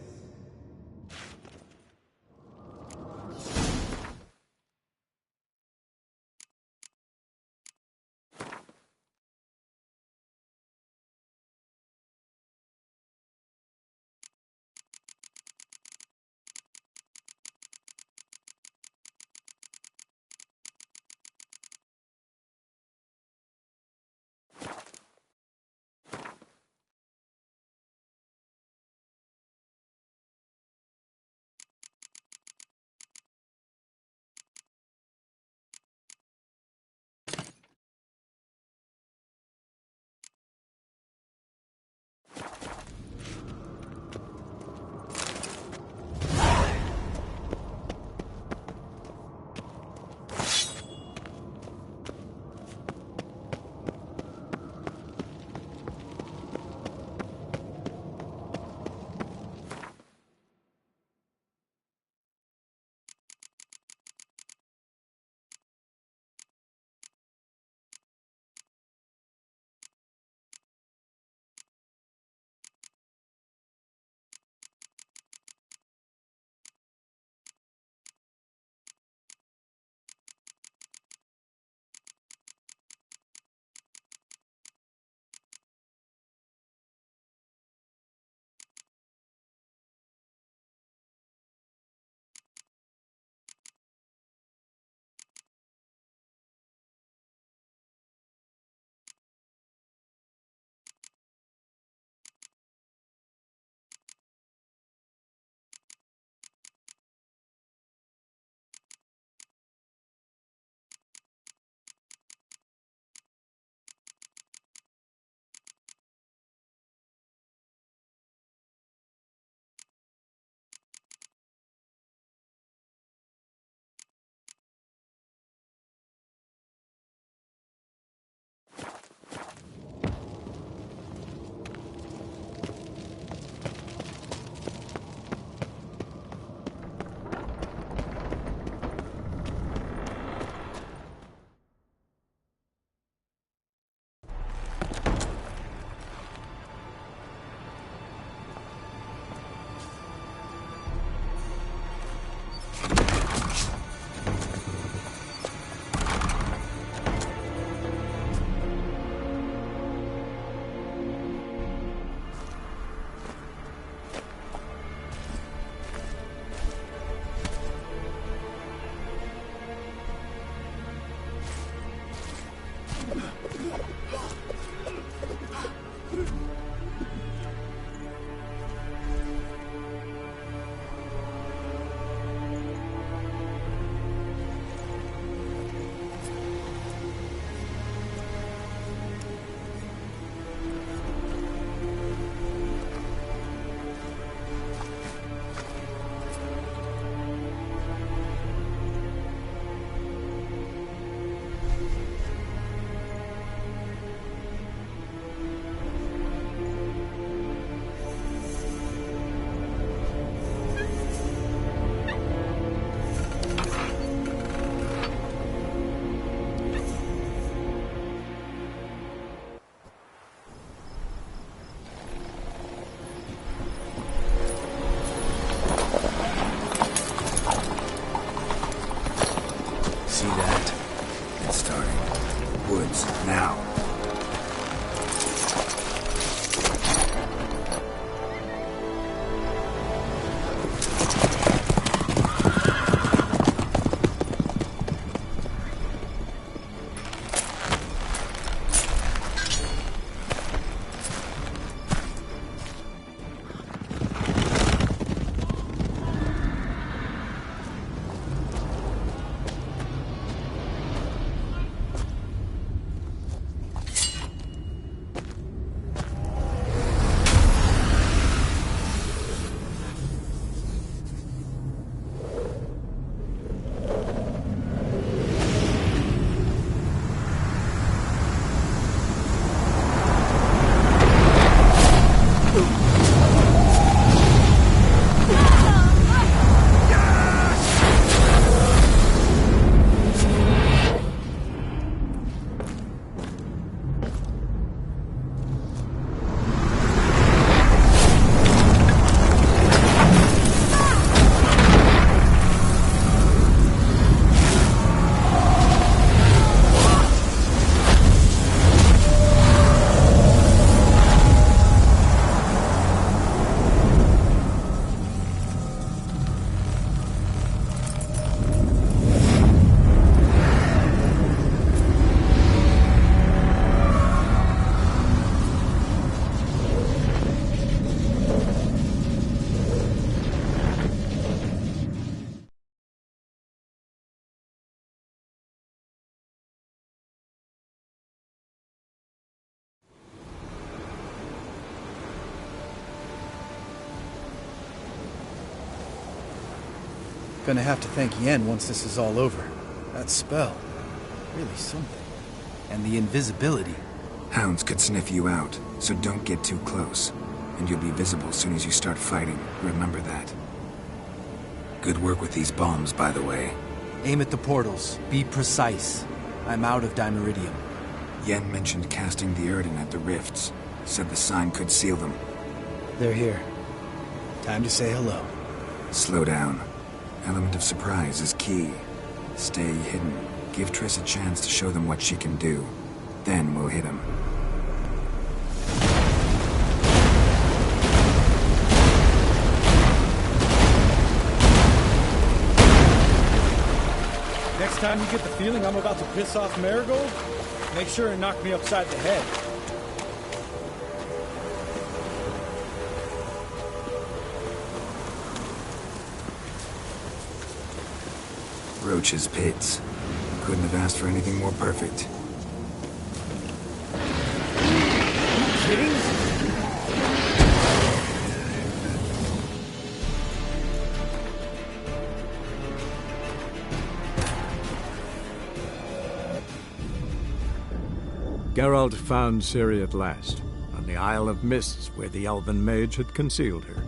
Gonna have to thank Yen once this is all over. That spell, really something. And the invisibility. Hounds could sniff you out, so don't get too close. And you'll be visible as soon as you start fighting. Remember that. Good work with these bombs, by the way. Aim at the portals. Be precise. I'm out of Dimeridium. Yen mentioned casting the Erden at the rifts. Said the sign could seal them. They're here. Time to say hello. Slow down. Element of surprise is key. Stay hidden. Give Triss a chance to show them what she can do. Then we'll hit them. Next time you get the feeling I'm about to piss off Marigold, make sure and knock me upside the head. Roach's pits. Couldn't have asked for anything more perfect. Kidding? Geralt found Ciri at last, on the Isle of Mists where the Elven mage had concealed her.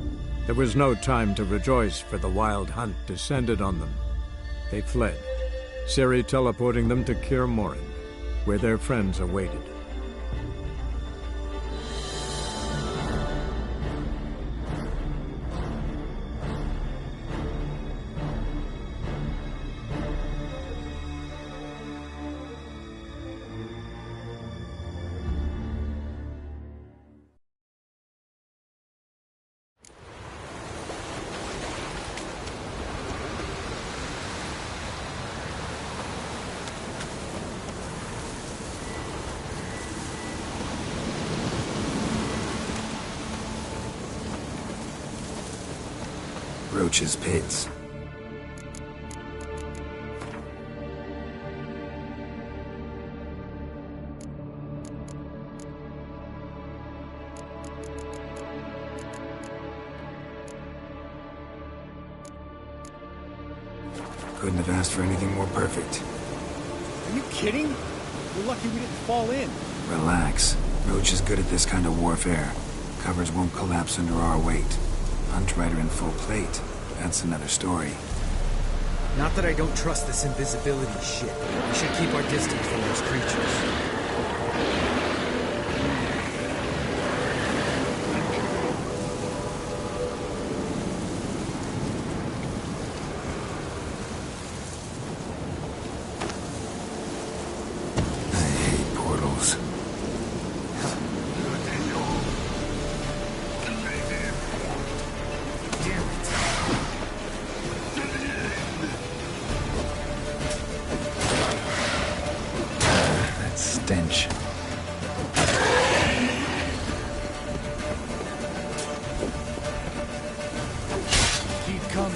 There was no time to rejoice, for the wild hunt descended on them. They fled, Ciri teleporting them to Kaer Morhen, where their friends awaited. Roach's pits. Couldn't have asked for anything more perfect. Are you kidding? We're lucky we didn't fall in. Relax. Roach is good at this kind of warfare. Covers won't collapse under our weight. Hunt Rider in full plate. That's another story. Not that I don't trust this invisibility shit. We should keep our distance from those creatures. Stench. Keep coming.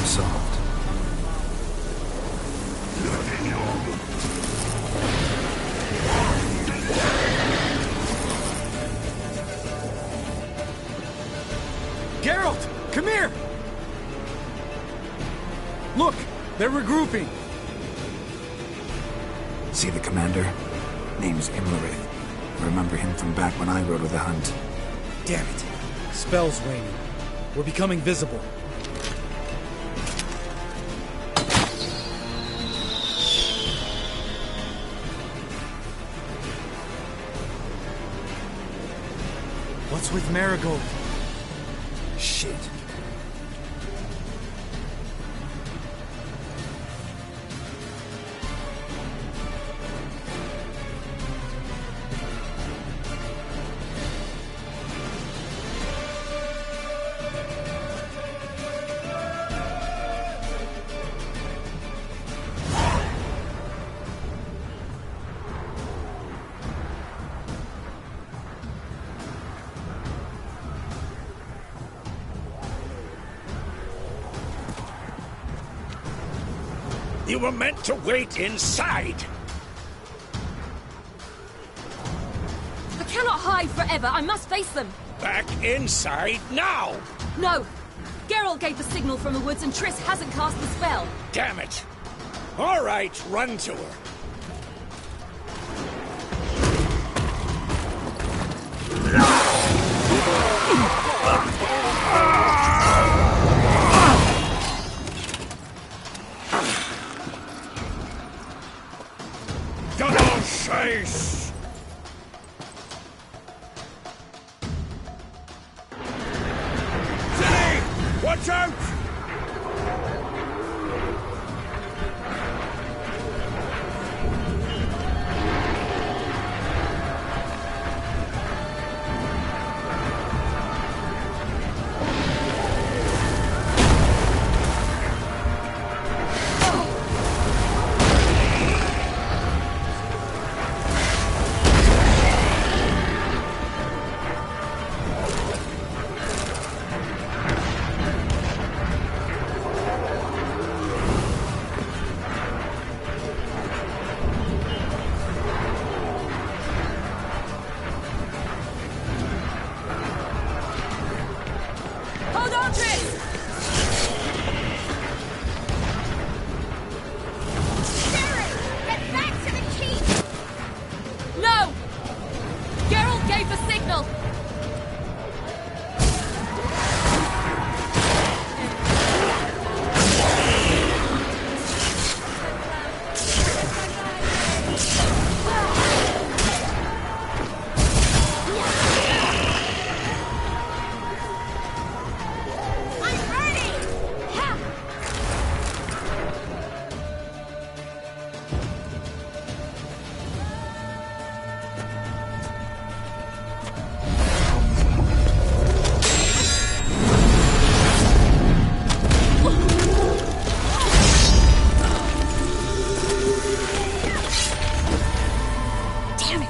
problem solved. Geralt, come here! Look, they're regrouping. See the commander? Name's Imlerith. Remember him from back when I rode with the hunt. Damn it. Spell's waning. We're becoming visible. What's with Marigold? Shit. You were meant to wait inside! I cannot hide forever. I must face them. Back inside now! No! Geralt gave the signal from the woods and Triss hasn't cast the spell. Damn it! All right, run to her. Double chase! Jenny! Watch out! Hold on, Triss! Get back to the keep! No! Geralt gave the signal! I'm ready! Ha! Damn it!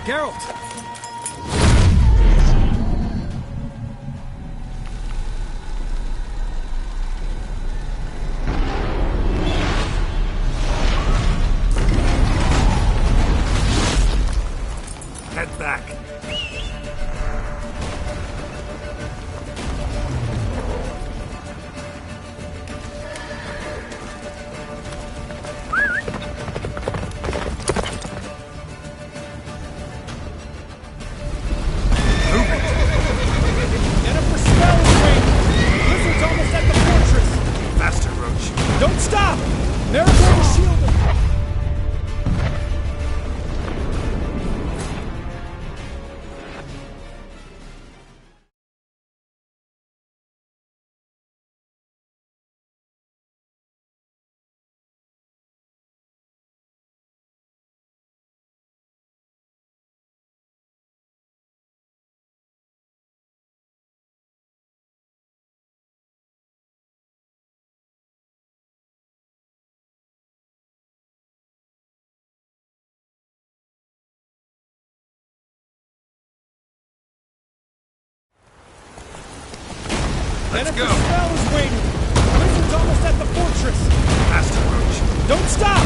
Geralt! Head back. Let's go. Spell is waiting. Wizard's almost at the fortress. Faster, Roach. Don't stop!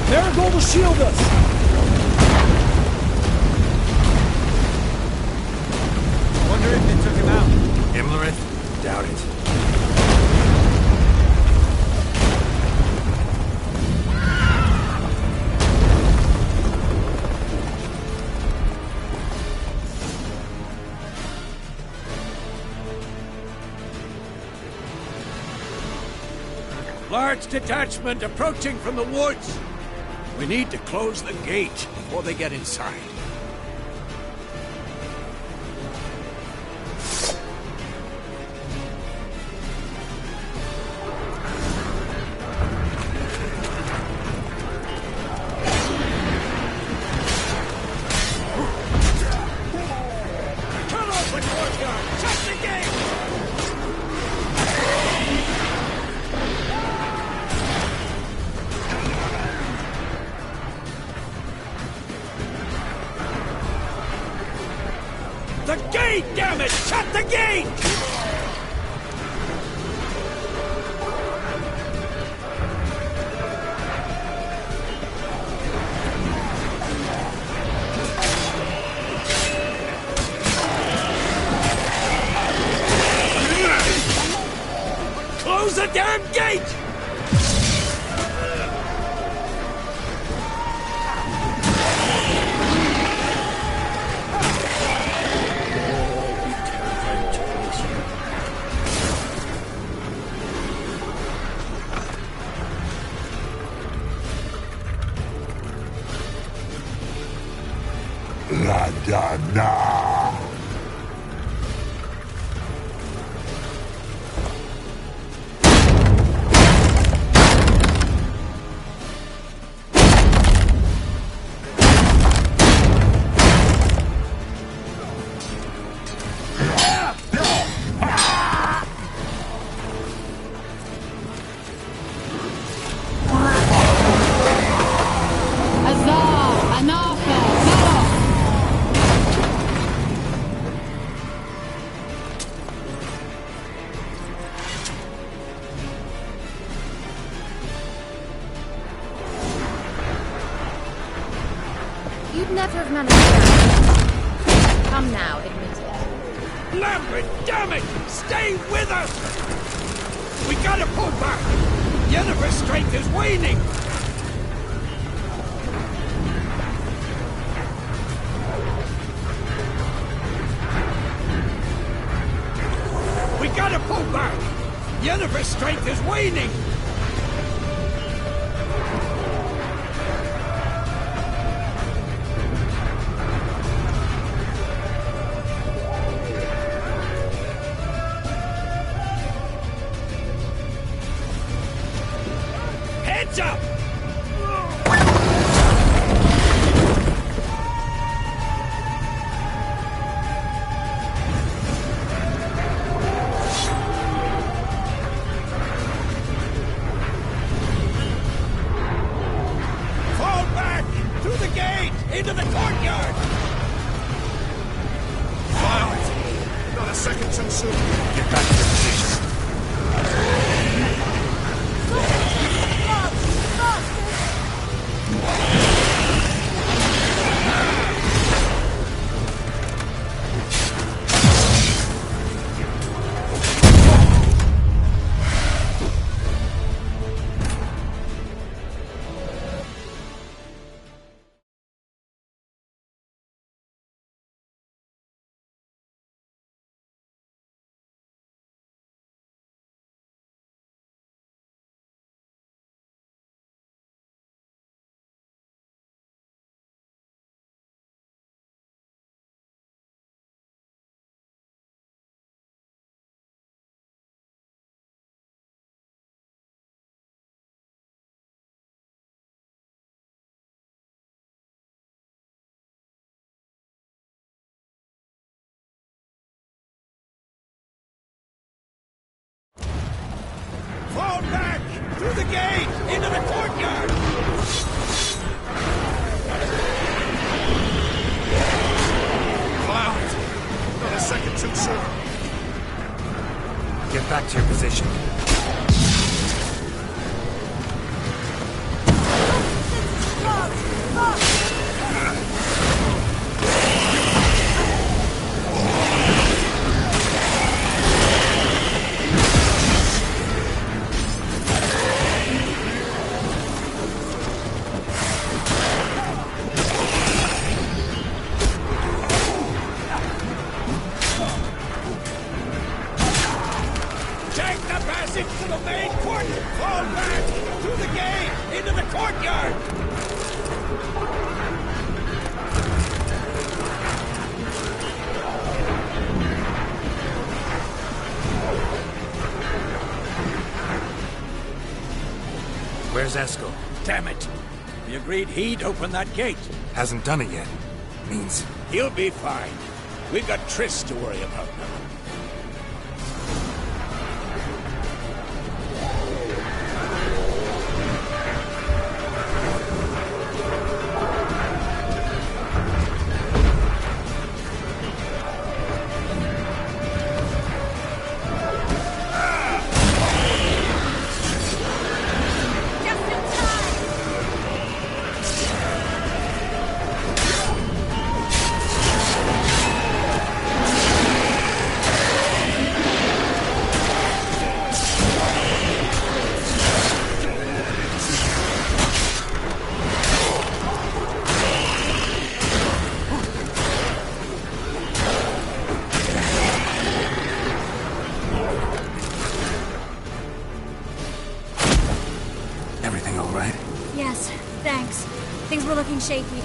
Marigold will shield us. Wonder if they took him out. Imlerith? Doubt it. Large detachment approaching from the woods. We need to close the gate before they get inside. Cut off the courtyard! Shut the gate! The gate, damn it! Shut the gate! Close the damn gate! La da da. You'd never have managed that. Come now, admit it. Lambert, damn it! Stay with us! We gotta pull back! Yennefer's strength is waning! We gotta pull back! Yennefer's strength is waning! Heads up! Fall back! Through the gate! Into the courtyard! Violet! Not a second too soon. Get back to your position. Fall back! Through the gate! Into the courtyard! Violet! Not a second too soon. Get back Where's Eskel? Damn it! We agreed he'd open that gate. Hasn't done it yet. Means... He'll be fine. We've got Triss to worry about now. Shaky.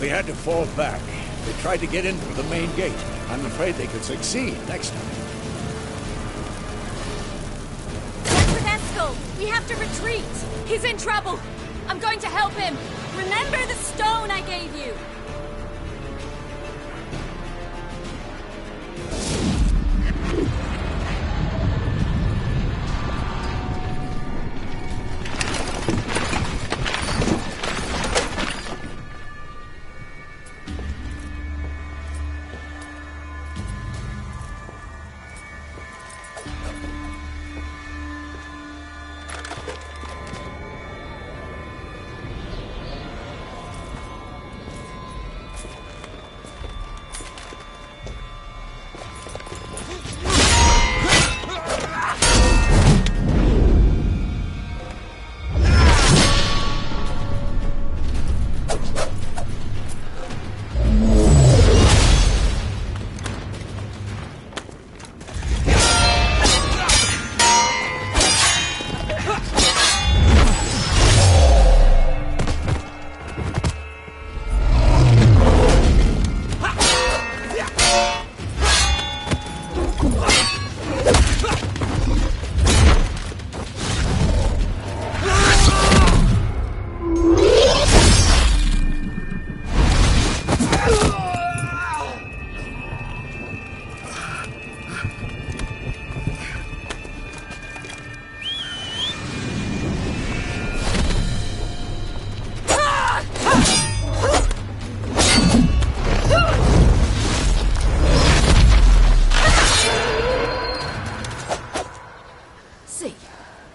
We had to fall back. They tried to get in through the main gate. I'm afraid they could succeed next time. What's with Eskel? We have to retreat. He's in trouble. I'm going to help him. Remember the stone I gave you.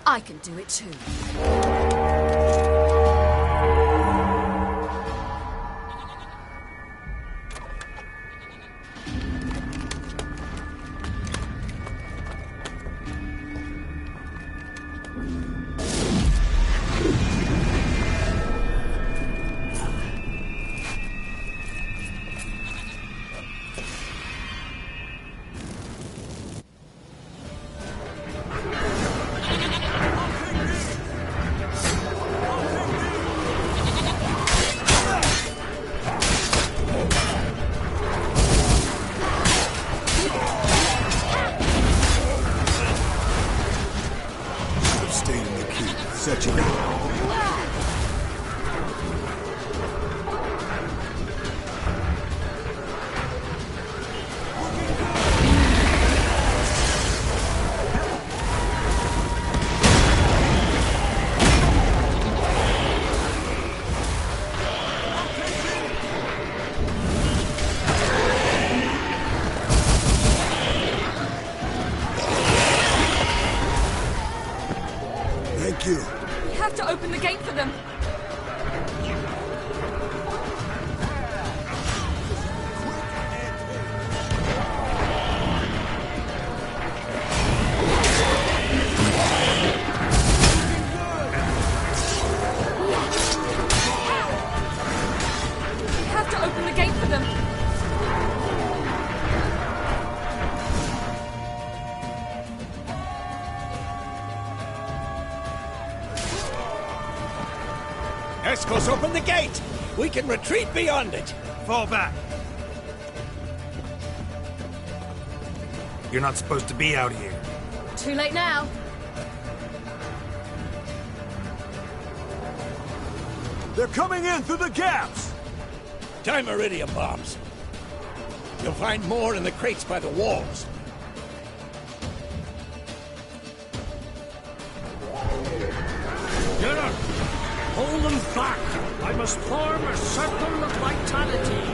I can do it too. We have to open the gate for them. We have to open the gate for them. Eskel's open the gate! We can retreat beyond it! Fall back. You're not supposed to be out here. Too late now. They're coming in through the gaps! Time iridium bombs. You'll find more in the crates by the walls. Get up! Hold them back! I must form a circle of vitality.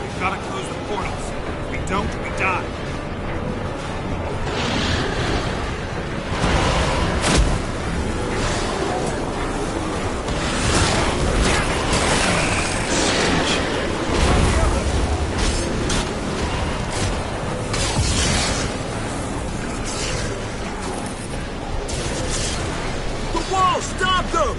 We've got to close the portals. If we don't, we die. Stop them!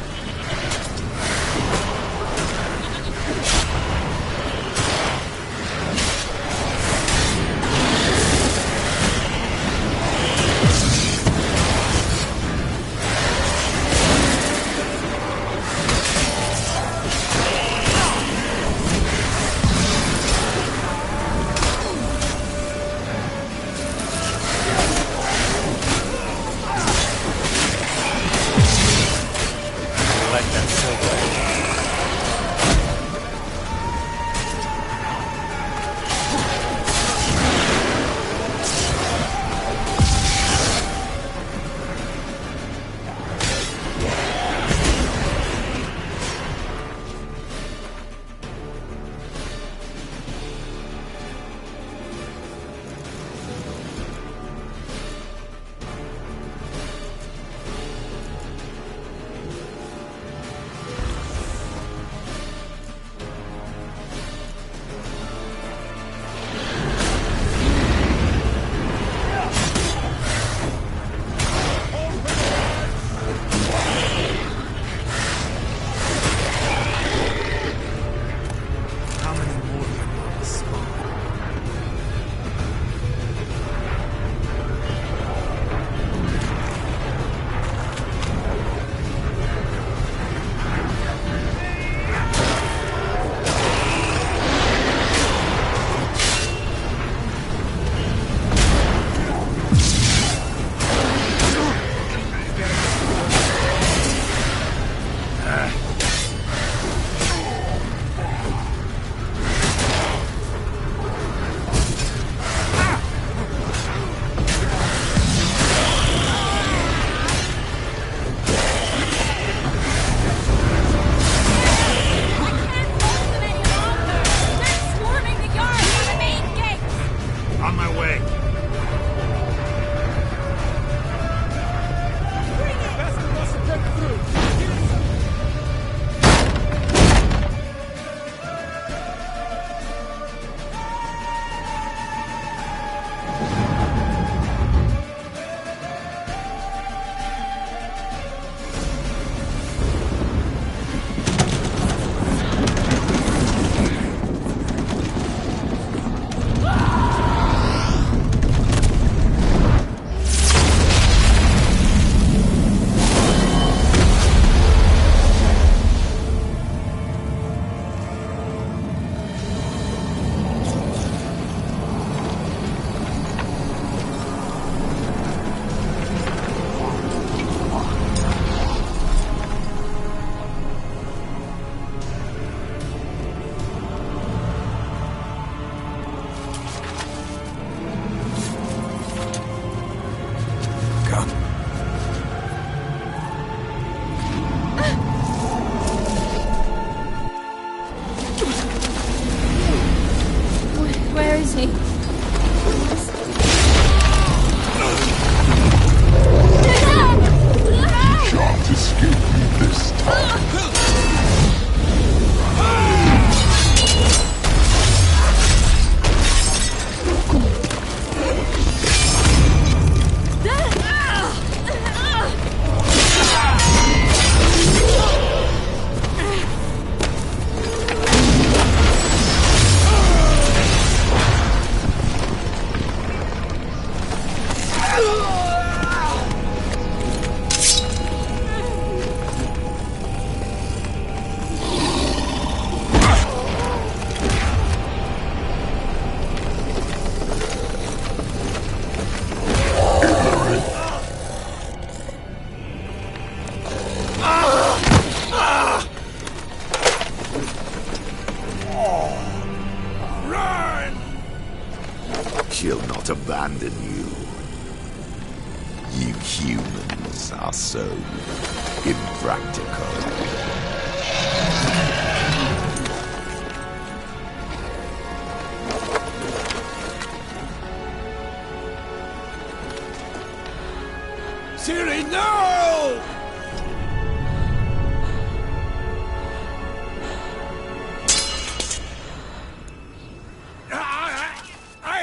not abandon you. You humans are so impractical. Ciri, no!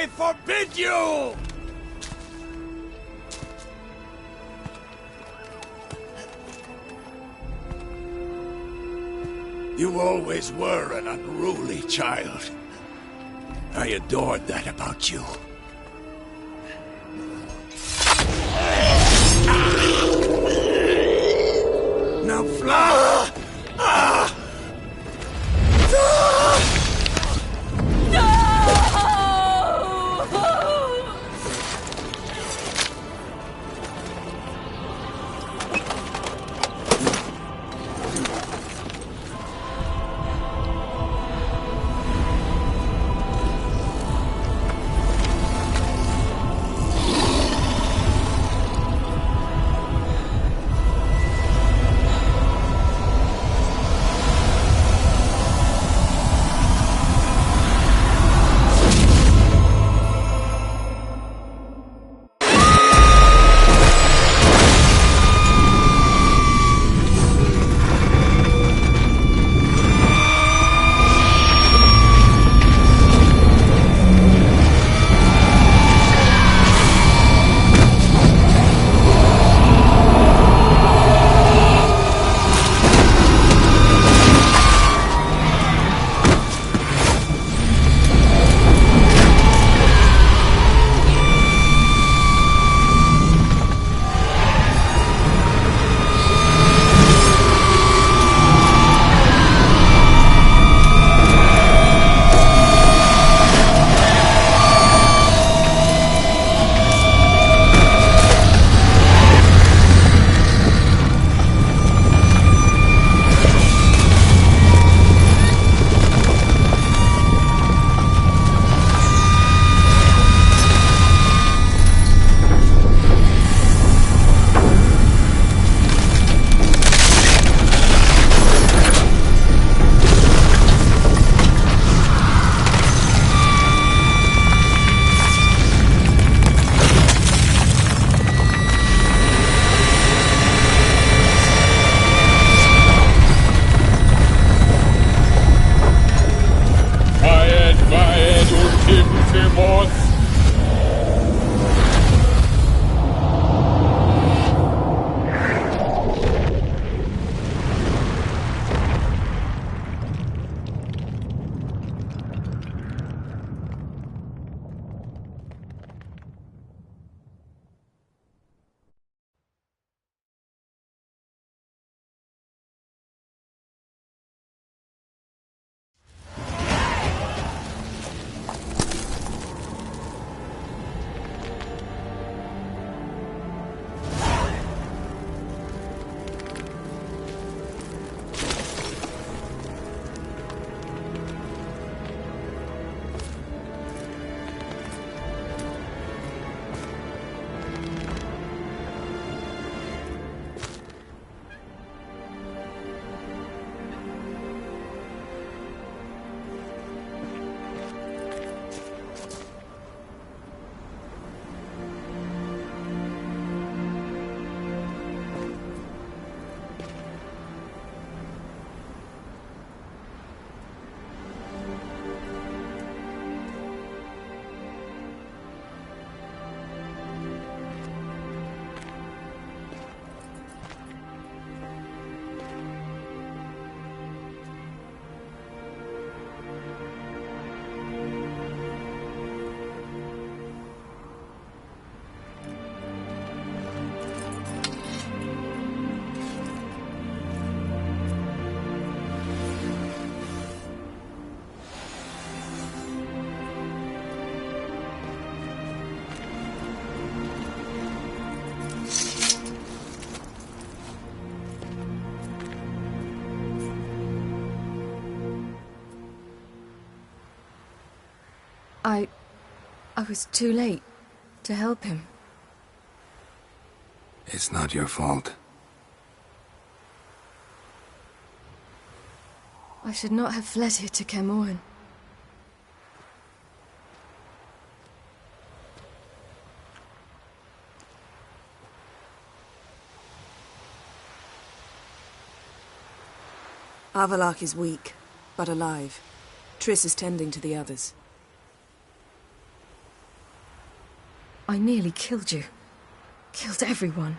I forbid you! You always were an unruly child. I adored that about you. Now fly! I was too late. to help him. It's not your fault. I should not have fled here to Kaer. Avallac'h is weak, but alive. Triss is tending to the others. I nearly killed you. Killed everyone.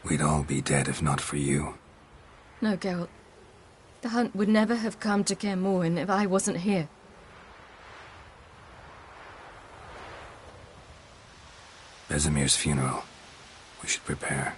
We'd all be dead if not for you. No, Geralt. The hunt would never have come to Kaer if I wasn't here. Vesemir's funeral. We should prepare.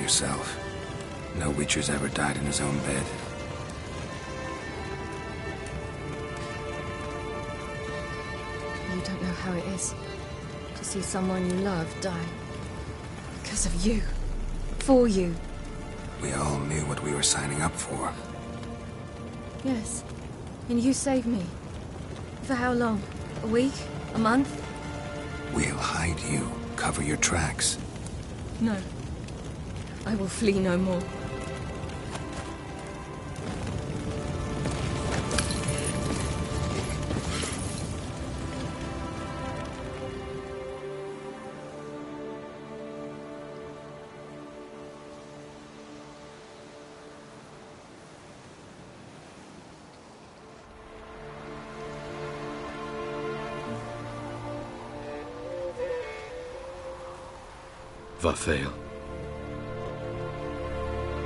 Yourself. No Witcher's ever died in his own bed. You don't know how it is to see someone you love die. Because of you. For you. We all knew what we were signing up for. Yes. And you saved me. For how long? A week? A month? We'll hide you. Cover your tracks. No. I will flee no more. Varthael.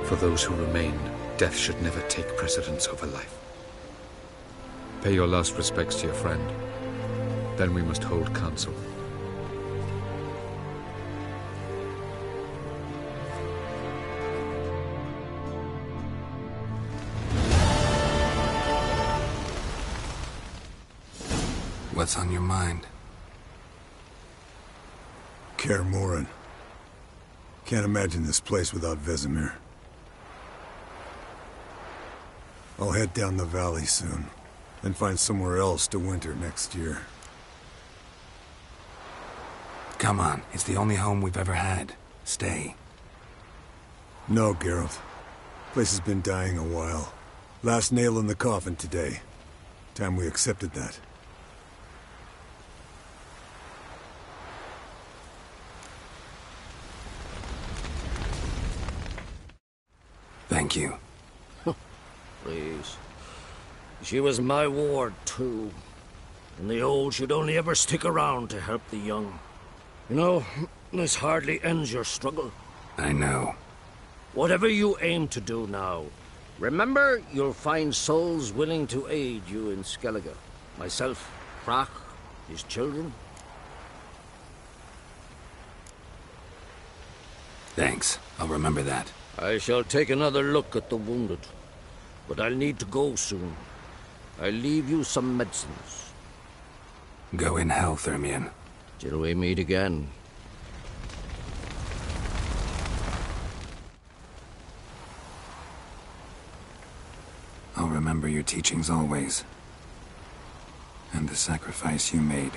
For those who remain, death should never take precedence over life. Pay your last respects to your friend. Then we must hold council. What's on your mind? Kaer. Can't imagine this place without Vesemir. I'll head down the valley soon. Then find somewhere else to winter next year. Come on, it's the only home we've ever had. Stay. No, Geralt. Place has been dying a while. Last nail in the coffin today. Time we accepted that. Thank you. Please. She was my ward, too. And the old should only ever stick around to help the young. You know, this hardly ends your struggle. I know. Whatever you aim to do now, remember you'll find souls willing to aid you in Skellige. Myself, Crach, his children. Thanks. I'll remember that. I shall take another look at the wounded. But I'll need to go soon. I'll leave you some medicines. Go in health, Ermion. Till we meet again. I'll remember your teachings always. And the sacrifice you made.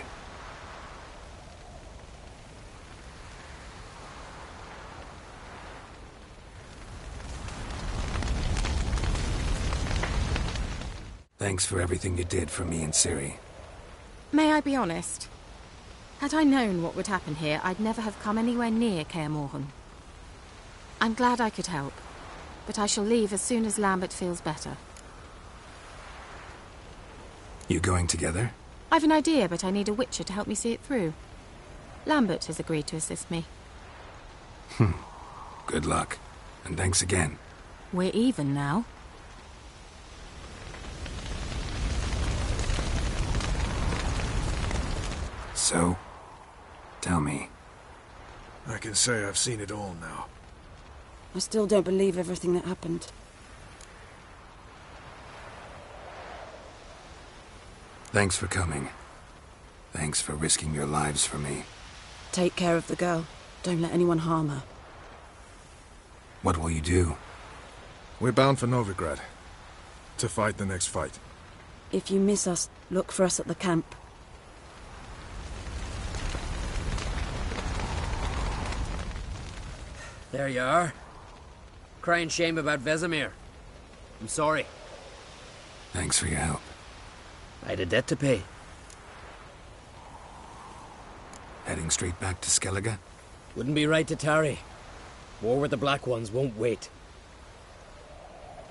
Thanks for everything you did for me and Ciri. May I be honest? Had I known what would happen here, I'd never have come anywhere near Kaer Morhen. I'm glad I could help, but I shall leave as soon as Lambert feels better. You going together? I've an idea, but I need a witcher to help me see it through. Lambert has agreed to assist me. Good luck, and thanks again. We're even now. So, tell me. I can say I've seen it all now. I still don't believe everything that happened. Thanks for coming. Thanks for risking your lives for me. Take care of the girl. Don't let anyone harm her. What will you do? We're bound for Novigrad. To fight the next fight. If you miss us, look for us at the camp. There you are. Crying shame about Vesemir. I'm sorry. Thanks for your help. I had a debt to pay. Heading straight back to Skellige? Wouldn't be right to tarry. War with the Black Ones won't wait.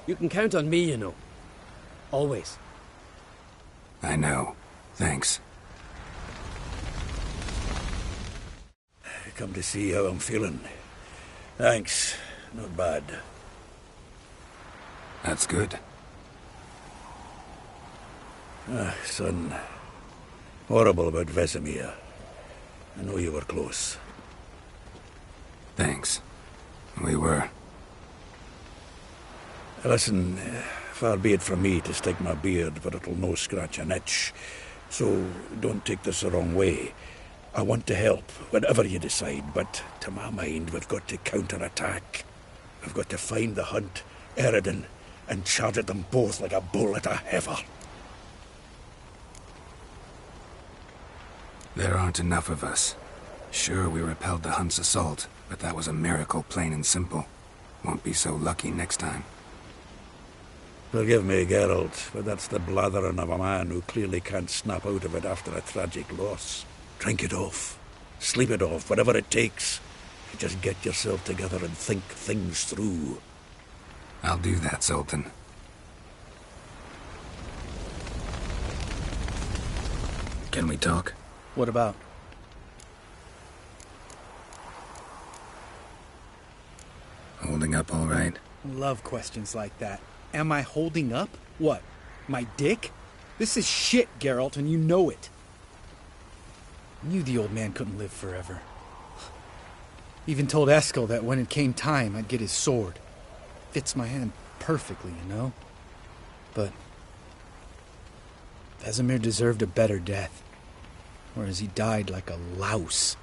You can count on me, you know. Always. I know. Thanks. Come to see how I'm feeling. Thanks. Not bad. That's good. Son. Horrible about Vesemir. I know you were close. Thanks. We were. Listen, far be it from me to stick my beard, but it'll no scratch an itch. So don't take this the wrong way. I want to help, whatever you decide, but to my mind, we've got to counterattack. We've got to find the Hunt, Eredin, and charge at them both like a bull at a heifer. There aren't enough of us. Sure, we repelled the Hunt's assault, but that was a miracle, plain and simple. Won't be so lucky next time. Forgive me, Geralt, but that's the blathering of a man who clearly can't snap out of it after a tragic loss. Drink it off. Sleep it off, whatever it takes. Just get yourself together and think things through. I'll do that, Sultan. Can we talk? What about? Holding up all right? Love questions like that. Am I holding up? What? My dick? This is shit, Geralt, and you know it. I knew the old man couldn't live forever. Even told Eskel that when it came time, I'd get his sword. Fits my hand perfectly, you know? But Vesemir deserved a better death. Whereas he died like a louse.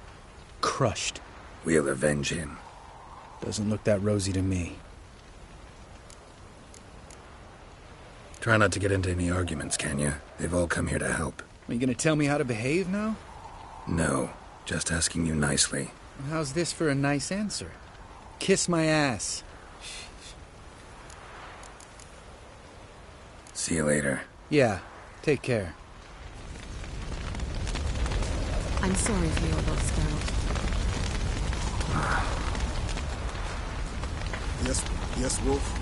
Crushed. We'll avenge him. Doesn't look that rosy to me. Try not to get into any arguments, can you? They've all come here to help. Are you gonna tell me how to behave now? No, just asking you nicely. Well, how's this for a nice answer? Kiss my ass. See you later. Yeah, take care. I'm sorry for your loss, Geralt. Yes, Wolf?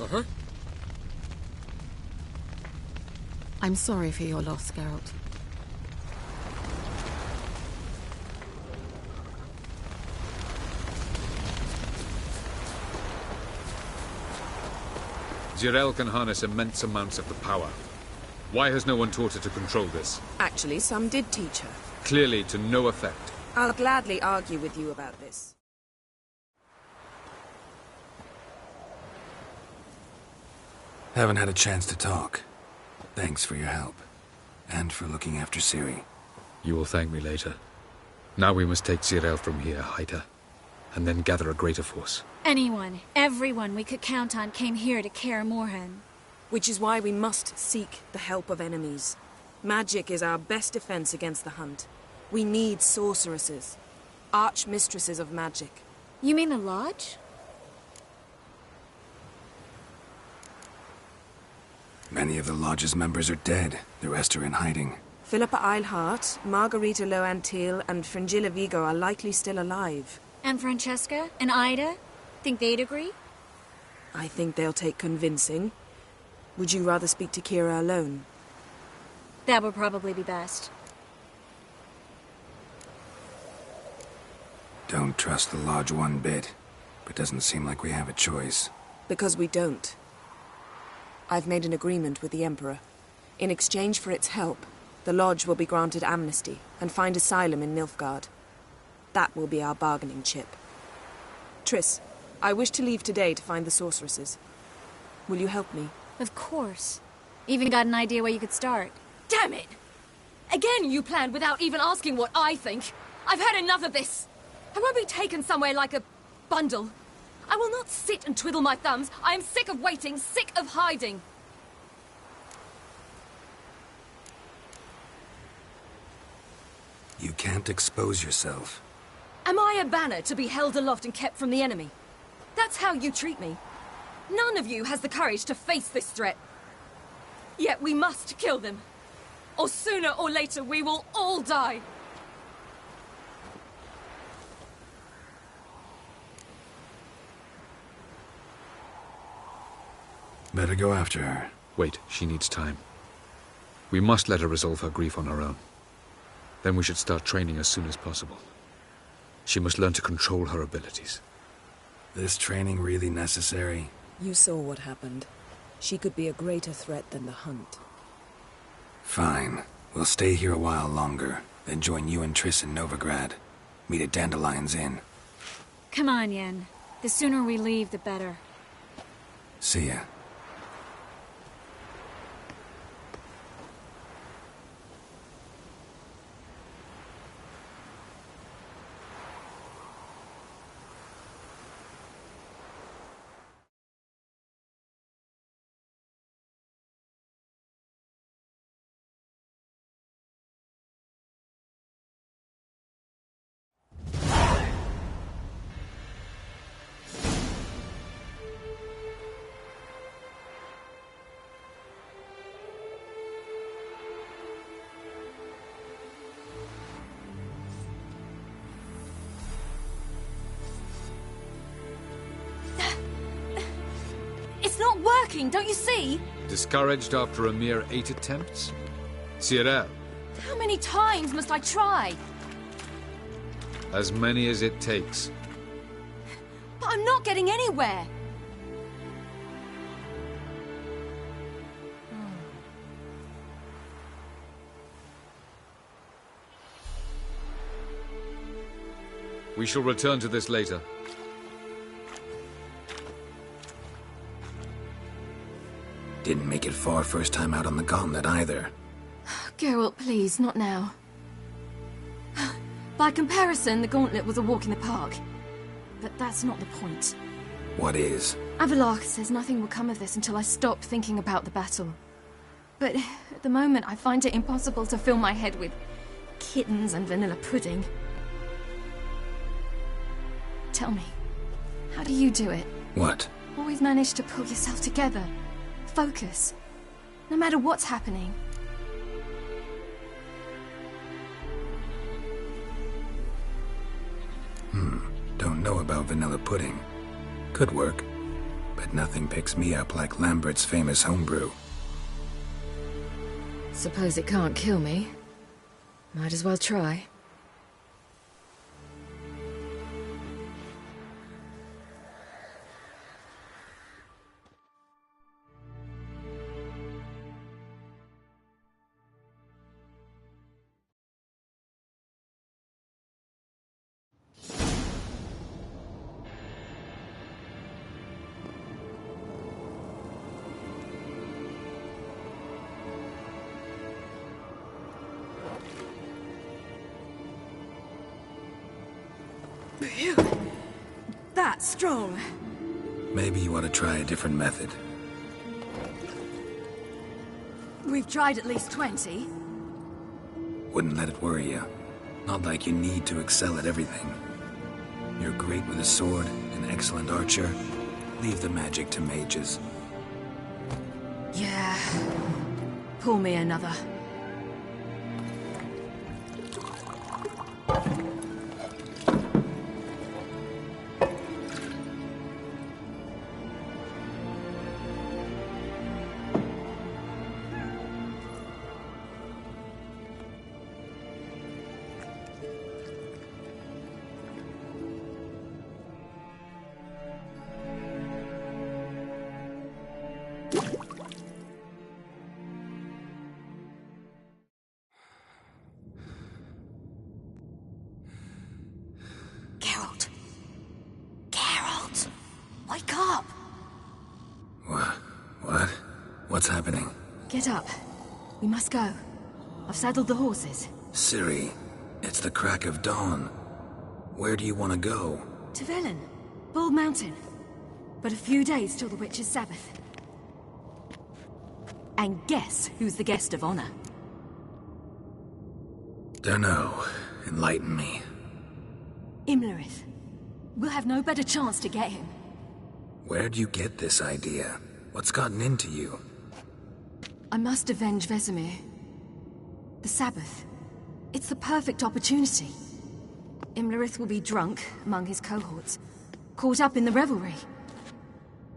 Uh-huh. I'm sorry for your loss, Geralt. Zirael can harness immense amounts of the power. Why has no one taught her to control this? Actually, some did teach her. Clearly to no effect. I'll gladly argue with you about this. Haven't had a chance to talk. Thanks for your help. And for looking after Ciri. You will thank me later. Now we must take Zirael from here, hide her, and then gather a greater force. Anyone, everyone we could count on came here to Kaer Morhen. Which is why we must seek the help of enemies. Magic is our best defense against the Hunt. We need sorceresses. Archmistresses of magic. You mean the Lodge? Many of the Lodge's members are dead. The rest are in hiding. Philippa Eilhart, Margarita Loantil, and Fringilla Vigo are likely still alive. And Francesca? And Ida? Think they'd agree? I think they'll take convincing. Would you rather speak to Kira alone? That would probably be best. Don't trust the Lodge one bit, but doesn't seem like we have a choice. Because we don't. I've made an agreement with the Emperor. In exchange for its help, the Lodge will be granted amnesty and find asylum in Nilfgaard. That will be our bargaining chip. Triss, I wish to leave today to find the sorceresses. Will you help me? Of course. Even got an idea where you could start. Damn it! Again you planned without even asking what I think. I've had enough of this. I won't be taken somewhere like a bundle. I will not sit and twiddle my thumbs. I am sick of waiting, sick of hiding. You can't expose yourself. Am I a banner to be held aloft and kept from the enemy? That's how you treat me. None of you has the courage to face this threat. Yet we must kill them. Or sooner or later we will all die. Better go after her. Wait, she needs time. We must let her resolve her grief on her own. Then we should start training as soon as possible. She must learn to control her abilities. This training really necessary? You saw what happened. She could be a greater threat than the Hunt. Fine. We'll stay here a while longer, then join you and Triss in Novigrad. Meet at Dandelion's Inn. Come on, Yen. The sooner we leave, the better. See ya. It's not working, don't you see? Discouraged after a mere 8 attempts? Zirael, How many times must I try? as many as it takes. But I'm not getting anywhere. We shall return to this later. Didn't make it far first time out on the gauntlet either. Geralt, please, not now. By comparison, the gauntlet was a walk in the park. But that's not the point. What is? Avallac'h says nothing will come of this until I stop thinking about the battle. But at the moment, I find it impossible to fill my head with kittens and vanilla pudding. Tell me, how do you do it? What? Always manage to pull yourself together. Focus. No matter what's happening. Don't know about vanilla pudding. Could work. But nothing picks me up like Lambert's famous homebrew. Suppose it can't kill me. Might as well try. That's strong. Maybe you ought to try a different method. We've tried at least 20. Wouldn't let it worry you. Not like you need to excel at everything. You're great with a sword, an excellent archer. Leave the magic to mages. Yeah. Pull me another. What's happening? Get up. We must go. I've saddled the horses. Ciri, it's the crack of dawn. Where do you want to go? To Velen. Bald Mountain. But a few days till the Witch's Sabbath. And guess who's the guest of honor? Dunno. Enlighten me. Imlerith. We'll have no better chance to get him. Where'd you get this idea? What's gotten into you? I must avenge Vesemir. The Sabbath. It's the perfect opportunity. Imlerith will be drunk among his cohorts, caught up in the revelry.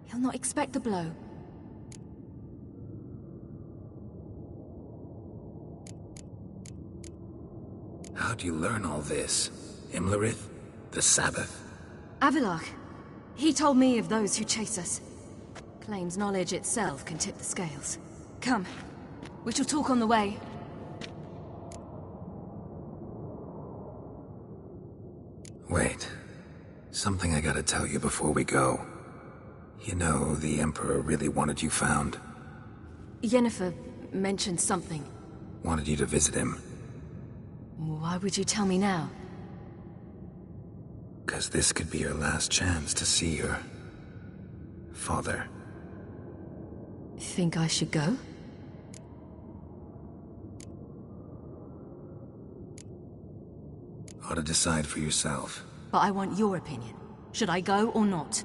He'll not expect the blow. How'd you learn all this? Imlerith? The Sabbath? Avallac'h. He told me of those who chase us. Claims knowledge itself can tip the scales. Come. We shall talk on the way. Wait. Something I gotta tell you before we go. You know, the Emperor really wanted you found. Yennefer mentioned something. Wanted you to visit him. Why would you tell me now? 'Cause this could be your last chance to see your father. Think I should go? Ought to decide for yourself. But I want your opinion. Should I go or not?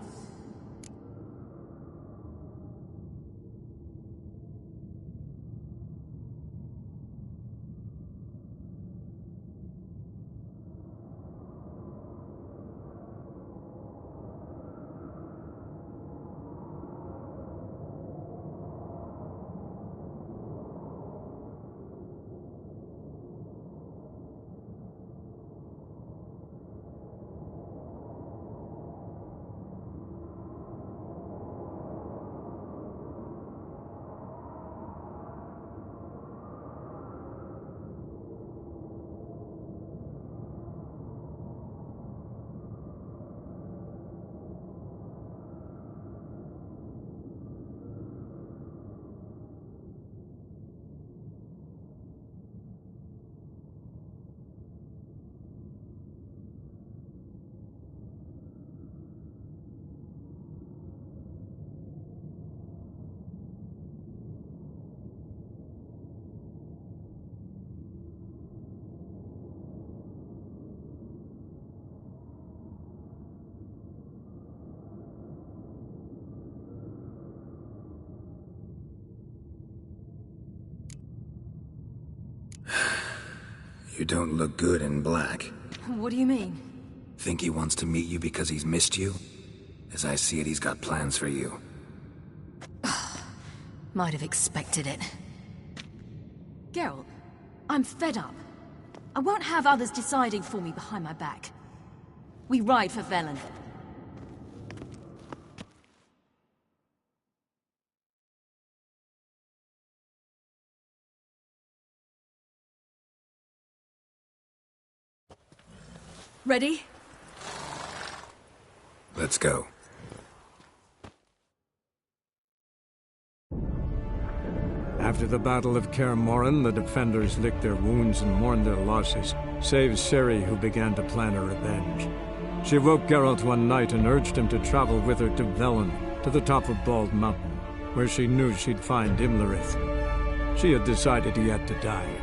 You don't look good in black. What do you mean? Think he wants to meet you because he's missed you? As I see it, he's got plans for you. Might have expected it. Geralt, I'm fed up. I won't have others deciding for me behind my back. We ride for Velen. Ready? Let's go. After the Battle of Kaer Morhen, the defenders licked their wounds and mourned their losses, save Ciri, who began to plan a revenge. She woke Geralt one night and urged him to travel with her to Velen, to the top of Bald Mountain, where she knew she'd find Imlerith. She had decided he had to die.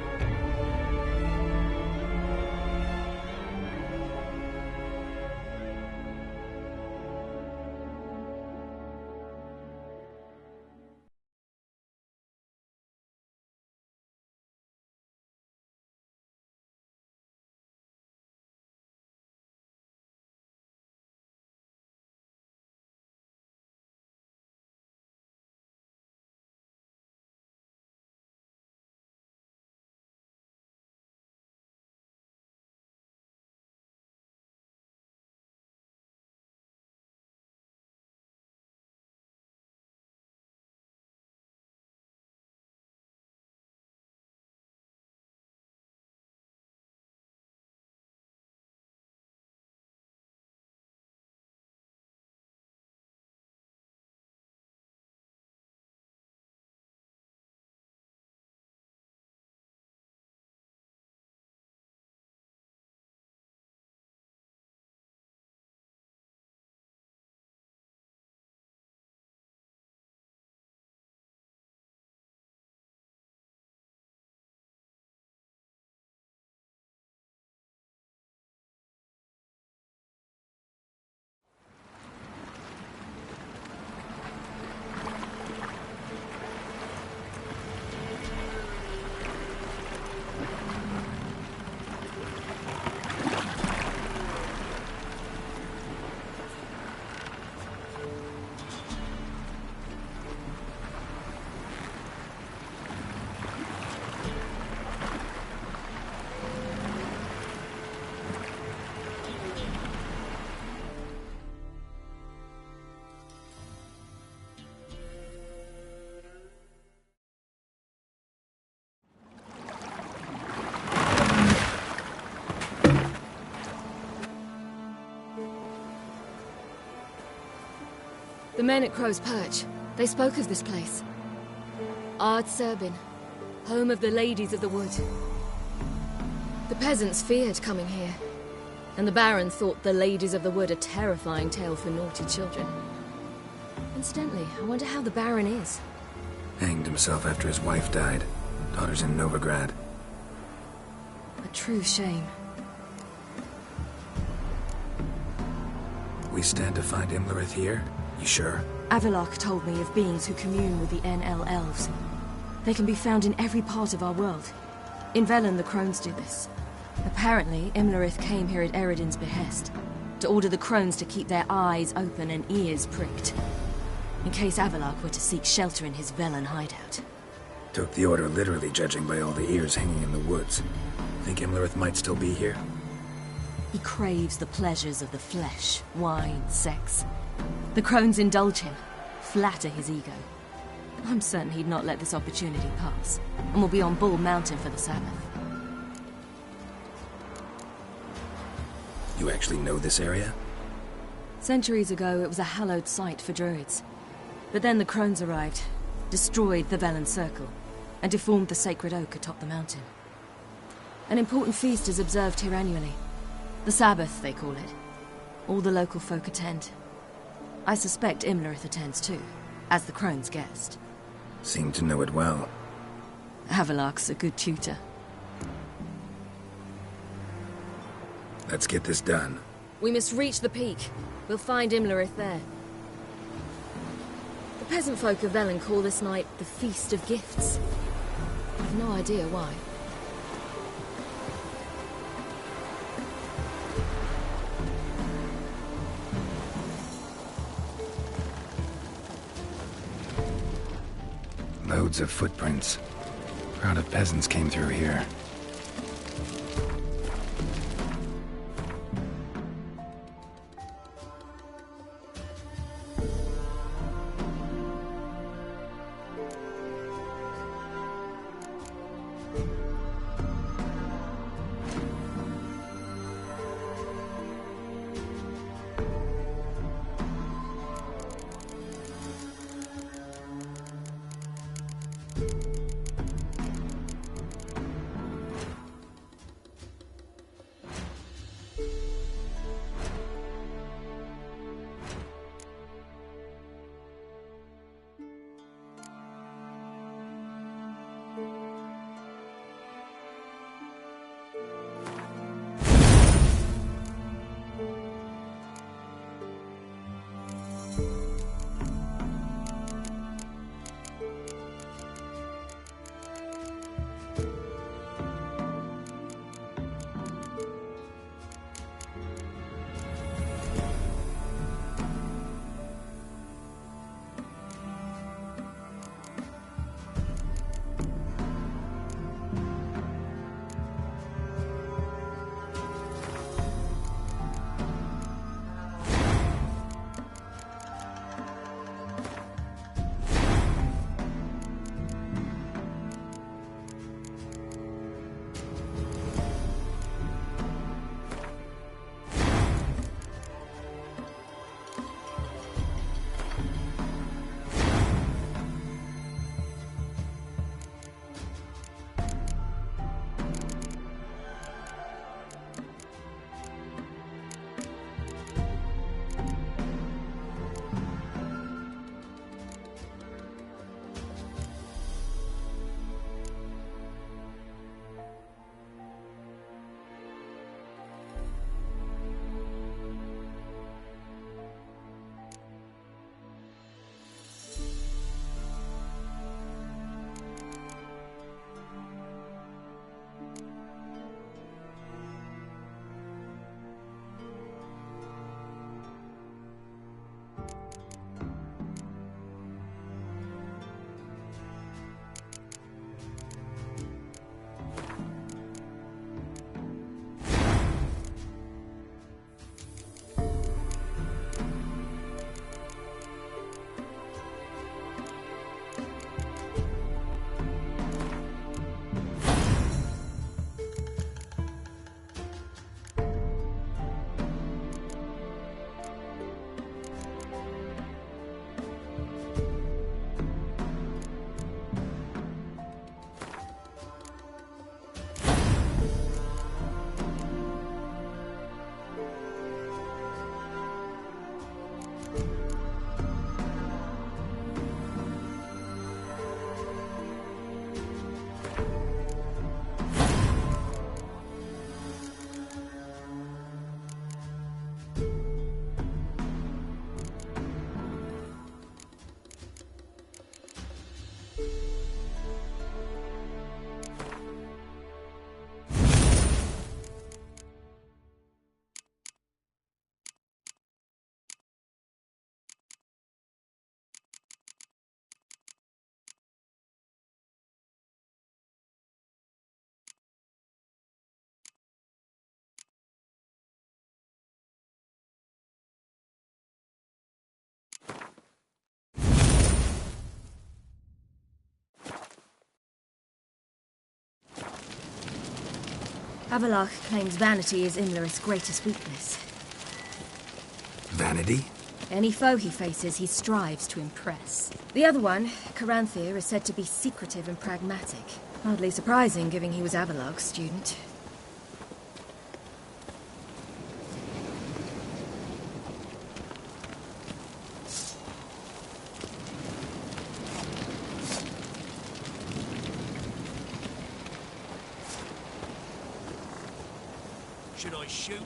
The men at Crow's Perch, they spoke of this place. Ard Serbin, home of the Ladies of the Wood. The peasants feared coming here, and the Baron thought the Ladies of the Wood a terrifying tale for naughty children. Incidentally, I wonder how the Baron is. Hanged himself after his wife died. Daughter's in Novigrad. A true shame. We stand to find Imlerith here? You sure? Avalok told me of beings who commune with the NL elves. They can be found in every part of our world. In Velen, the crones do this. Apparently, Imlerith came here at Eredin's behest, to order the crones to keep their eyes open and ears pricked, in case Avalok were to seek shelter in his Velen hideout. Took the order literally, judging by all the ears hanging in the woods. Think Imlerith might still be here? He craves the pleasures of the flesh, wine, sex. The crones indulge him, flatter his ego. I'm certain he'd not let this opportunity pass, and will be on Bull Mountain for the Sabbath. You actually know this area? Centuries ago, it was a hallowed site for druids. But then the crones arrived, destroyed the Velen Circle, and deformed the sacred oak atop the mountain. An important feast is observed here annually. The Sabbath, they call it. All the local folk attend. I suspect Imlerith attends too, as the crone's guest. Seem to know it well. Avalok's a good tutor. Let's get this done. We must reach the peak. We'll find Imlerith there. The peasant folk of Velen call this night the Feast of Gifts. I've no idea why. Loads of footprints. Crowd of peasants came through here. Avallac'h claims vanity is Imlerith's greatest weakness. Vanity? Any foe he faces, he strives to impress. The other one, Caranthir, is said to be secretive and pragmatic. Hardly surprising, given he was Avallac'h's student. Should I shoot?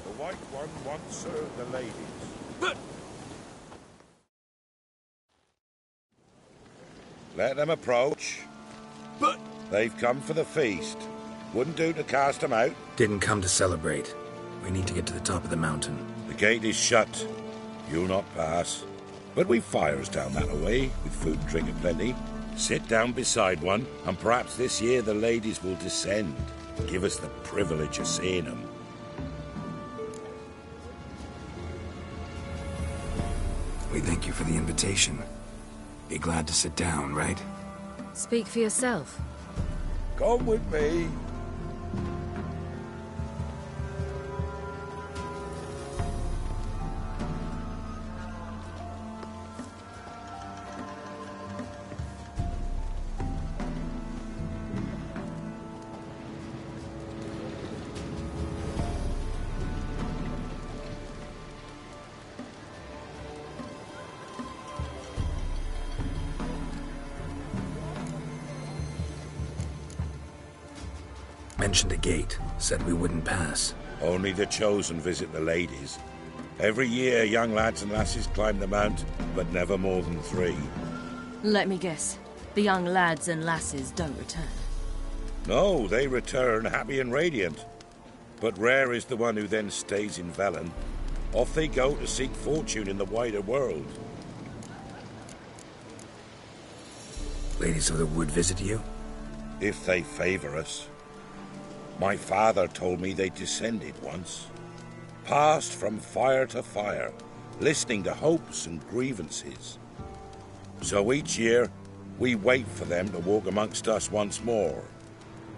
The White One wants serve the ladies. Let them approach. But they've come for the feast. Wouldn't do to cast them out. Didn't come to celebrate. We need to get to the top of the mountain. The gate is shut. You'll not pass. But we've fires down that away, with food and drink aplenty. Sit down beside one, and perhaps this year the ladies will descend. Give us the privilege of seeing them. We thank you for the invitation. Be glad to sit down, right? Speak for yourself. Come with me. Mentioned a gate, said we wouldn't pass. Only the chosen visit the ladies. Every year, young lads and lasses climb the mount, but never more than 3. Let me guess. The young lads and lasses don't return. No, they return happy and radiant. But rare is the one who then stays in Velen. Off they go to seek fortune in the wider world. Ladies of the Wood visit you? If they favor us. My father told me they descended once. Passed from fire to fire, listening to hopes and grievances. So each year, we wait for them to walk amongst us once more.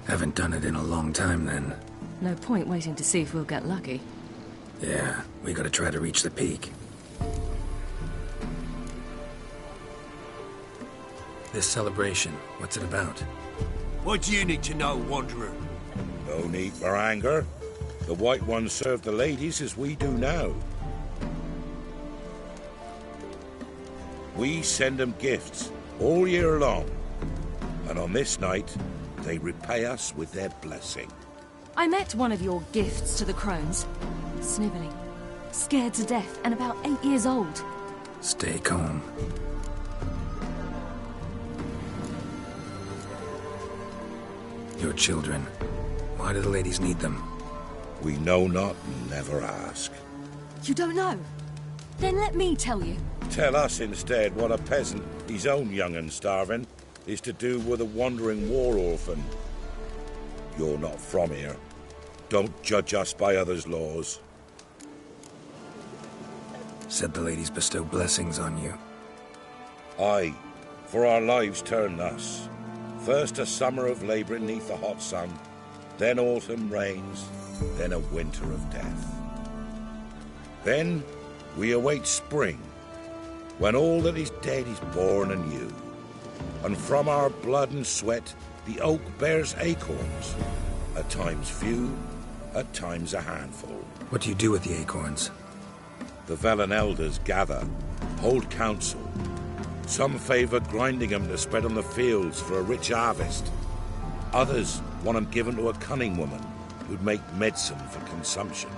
Haven't done it in a long time, then. No point waiting to see if we'll get lucky. Yeah, we gotta try to reach the peak. This celebration, what's it about? What do you need to know, Wanderer? No need for anger. The White Ones serve the ladies as we do now. We send them gifts all year long. And on this night, they repay us with their blessing. I met one of your gifts to the crones. Snivelling, scared to death, and about 8 years old. Stay calm. Your children. Why do the ladies need them? We know not and never ask. You don't know? Then let me tell you. Tell us instead what a peasant, his own young and starving, is to do with a wandering war orphan. You're not from here. Don't judge us by others' laws. Said the ladies bestow blessings on you. Aye, for our lives turn thus. First a summer of labouring neath the hot sun, then autumn rains, then a winter of death. Then we await spring, when all that is dead is born anew. And from our blood and sweat the oak bears acorns, at times few, at times a handful. What do you do with the acorns? The Velen elders gather, hold council. Some favour grinding them to spread on the fields for a rich harvest. Others want them given to a cunning woman who'd make medicine for consumption.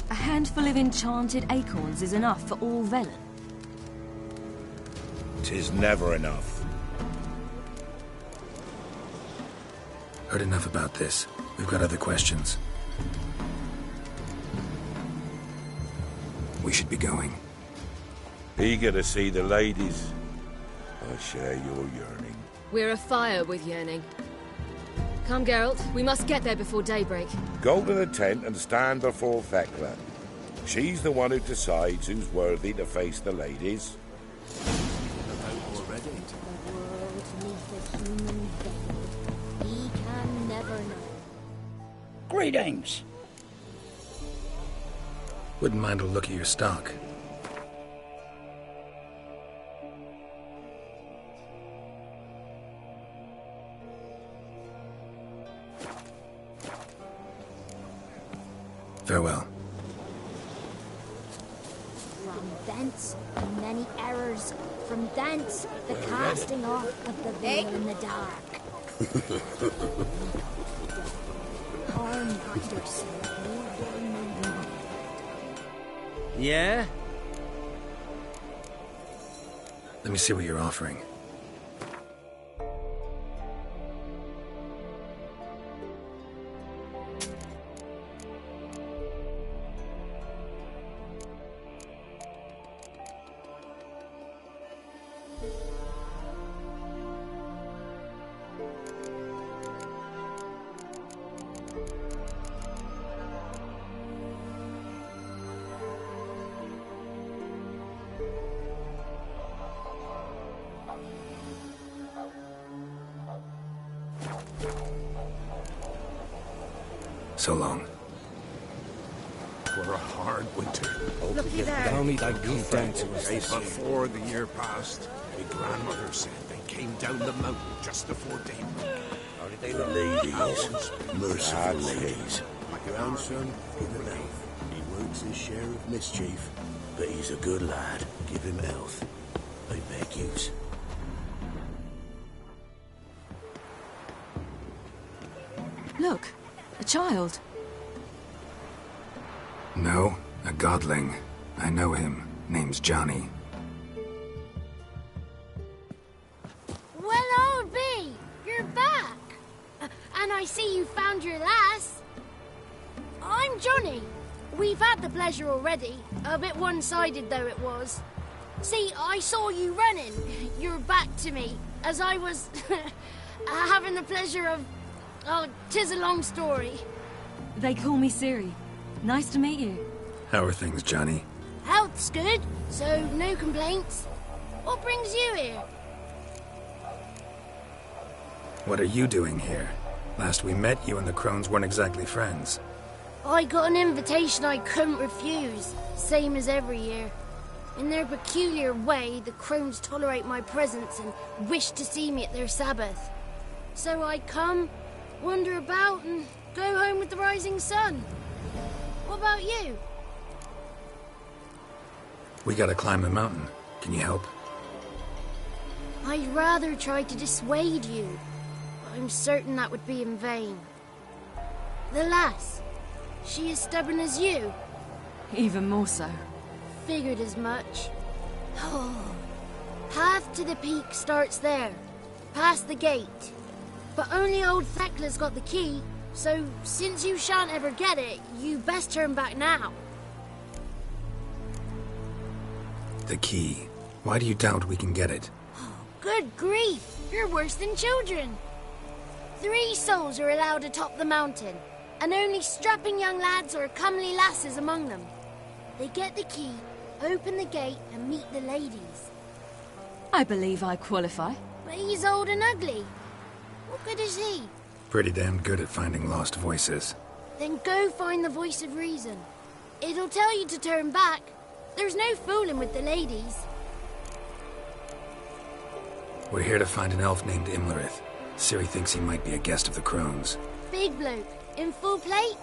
A handful of enchanted acorns is enough for all Velen. 'Tis never enough. Heard enough about this. We've got other questions. We should be going. Eager to see the ladies. I share your yearning. We're afire with yearning. Come, Geralt. We must get there before daybreak. Go to the tent and stand before Thekla. She's the one who decides who's worthy to face the ladies. He can never know. Greetings. Wouldn't mind a look at your stock. Farewell. From thence, many errors. From thence, the casting off of the veil in the dark. Harm not yourself. Yeah? Let me see what you're offering. So long. For a hard winter. Looky there. Only they come down to us Days this year. before the year passed, my grandmother said they came down the mountain just before daybreak. How did they The look? ladies, merciful ladies. My grandson, give him health. He works his share of mischief, But he's a good lad. give him health. I beg yous. Look, a child. No, a godling. I know him. Name's Johnny. Well, old B, you're back. And I see you found your lass. I'm Johnny. We've had the pleasure already. A bit one-sided, though it was. See, I saw you running. Your back to me, as I was having the pleasure of... Oh, 'tis a long story. They call me Ciri. Nice to meet you. How are things, Johnny? Health's good, so no complaints. What brings you here? What are you doing here? Last we met, you and the crones weren't exactly friends. I got an invitation I couldn't refuse, same as every year. In their peculiar way, the crones tolerate my presence and wish to see me at their Sabbath. So I come, wander about, and go home with the rising sun. What about you? We gotta climb the mountain. Can you help? I'd rather try to dissuade you, but I'm certain that would be in vain. The lass, she as stubborn as you? Even more so. Figured as much. Oh. Path to the peak starts there, past the gate. But only old Thekla's got the key, so since you shan't ever get it, you best turn back now. The key. Why do you doubt we can get it? Good grief, you're worse than children. 3 souls are allowed atop the mountain, and only strapping young lads or comely lasses among them. They get the key, open the gate, and meet the ladies. I believe I qualify. But he's old and ugly. What good is he? Pretty damn good at finding lost voices. Then go find the voice of reason. It'll tell you to turn back. There's no fooling with the ladies. We're here to find an elf named Imlerith. Ciri thinks he might be a guest of the crones. Big bloke, in full plate?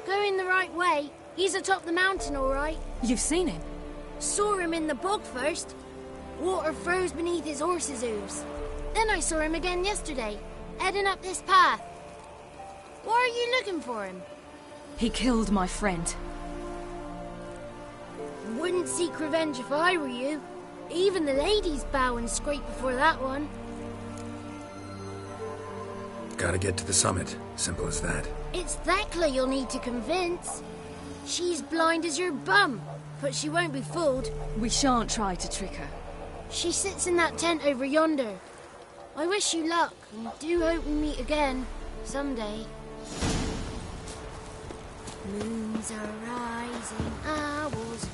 Going the right way. He's atop the mountain, all right. You've seen him? Saw him in the bog first. Water froze beneath his horse's hooves. Then I saw him again yesterday, heading up this path. Why are you looking for him? He killed my friend. Wouldn't seek revenge if I were you. Even the ladies bow and scrape before that one. Gotta get to the summit. Simple as that. It's Thekla you'll need to convince. She's blind as your bum, but she won't be fooled. We shan't try to trick her. She sits in that tent over yonder. I wish you luck, and do hope we meet again, someday. Moons are rising, owls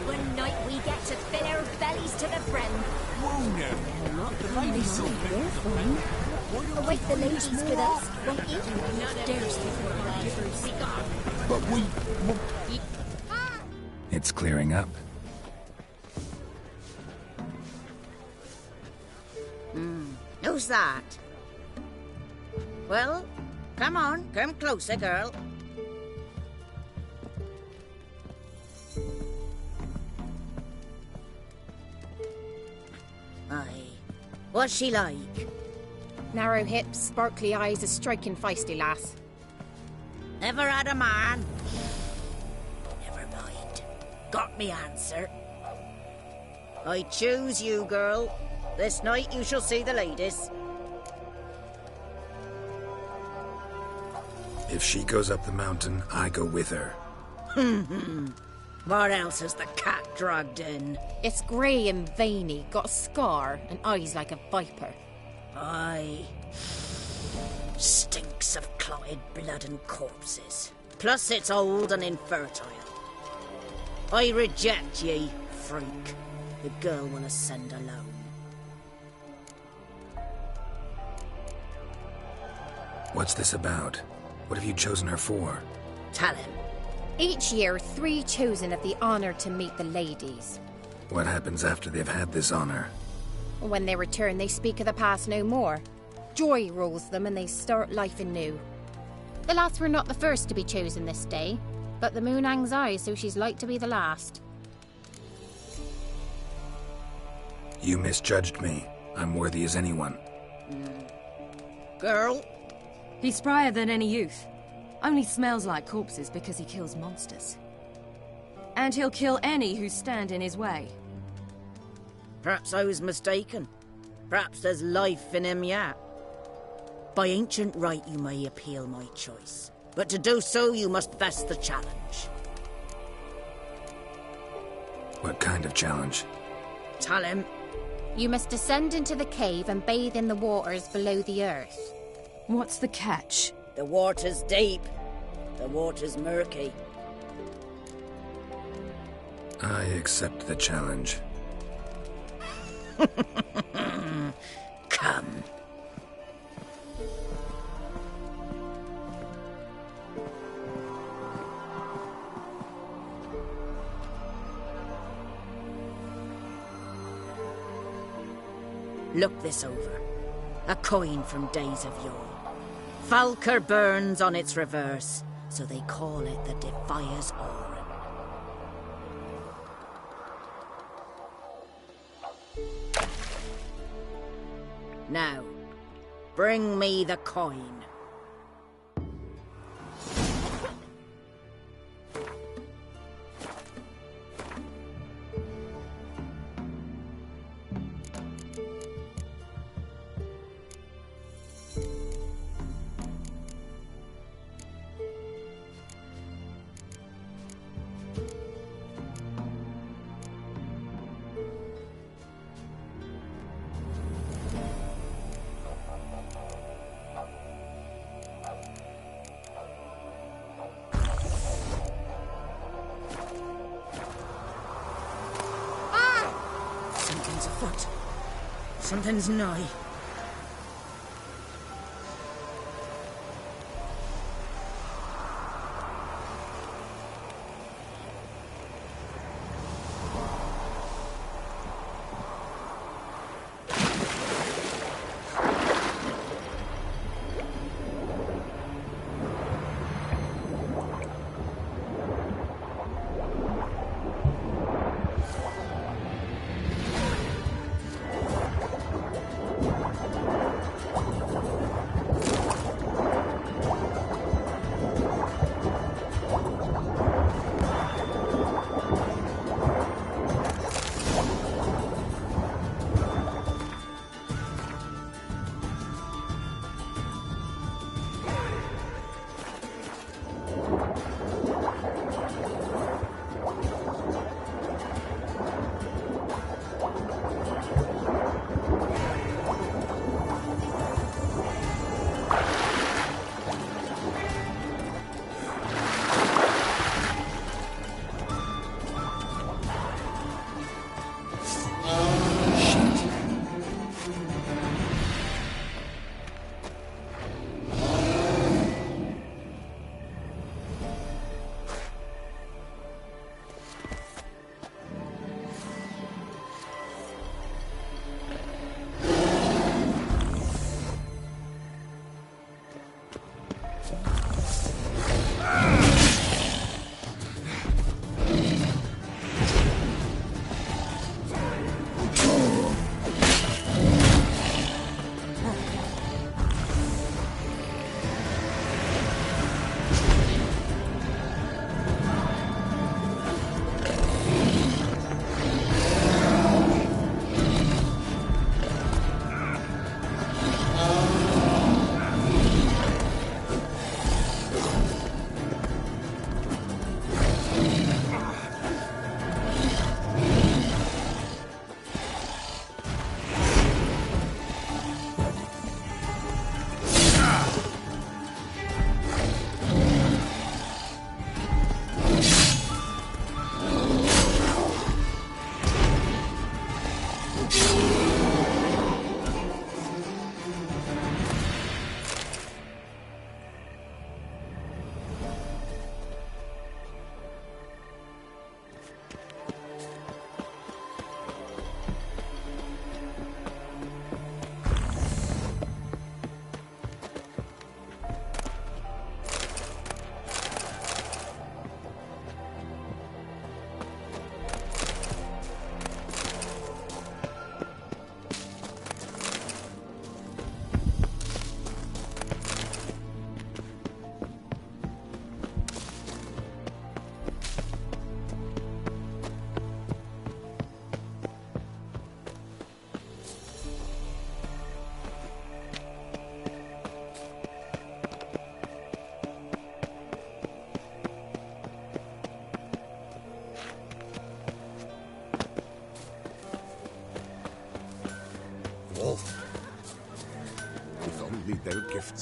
One night we get to fill our bellies to the brim. Whoa now, not the ladies so await the ladies with us, won't you? But we... It's clearing up. Who's that? Well, come on, come closer, girl. Aye. What's she like? Narrow hips, sparkly eyes, a striking feisty lass. Ever had a man? Never mind. Got me answer. I choose you, girl. This night you shall see the ladies. If she goes up the mountain, I go with her. What else has the cat dragged in? It's grey and veiny, got a scar, and eyes like a viper. Aye. Stinks of clotted blood and corpses. Plus it's old and infertile. I reject ye, freak. the girl will ascend alone. What's this about? What have you chosen her for? Tell him. Each year, 3 chosen have the honor to meet the ladies. What happens after they've had this honor? When they return, they speak of the past no more. Joy rules them and they start life anew. The lass were not the first to be chosen this day, but the moon hangs high, so she's like to be the last. You misjudged me. I'm worthy as anyone. Girl? He's sprier than any youth. Only smells like corpses because he kills monsters. And he'll kill any who stand in his way. Perhaps I was mistaken. Perhaps there's life in him yet. By ancient right you may appeal my choice, but to do so you must vest the challenge. What kind of challenge? Tell him. You must descend into the cave and bathe in the waters below the earth. What's the catch? The water's deep. The water's murky. I accept the challenge. Come. Look this over. A coin from days of yore. Falker burns on its reverse, so they call it the Defier's Oran. Now, bring me the coin. Something's afoot. Something's nigh.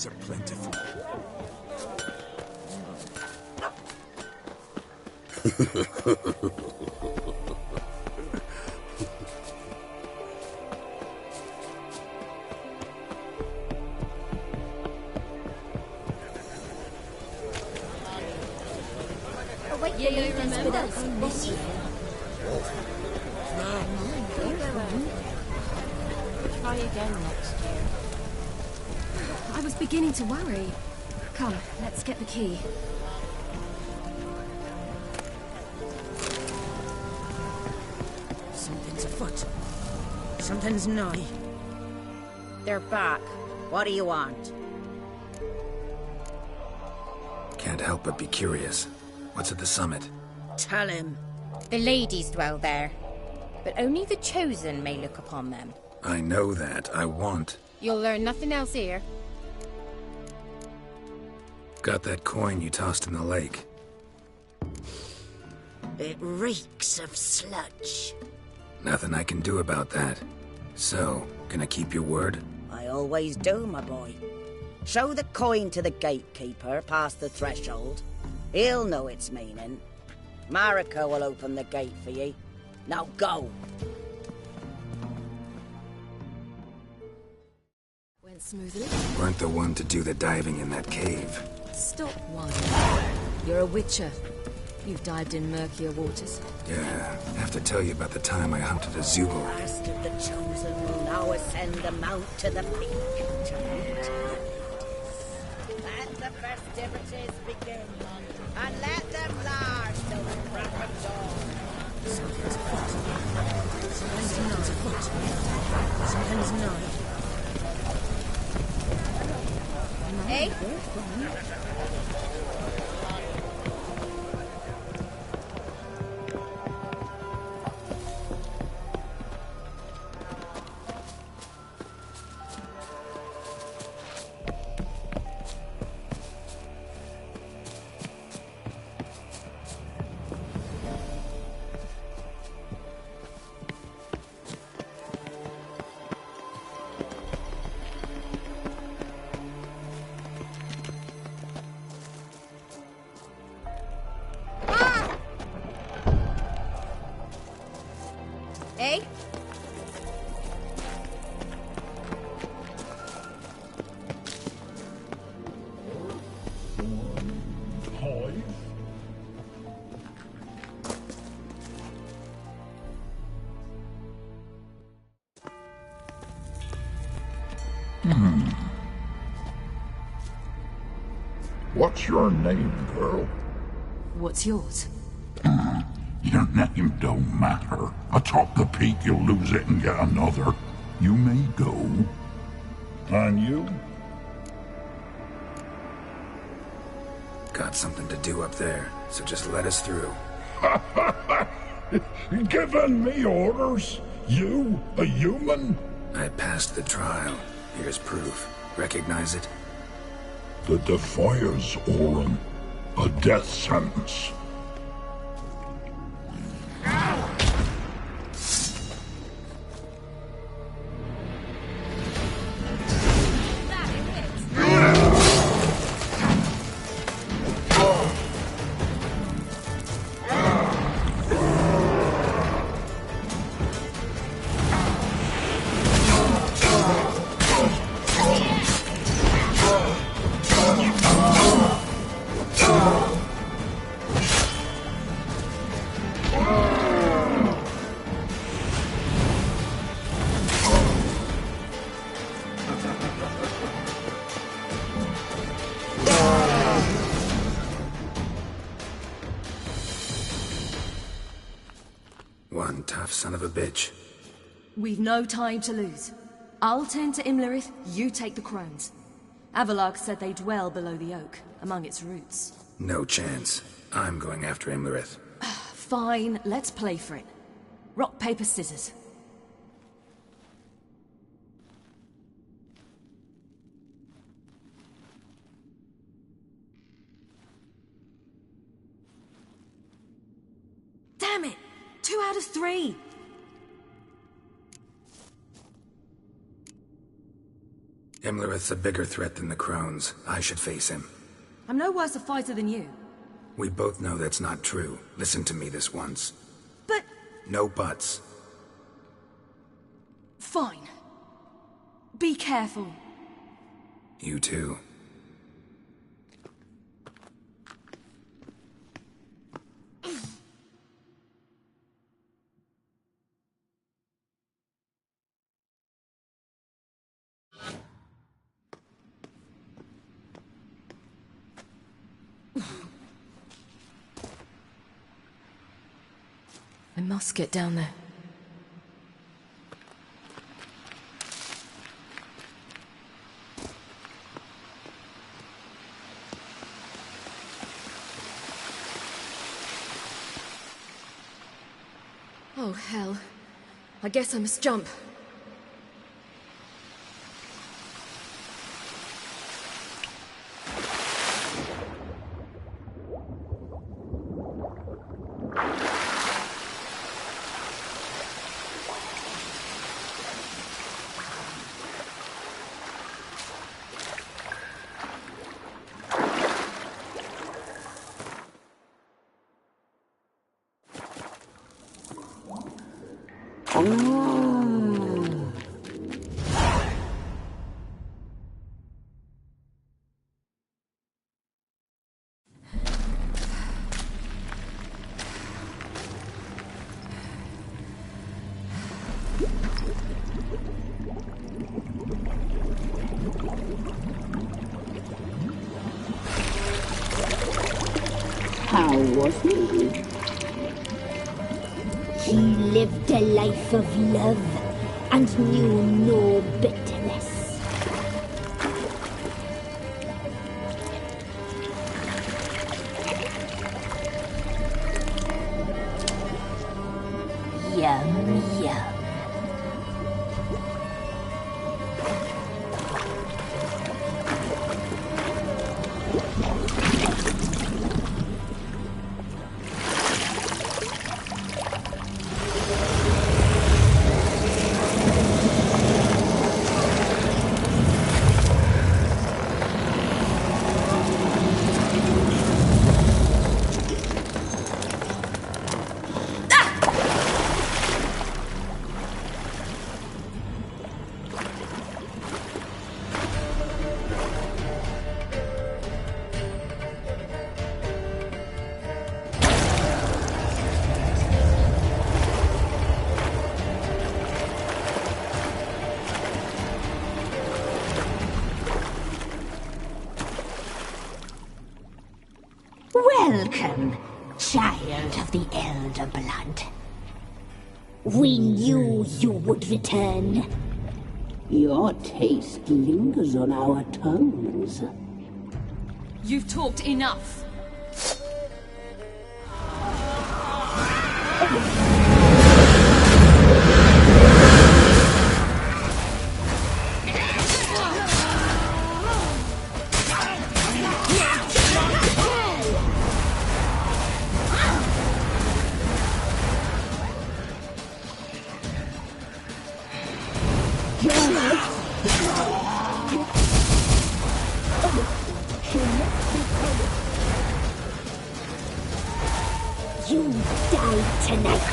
are plentiful. Await the ladies with us this year. Try again next year. I was beginning to worry. Come, let's get the key. Something's afoot. Something's nigh. They're back. What do you want? Can't help but be curious. What's at the summit? Tell him. The ladies dwell there, but only the chosen may look upon them. I know that. I want. You'll learn nothing else here. Got that coin you tossed in the lake. It reeks of sludge. Nothing I can do about that. So, gonna keep your word? I always do, my boy. Show the coin to the gatekeeper past the threshold. He'll know its meaning. Marika will open the gate for ye. Now go! Went smoothly. Weren't the one to do the diving in that cave. Stop whining. You're a witcher. You've dived in murkier waters. Yeah, I have to tell you about the time I hunted a Zubul. Last of the chosen will now ascend the mount to the peak. To meet the ladies. Let the festivities begin, and let them last till the crack of dawn. Something's afoot. Something's afoot. Something's nigh. Eh? Eh? What's your name, girl? What's yours? Your name don't matter. Atop the peak, you'll lose it and get another. You may go. And you? Got something to do up there, so just let us through. Giving me orders? You, a human? I passed the trial. Here's proof. Recognize it? The Defier's Orin. A death sentence. One tough son of a bitch. We've no time to lose. I'll turn to Imlerith, you take the crones. Avalark said they dwell below the oak, among its roots. No chance. I'm going after Imlerith. Fine, let's play for it. Rock, paper, scissors. Damn it! 2 out of 3! Imlerith's a bigger threat than the Crones. I should face him. I'm no worse a fighter than you. We both know that's not true. Listen to me this once. But... No buts. Fine. Be careful. You too. I must get down there. Oh, hell. I guess I must jump. How was he? He lived a life of love and knew no bitterness. Yum, yum. Welcome, child of the Elder Blood. We knew you would return. Your taste lingers on our tongues. You've talked enough. You die tonight.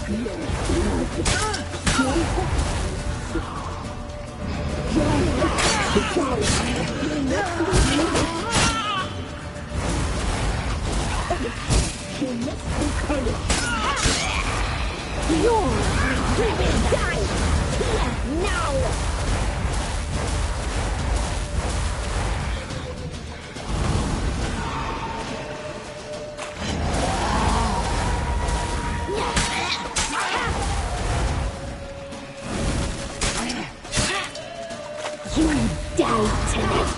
Yeah. You will die here now! You die tonight!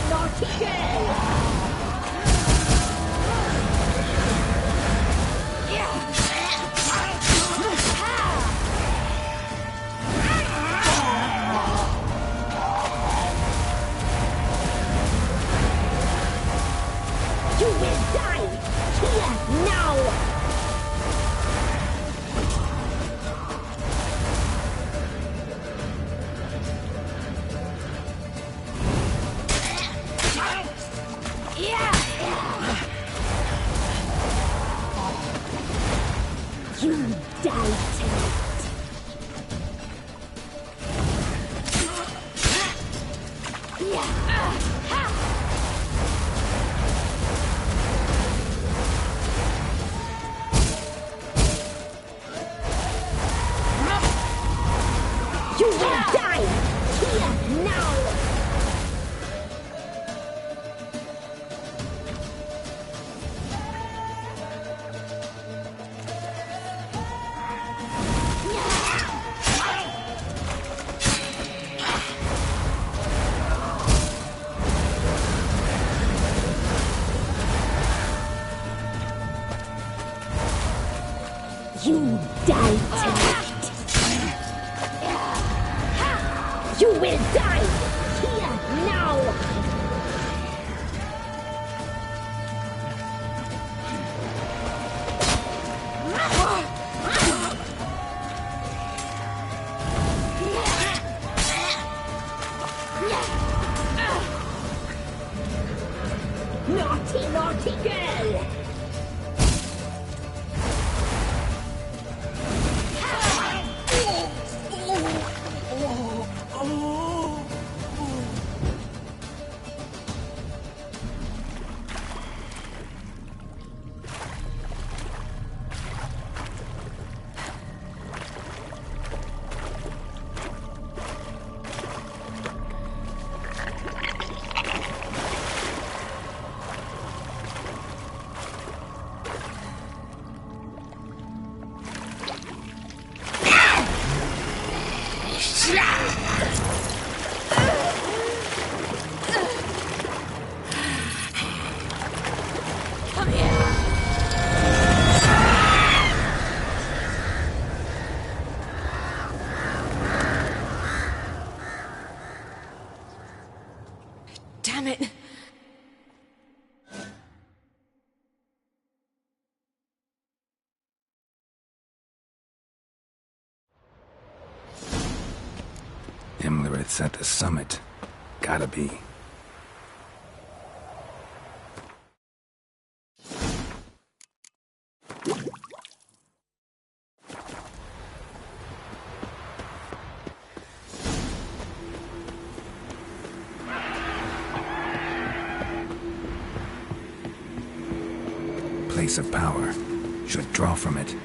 Naughty girl! You will die here now! You die tonight. You will die here now. You die tonight. You will die here now. Naughty, naughty girl. Damn it! Himmler at the summit. Gotta be. Place of power. Should draw from it.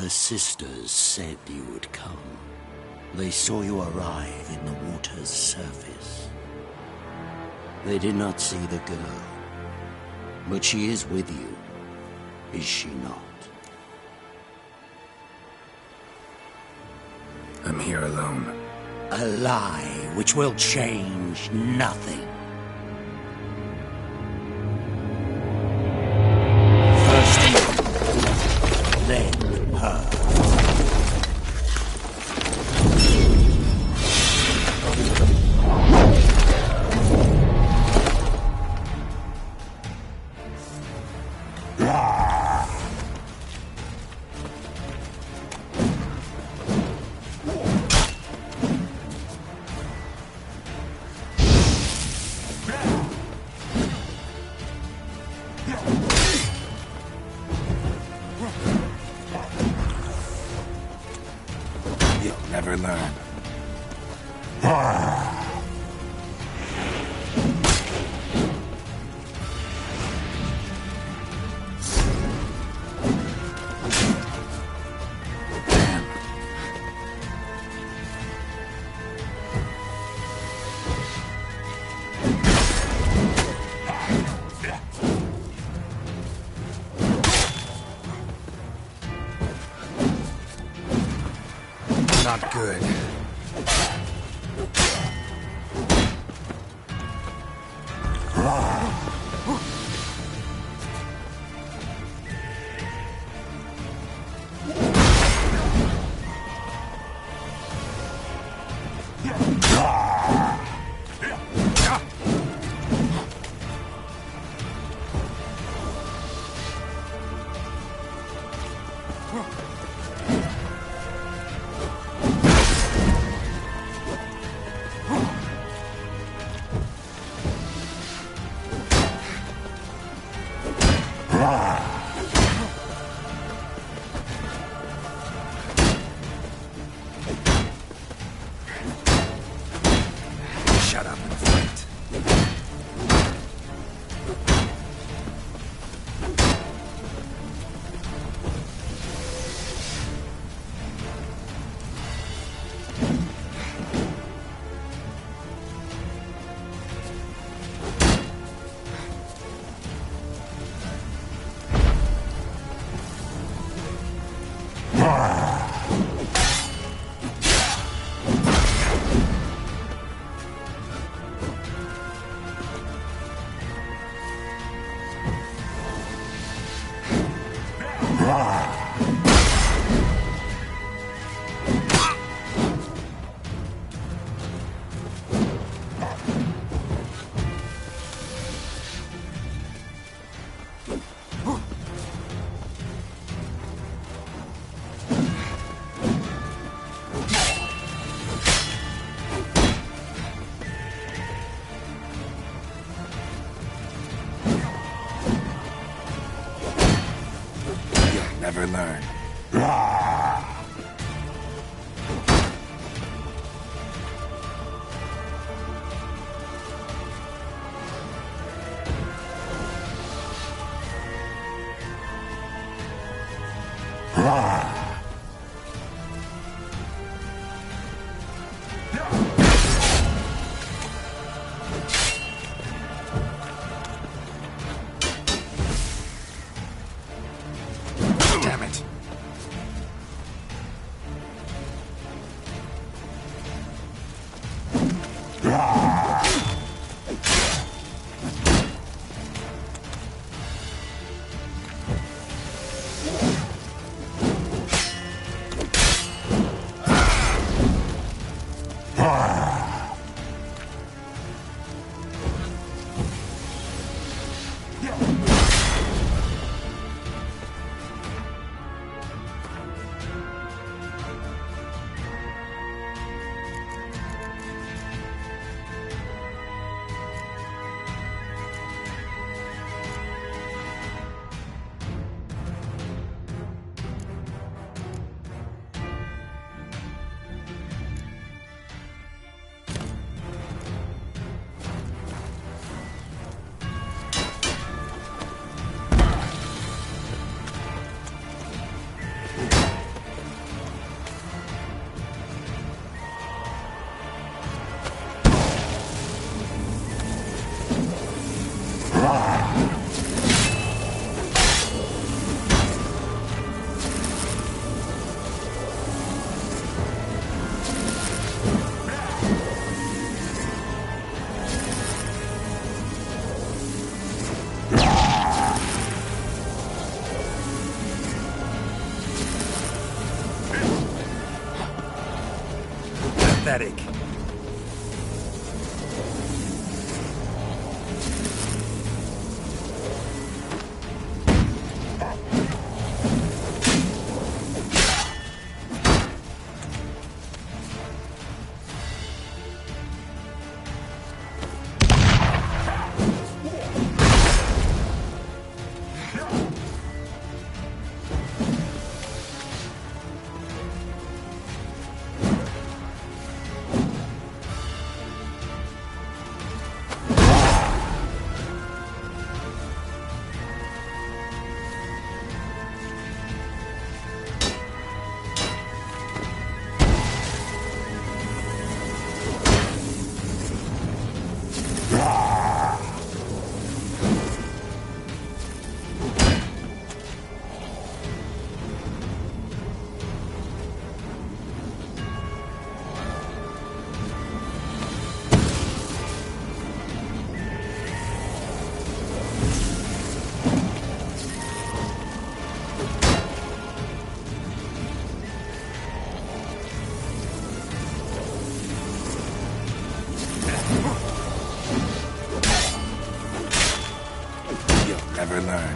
The sisters said you would come. They saw you arrive in the water's surface. They did not see the girl. But she is with you, is she not? I'm here alone. A lie which will change nothing. First you, then her. You'll never learn. Not good. Shut up and fight. Never learn. Damn it. You'll never learn.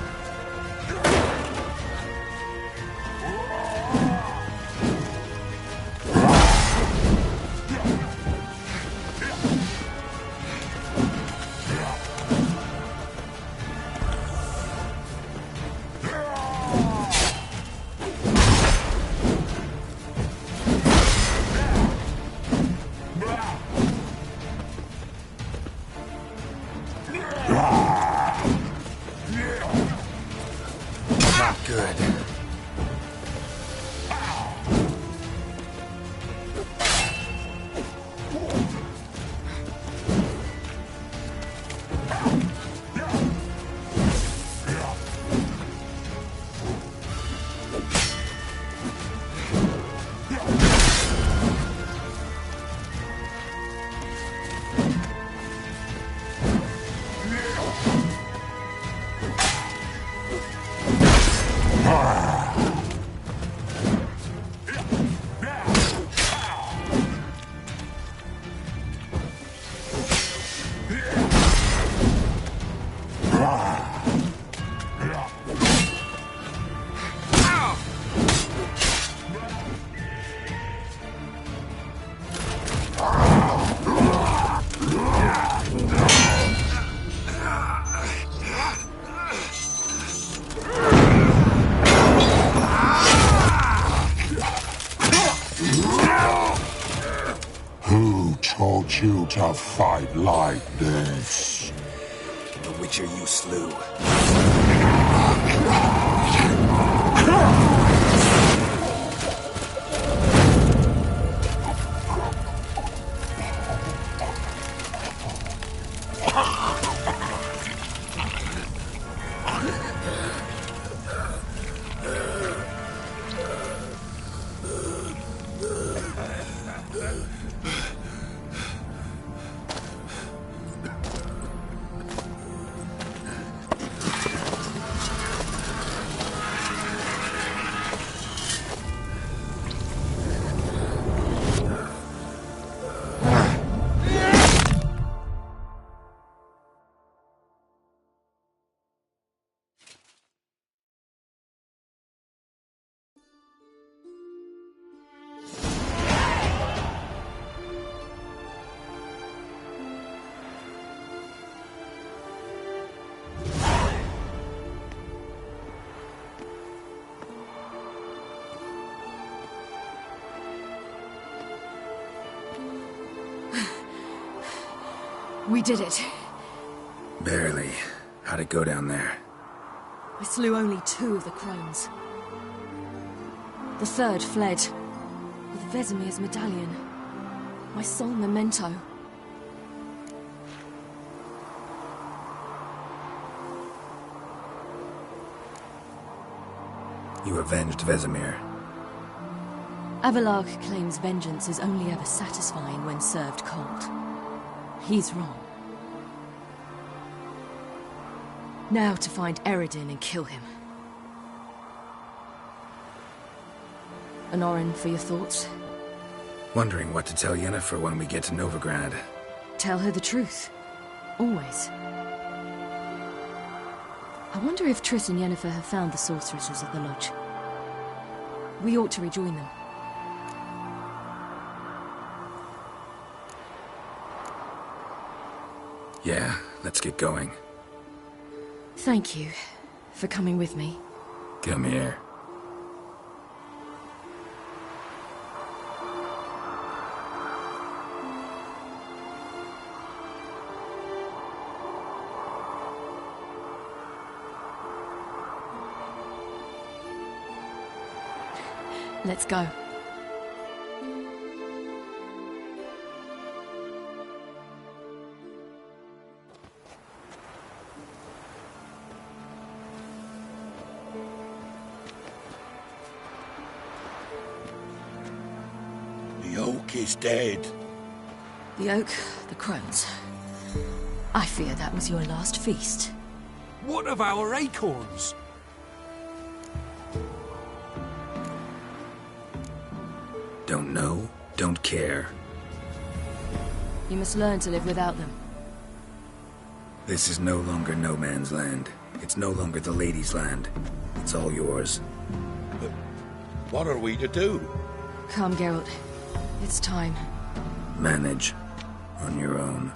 You to fight like this? The Witcher you slew. We did it. Barely. How'd it go down there? I slew only 2 of the crones. The 3rd fled with Vesemir's medallion, my sole memento. You avenged Vesemir. Avelarg claims vengeance is only ever satisfying when served cold. He's wrong. Now to find Eredin and kill him. Anorin, for your thoughts? Wondering what to tell Yennefer when we get to Novigrad. Tell her the truth. Always. I wonder if Triss and Yennefer have found the sorceresses of the Lodge. We ought to rejoin them. Yeah, let's get going. Thank you for coming with me. Come here. Let's go. The oak is dead. The oak, the crones. I fear that was your last feast. What of our acorns? Don't know, don't care. You must learn to live without them. This is no longer no man's land. It's no longer the lady's land. It's all yours. But what are we to do? Come, Geralt. It's time. Manage. On your own.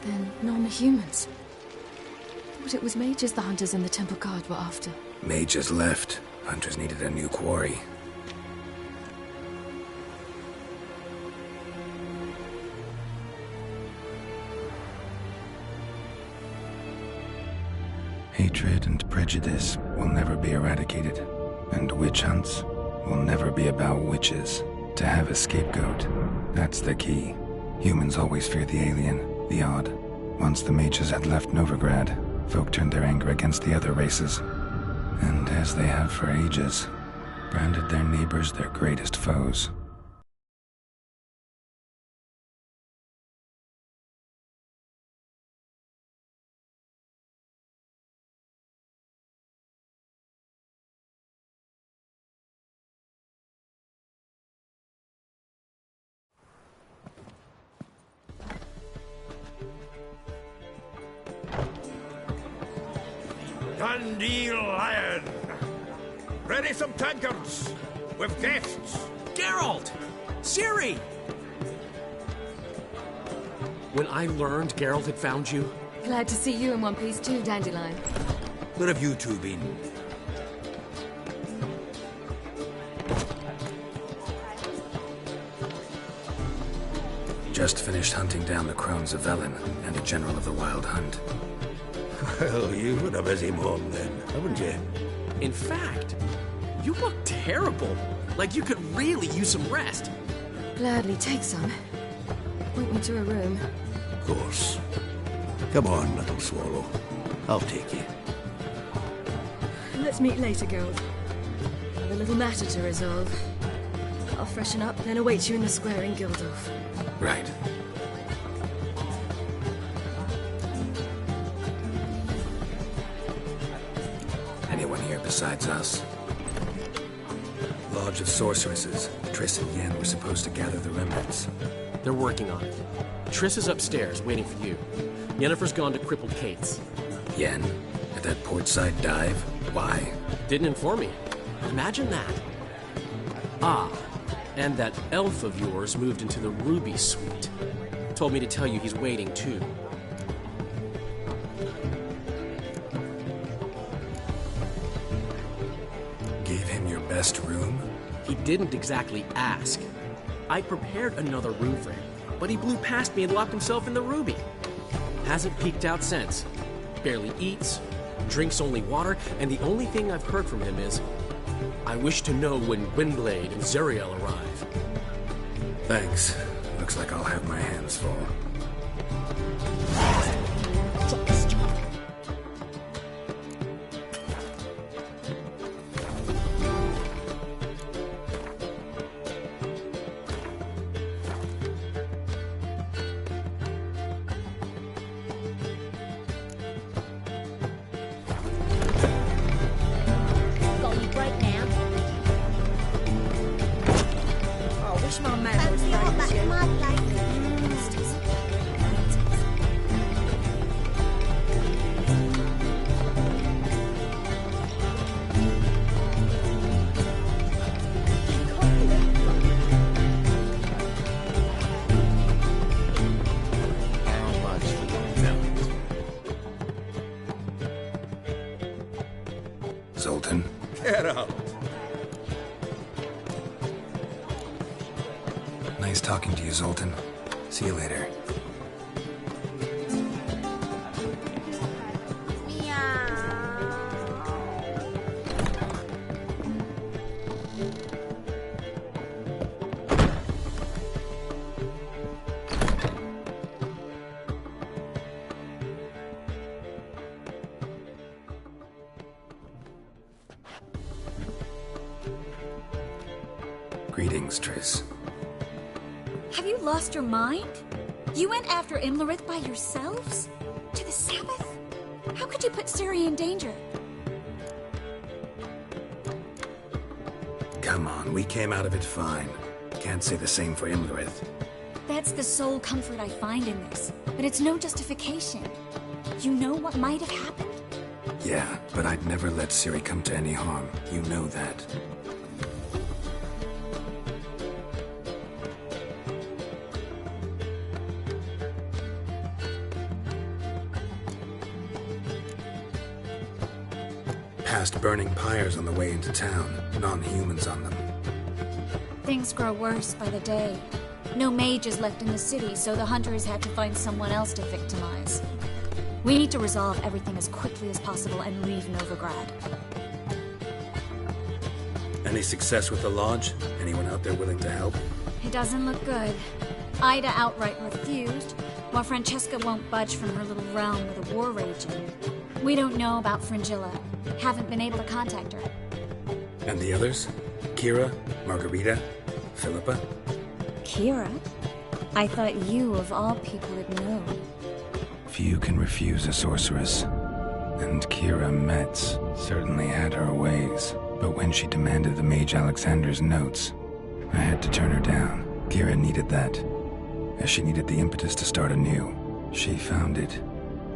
Then none are humans. Thought it was mages the hunters and the temple guard were after. Mages left. Hunters needed a new quarry. Hatred and prejudice will never be eradicated, and witch hunts will never be about witches. To have a scapegoat, that's the key. Humans always fear the alien, the odd. Once the mages had left Novigrad, folk turned their anger against the other races, and as they have for ages, branded their neighbors their greatest foes. Dundee Lion! Ready some tankards! With guests! Geralt! Ciri! When I learned Geralt had found you... Glad to see you in one piece too, Dandelion. Where have you two been? Just finished hunting down the crones of Velen and a general of the Wild Hunt. Well, you've had a busy morning then, haven't you? In fact, you look terrible. Like you could really use some rest. Gladly take some. Point me to a room. Of course. Come on, little swallow. I'll take you. Let's meet later, Geralt. I've a little matter to resolve. I'll freshen up, then await you in the square in Gildorf. Right. Anyone here besides us? Lodge of Sorceresses. Triss and Yen were supposed to gather the remnants. They're working on it. Triss is upstairs, waiting for you. Yennefer's gone to crippled Kate's. Yen? At that portside dive? Why? Didn't inform me. Imagine that. Ah, and that elf of yours moved into the Ruby Suite. Told me to tell you he's waiting, too. Gave him your best room? He didn't exactly ask. I prepared another room for him, but he blew past me and locked himself in the Ruby. Hasn't peeked out since. Barely eats, drinks only water, and the only thing I've heard from him is, I wish to know when Windblade and Zeriel arrive. Thanks. Looks like I'll have my hands full. Zoltan. Get out. Nice talking to you, Zoltan. See you later. Greetings, Triss. Have you lost your mind? You went after Imlerith by yourselves? To the Sabbath? How could you put Ciri in danger? Come on, we came out of it fine. Can't say the same for Imlerith. That's the sole comfort I find in this, but it's no justification. You know what might have happened? Yeah, but I'd never let Ciri come to any harm. You know that. Past burning pyres on the way into town, non-humans on them. Things grow worse by the day. No mages left in the city, so the hunters had to find someone else to victimize. We need to resolve everything as quickly as possible and leave Novigrad. Any success with the lodge? Anyone out there willing to help? It doesn't look good. Ida outright refused, while Francesca won't budge from her little realm with a war raging. We don't know about Fringilla. Haven't been able to contact her. And the others? Kira? Margarita? Philippa? Kira? I thought you, of all people, would know. Few can refuse a sorceress. And Kira Metz certainly had her ways. But when she demanded the Mage Alexander's notes, I had to turn her down. Kira needed that, as she needed the impetus to start anew. She found it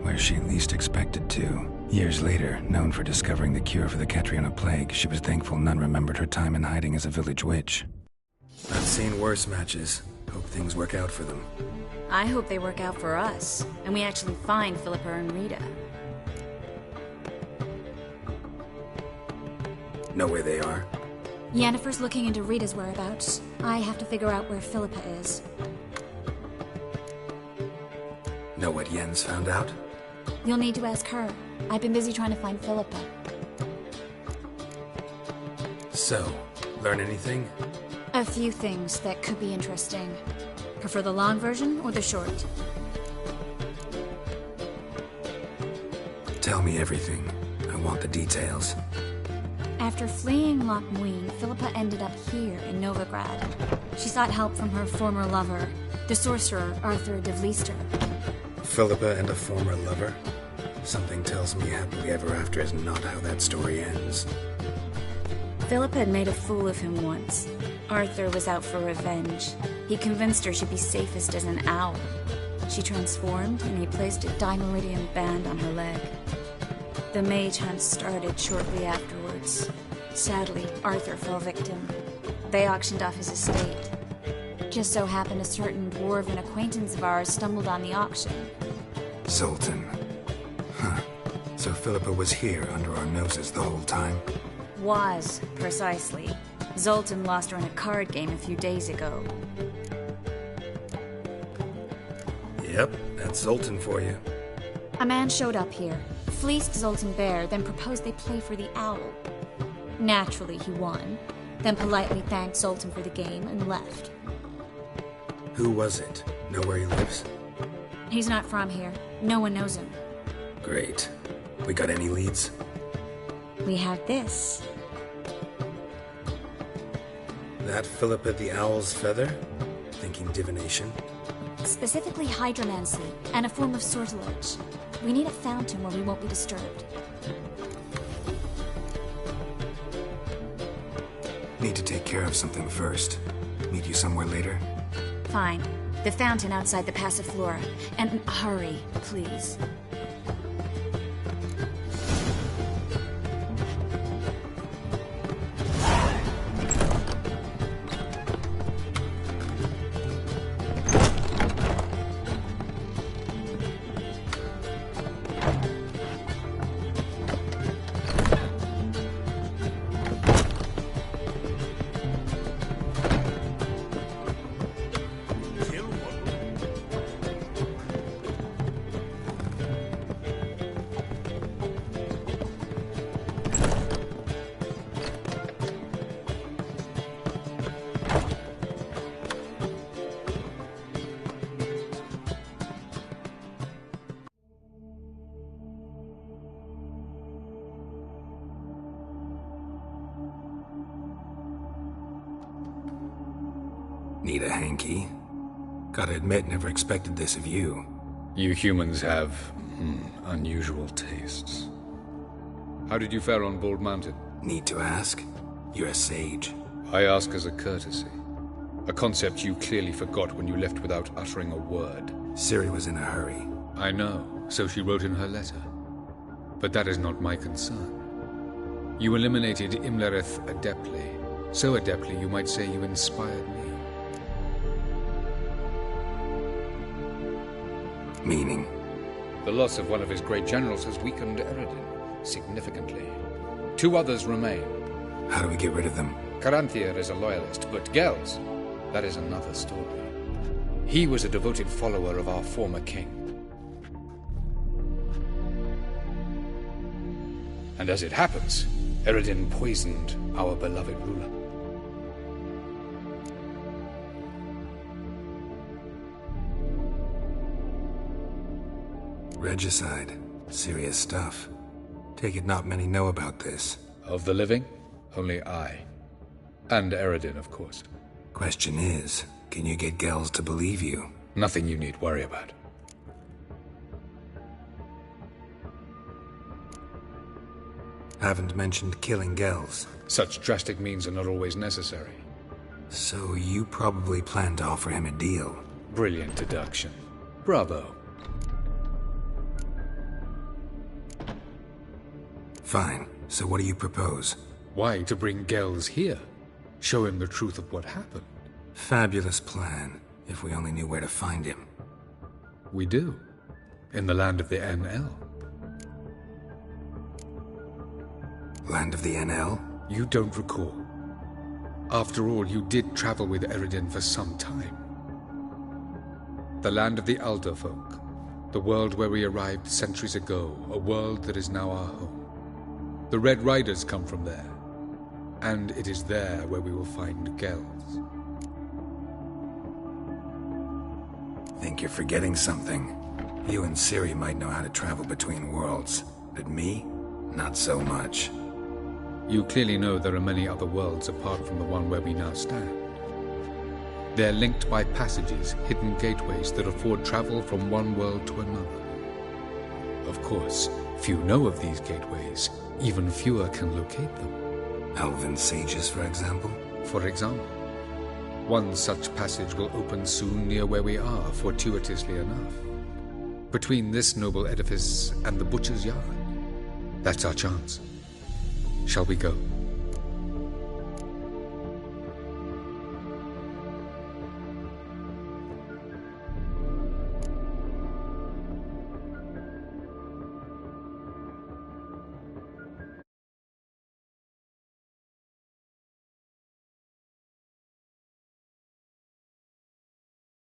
where she least expected to. Years later, known for discovering the cure for the Catriona plague, she was thankful none remembered her time in hiding as a village witch. I've seen worse matches. Hope things work out for them. I hope they work out for us, and we actually find Philippa and Rita. Know where they are? Yennefer's looking into Rita's whereabouts. I have to figure out where Philippa is. Know what Yen's found out? You'll need to ask her. I've been busy trying to find Philippa. So, learn anything? A few things that could be interesting. Prefer the long version or the short? Tell me everything. I want the details. After fleeing Loch Muin, Philippa ended up here in Novigrad. She sought help from her former lover, the sorcerer Arthur de Vlister. Philippa and a former lover? Something tells me happily ever after is not how that story ends. Philippa had made a fool of him once. Arthur was out for revenge. He convinced her she'd be safest as an owl. She transformed, and he placed a Dimeridian band on her leg. The mage hunt started shortly afterwards. Sadly, Arthur fell victim. They auctioned off his estate. Just so happened a certain dwarven acquaintance of ours stumbled on the auction. Zoltan. Huh. So Philippa was here under our noses the whole time? Was, precisely. Zoltan lost her in a card game a few days ago. Yep, that's Zoltan for you. A man showed up here, fleeced Zoltan bare, then proposed they play for the owl. Naturally, he won, then politely thanked Sultan for the game and left. Who was it? Know where he lives? He's not from here. No one knows him. Great. We got any leads? We have this. That Philippa the Owl's feather? Thinking divination? Specifically hydromancy, and a form of sortilege. We need a fountain where we won't be disturbed. Need to take care of something first. Meet you somewhere later? Fine. The fountain outside the Passiflora. And hurry, please. Need a hanky? Gotta admit, never expected this of you. You humans have, unusual tastes. How did you fare on Bald Mountain? Need to ask? You're a sage. I ask as a courtesy. A concept you clearly forgot when you left without uttering a word. Ciri was in a hurry. I know, so she wrote in her letter. But that is not my concern. You eliminated Imlerith adeptly. So adeptly, you might say you inspired me. Meaning? The loss of one of his great generals has weakened Eredin significantly. 2 others remain. How do we get rid of them? Caranthir is a loyalist, but Gels, that is another story. He was a devoted follower of our former king. And as it happens, Eredin poisoned our beloved ruler. Regicide. Serious stuff. Take it not many know about this. Of the living, only I. And Eredin, of course. Question is, can you get Gels to believe you? Nothing you need worry about. Haven't mentioned killing Gels. Such drastic means are not always necessary. So you probably plan to offer him a deal. Brilliant deduction. Bravo. Fine. So what do you propose? Why, to bring Gels here. Show him the truth of what happened. Fabulous plan, if we only knew where to find him. We do. In the land of the NL. Land of the NL? You don't recall. After all, you did travel with Eredin for some time. The land of the Alder folk. The world where we arrived centuries ago. A world that is now our home. The Red Riders come from there. And it is there where we will find Gels. Think you're forgetting something. You and Ciri might know how to travel between worlds, but me? Not so much. You clearly know there are many other worlds apart from the one where we now stand. They're linked by passages, hidden gateways that afford travel from one world to another. Of course, few know of these gateways. Even fewer can locate them. Elven sages, for example? For example. One such passage will open soon near where we are, fortuitously enough. Between this noble edifice and the butcher's yard. That's our chance. Shall we go?